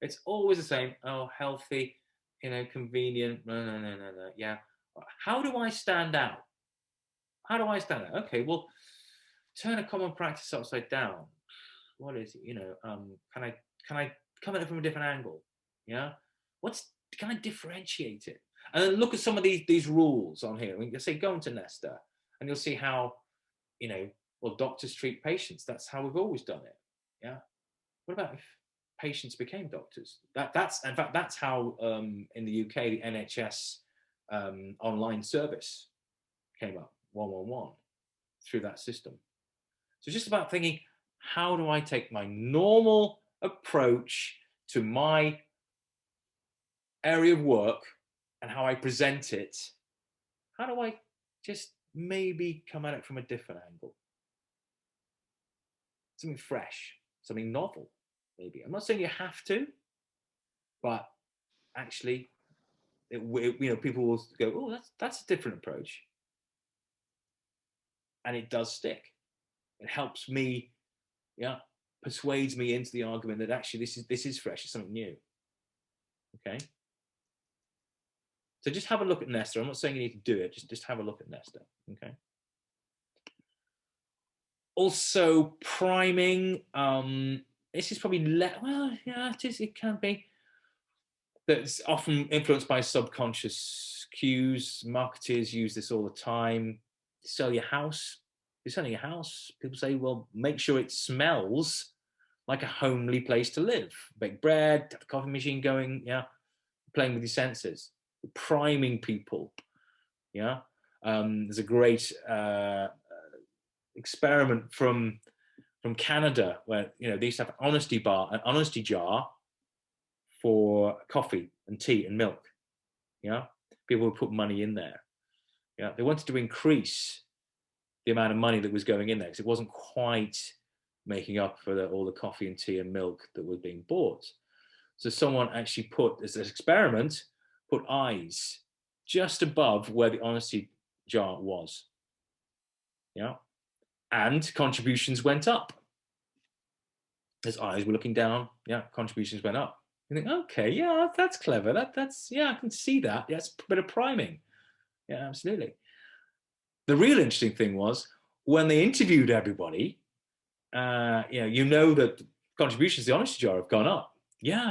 It's always the same. Oh, healthy, you know, convenient. No. Yeah. How do I stand out? How do I stand out? Okay, well, turn a common practice upside down. What is it? You know, can I come at it from a different angle? Yeah. Can I differentiate it? And then look at some of these rules on here. I mean, say go into Nesta, and you'll see how, you know, well, doctors treat patients. That's how we've always done it. Yeah. What about if patients became doctors? That's in fact that's how in the UK the NHS online service came up, 111, through that system. So it's just about thinking, how do I take my normal approach to my area of work and how I present it? How do I just maybe come at it from a different angle? Something fresh, something novel, maybe. I'm not saying you have to, but actually, you know, people will go, oh, that's a different approach. And it does stick. It helps me, yeah, persuades me into the argument that actually this is fresh, it's something new. Okay. So just have a look at Nesta. I'm not saying you need to do it, just have a look at Nesta. Okay. Also, priming. This is probably well, yeah, it can be. That's often influenced by subconscious cues. Marketers use this all the time. Sell your house. You're selling your house. People say, well, make sure it smells like a homely place to live. Bake bread, have the coffee machine going, yeah, playing with your senses, priming people. Yeah. There's a great experiment from Canada where, you know, they used to have an honesty jar for coffee and tea and milk. Yeah. People would put money in there. Yeah. They wanted to increase the amount of money that was going in there because it wasn't quite making up for all the coffee and tea and milk that was being bought. So someone actually put, as an experiment, put eyes just above where the honesty jar was. Yeah. And contributions went up. As eyes were looking down, yeah, contributions went up. You think, okay, yeah, that's clever. That's yeah, I can see that. Yeah, it's a bit of priming. Yeah, absolutely. The real interesting thing was when they interviewed everybody, you know that contributions to the honesty jar have gone up. Yeah,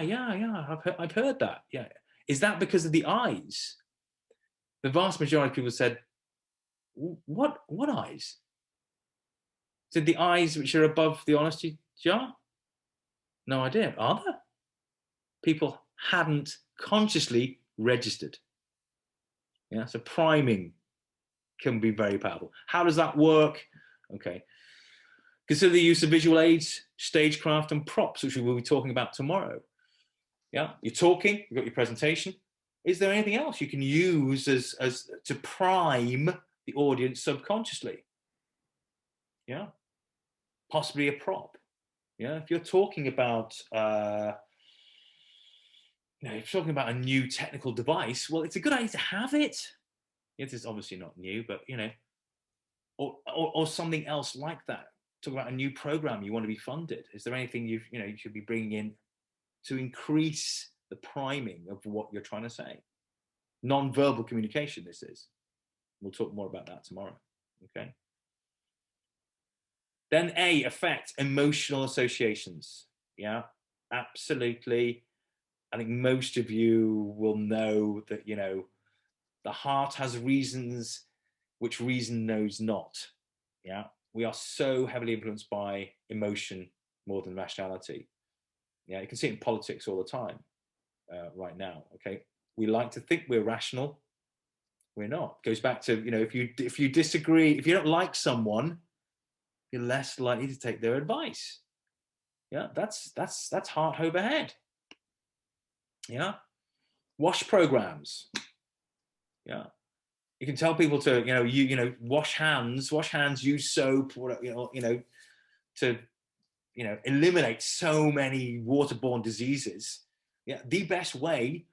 I've heard that. Yeah. Is that because of the eyes? The vast majority of people said, what eyes? Said the eyes which are above the honesty jar? No idea. Are there? People hadn't consciously registered. Yeah, so priming can be very powerful. How does that work? Okay. Consider the use of visual aids, stagecraft, and props, which we will be talking about tomorrow. Yeah, you're talking, you've got your presentation. Is there anything else you can use as to prime the audience subconsciously? Yeah, possibly a prop. Yeah, if you're talking about if you're talking about a new technical device, well, it's a good idea to have it. It is obviously not new, but you know, or something else like that. Talk about a new program you want to be funded. Is there anything you should be bringing in to increase the priming of what you're trying to say? Non-verbal communication. This is. We'll talk more about that tomorrow. Okay. Then affect emotional associations. Yeah, absolutely. I think most of you will know that, you know, the heart has reasons which reason knows not. Yeah, we are so heavily influenced by emotion more than rationality. Yeah, you can see it in politics all the time right now. Okay, we like to think we're rational. We're not. It goes back to, you know, if you disagree, if you don't like someone, you're less likely to take their advice. Yeah, that's heart over head. Yeah, wash programs. Yeah, you can tell people to, you know, wash hands, use soap, to, eliminate so many waterborne diseases. Yeah, the best way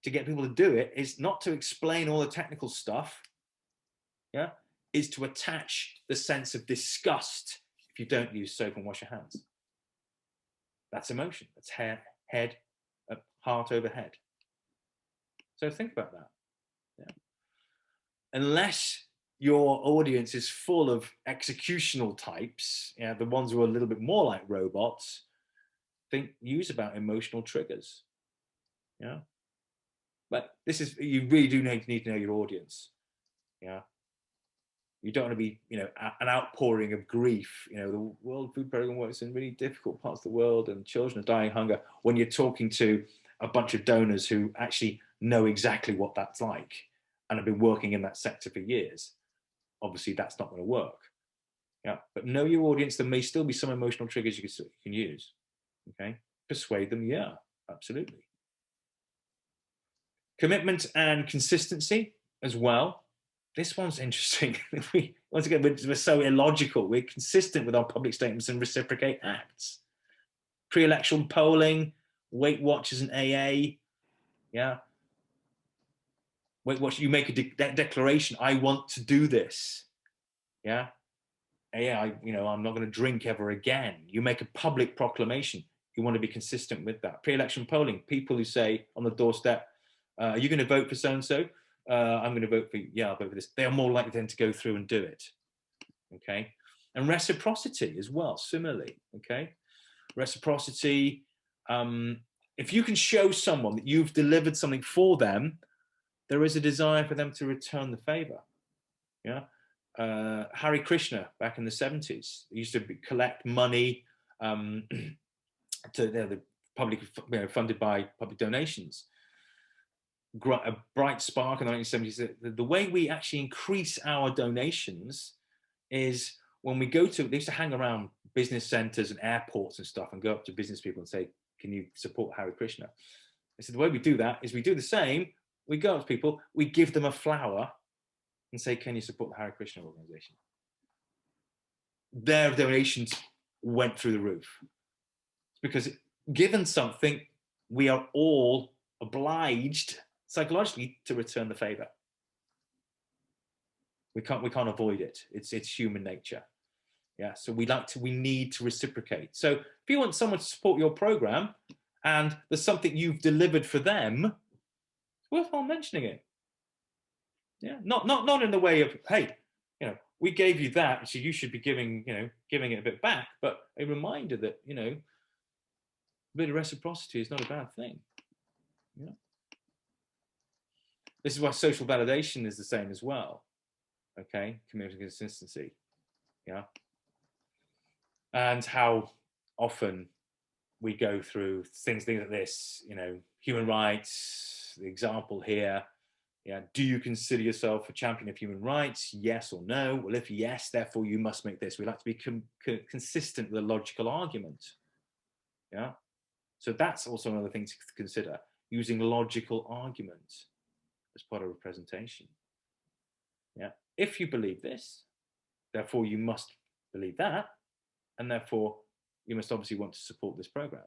to get people to do it is not to explain all the technical stuff. Yeah, is to attach the sense of disgust if you don't use soap and wash your hands. That's emotion. That's head, heart over head. So think about that. Yeah. Unless your audience is full of executional types, the ones who are a little bit more like robots, use about emotional triggers. Yeah. But you really do need to know your audience. Yeah. You don't want to be, an outpouring of grief. The World Food Programme works in really difficult parts of the world and children are dying of hunger, when you're talking to a bunch of donors who actually know exactly what that's like and have been working in that sector for years. Obviously, that's not going to work. Yeah, but know your audience. There may still be some emotional triggers you can use. Okay, persuade them. Yeah, absolutely. Commitment and consistency as well. This one's interesting. Once again, we're so illogical. We're consistent with our public statements and reciprocate acts. Pre-election polling, Weight Watchers and AA. Yeah. Weight Watchers, you make a declaration. I want to do this. Yeah. AA, I'm not going to drink ever again. You make a public proclamation. You want to be consistent with that. Pre-election polling, people who say on the doorstep, are you going to vote for so-and-so? I'm going to vote for, I'll vote for this. They are more likely then to go through and do it. Okay. And reciprocity as well, similarly. Okay. Reciprocity. If you can show someone that you've delivered something for them, there is a desire for them to return the favor. Yeah. Hare Krishna back in the 70s, they used to collect money to the public, funded by public donations. A bright spark in the 1970s. The way we actually increase our donations is when we go to, they used to hang around business centers and airports and stuff and go up to business people and say, can you support Hare Krishna? They said the way we do that is we do the same. We go up to people, we give them a flower and say, can you support the Hare Krishna organization? Their donations went through the roof. Because given something, we are all obliged psychologically to return the favor. We can't avoid it. It's human nature. Yeah. So we need to reciprocate. So if you want someone to support your program and there's something you've delivered for them, it's worthwhile mentioning it. Yeah. Not in the way of, hey, we gave you that, so you should be giving it a bit back, but a reminder that, a bit of reciprocity is not a bad thing. Yeah. This is why social validation is the same as well. Okay, commitment and consistency. Yeah. And how often we go through things like this, human rights, the example here. Yeah. Do you consider yourself a champion of human rights? Yes or no? Well, if yes, therefore you must make this. We like to be consistent with a logical argument. Yeah. So that's also another thing to consider, using logical arguments as part of a presentation. Yeah. If you believe this, therefore you must believe that, and therefore you must obviously want to support this program.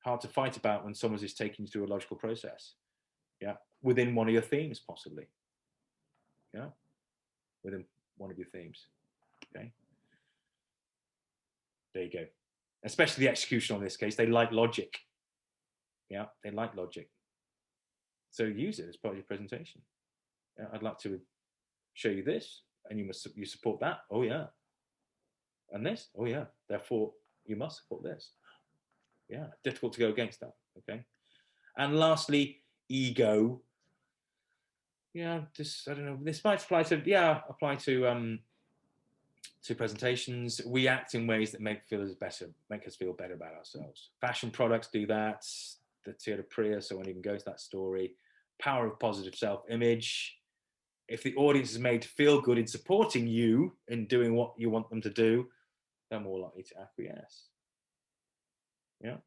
Hard to fight about when someone is taking you through a logical process. Yeah. Within one of your themes, possibly. Yeah. Within one of your themes. Okay. There you go. Especially the execution in this case, they like logic. Yeah, they like logic. So use it as part of your presentation. Yeah, I'd like to show you this, and you support that. Oh yeah. And this. Oh yeah. Therefore, you must support this. Yeah, difficult to go against that. Okay. And lastly, ego. Yeah, I don't know. This might apply to presentations. We act in ways that make us feel better about ourselves. Fashion products do that. The Toyota Prius, I won't even go to that story. power of positive self-image. If the audience is made to feel good in supporting you in doing what you want them to do, they're more likely to acquiesce. Yeah.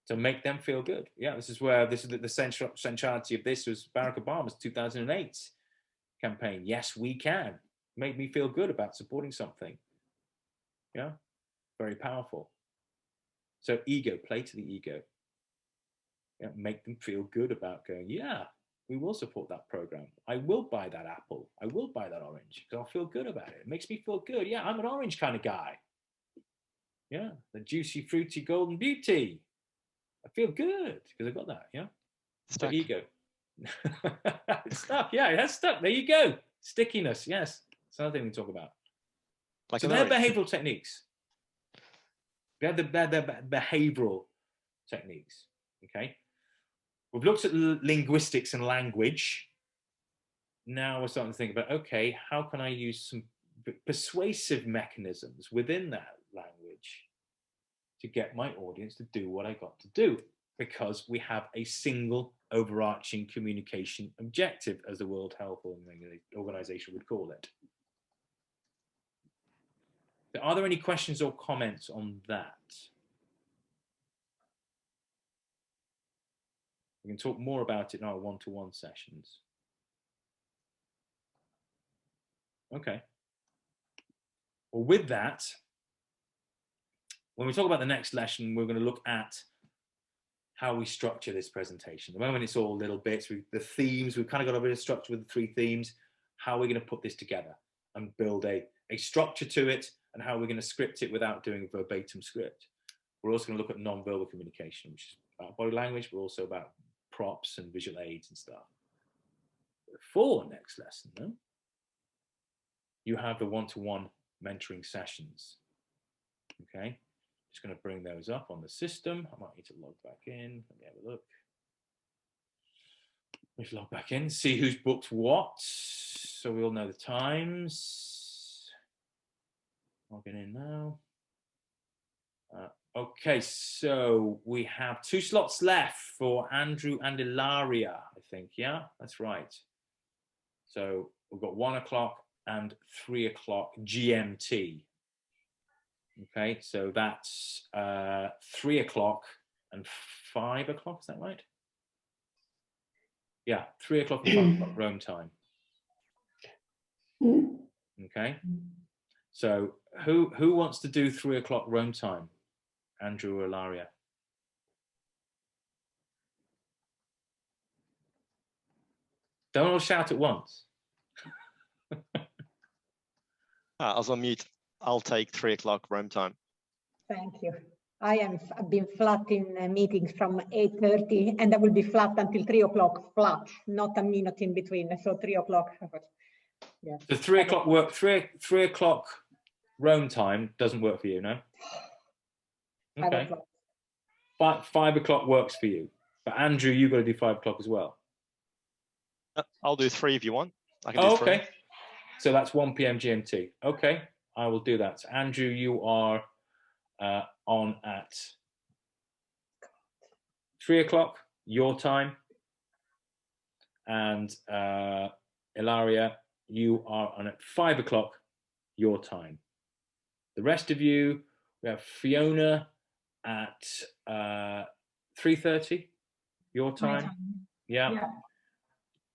So make them feel good. Yeah, this is the centrality of this was Barack Obama's 2008 campaign. Yes, we can. Made me feel good about supporting something. Yeah, very powerful. So ego, play to the ego. Yeah, make them feel good about going, yeah, we will support that program. I will buy that apple. I will buy that orange because I'll feel good about it. It makes me feel good. Yeah, I'm an orange kind of guy. Yeah, the juicy, fruity, golden beauty. I feel good because I got that. Yeah, Stuck. so ego. It's stuck. Yeah, it has stuck. There you go. Stickiness. Yes, it's another thing we talk about. Like so they're behavioral techniques. They're the behavioral techniques. Okay. We've looked at linguistics and language. Now we're starting to think about, okay, how can I use some persuasive mechanisms within that language to get my audience to do what I got to do? Because we have a single overarching communication objective, as the World Health Organization would call it. So are there any questions or comments on that? We can talk more about it in our one-to-one sessions. Okay. Well, with that, when we talk about the next lesson, we're going to look at how we structure this presentation. At the moment, it's all little bits. The themes, we've kind of got a bit of structure with the 3 themes. How are we going to put this together and build a structure to it, and how we're going to script it without doing a verbatim script. We're also going to look at non-verbal communication, which is about body language, but also about props and visual aids and stuff. For next lesson, though, you have the one-to-one mentoring sessions. Okay, just going to bring those up on the system. I might need to log back in. Let me have a look. Let's log back in, see who's booked what, so we all know the times. Logging in now. Okay, so we have 2 slots left for Andrew and Ilaria, I think. Yeah, that's right. So we've got 1 o'clock and 3 o'clock GMT. Okay, so that's 3 o'clock and 5 o'clock, is that right? Yeah, 3 o'clock and 5 o'clock Rome time. Okay, so who wants to do 3 o'clock Rome time? Andrew or Ilaria? Don't all shout at once. I was on mute. I'll take 3 o'clock Rome time. Thank you. I've been flat in meetings from 8:30, and I will be flat until 3 o'clock, flat, not a minute in between. So 3 o'clock. Yeah. The 3 o'clock work. 3 o'clock Rome time doesn't work for you, no? Okay. 5 o'clock works for you, but Andrew, you've got to do 5 o'clock as well. I'll do 3 if you want. I can do 3. Okay. So that's 1 p.m. GMT. Okay, I will do that. So Andrew, you are on at 3 o'clock your time, and Ilaria, you are on at 5 o'clock your time. The rest of you, we have Fiona at 3:30 your time. Yeah.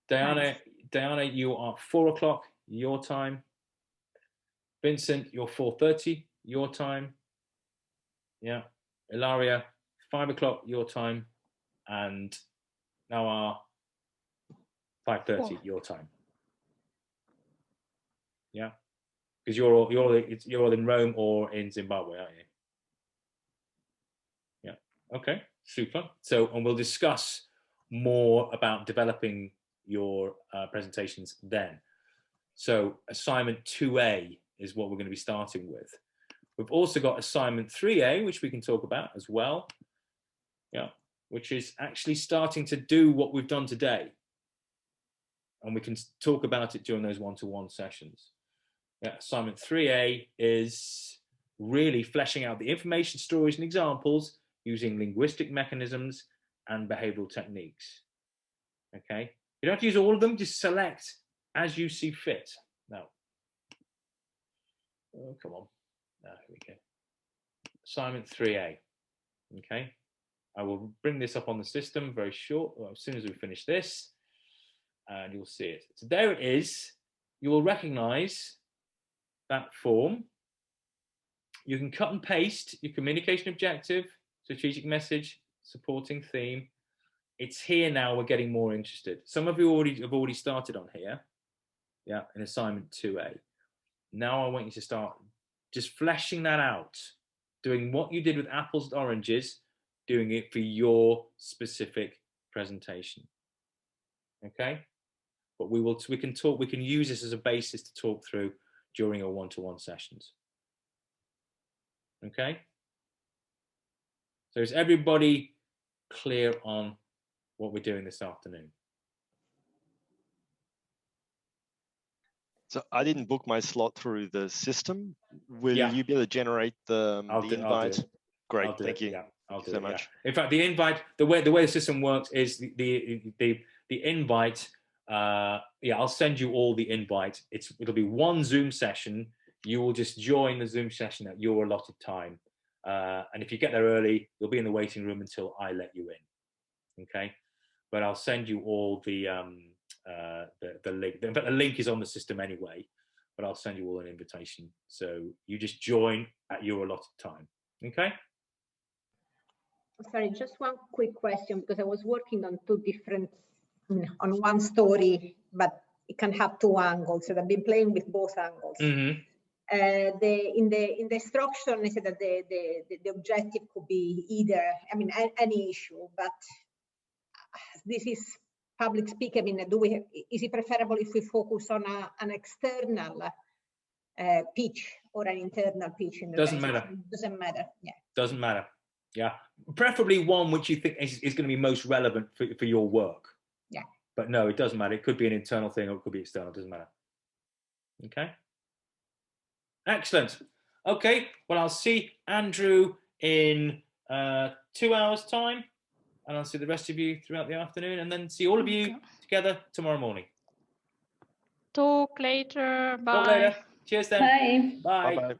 Diana, you are 4 o'clock your time. Vincent, you're 4:30 your time. Yeah. Ilaria, 5 o'clock your time, and now 5:30 your time. Yeah, because you're all in Rome or in Zimbabwe, aren't you? Yeah. Okay. Super. So, and we'll discuss more about developing your presentations then. So, assignment 2A is what we're going to be starting with. We've also got assignment 3A, which we can talk about as well. Yeah, which is actually starting to do what we've done today. And we can talk about it during those one-to-one sessions. Yeah, assignment 3A is really fleshing out the information, stories, and examples using linguistic mechanisms and behavioral techniques. Okay, you don't have to use all of them, just select as you see fit. Now, oh, come on. Here we go. Assignment 3A. Okay, I will bring this up on the system very short, as soon as we finish this, and you'll see it. So there it is. You will recognize that form. You can cut and paste your communication objective, strategic message, supporting theme. It's here now. We're getting more interested. Some of you have already started on here, yeah, in assignment 2A. Now I want you to start just fleshing that out, doing what you did with apples and oranges, doing it for your specific presentation. Okay, but we can use this as a basis to talk through during our one-to-one sessions. Okay, so is everybody clear on what we're doing this afternoon? So I didn't book my slot through the system. Will you be able to generate the invite? Great, thank you. Yeah, I'll do so it, much. Yeah. In fact, the invite, the way the system works is the invite. Yeah, I'll send you all the invite. It'll be one Zoom session. You will just join the Zoom session at your allotted time. And if you get there early, you'll be in the waiting room until I let you in. Okay, but I'll send you all the link. In fact, the link is on the system anyway, but I'll send you all an invitation. So you just join at your allotted time. Okay. Sorry, just one quick question, because I was working on two different, on one story, but it can have two angles, and I've been playing with both angles. Mm-hmm. In the instruction, I said that the objective could be either, any issue, but this is public speaking. Is it preferable if we focus on an external pitch or an internal pitch? Doesn't matter. Doesn't matter. Yeah. Doesn't matter. Yeah. Preferably one which you think is going to be most relevant for your work. Yeah. But no, it doesn't matter. It could be an internal thing or it could be external. It doesn't matter. Okay. Excellent. Okay. Well, I'll see Andrew in 2 hours' time, and I'll see the rest of you throughout the afternoon, and then see all of you together tomorrow morning. Talk later. Bye. Talk later. Cheers then. Bye. Bye. Bye-bye.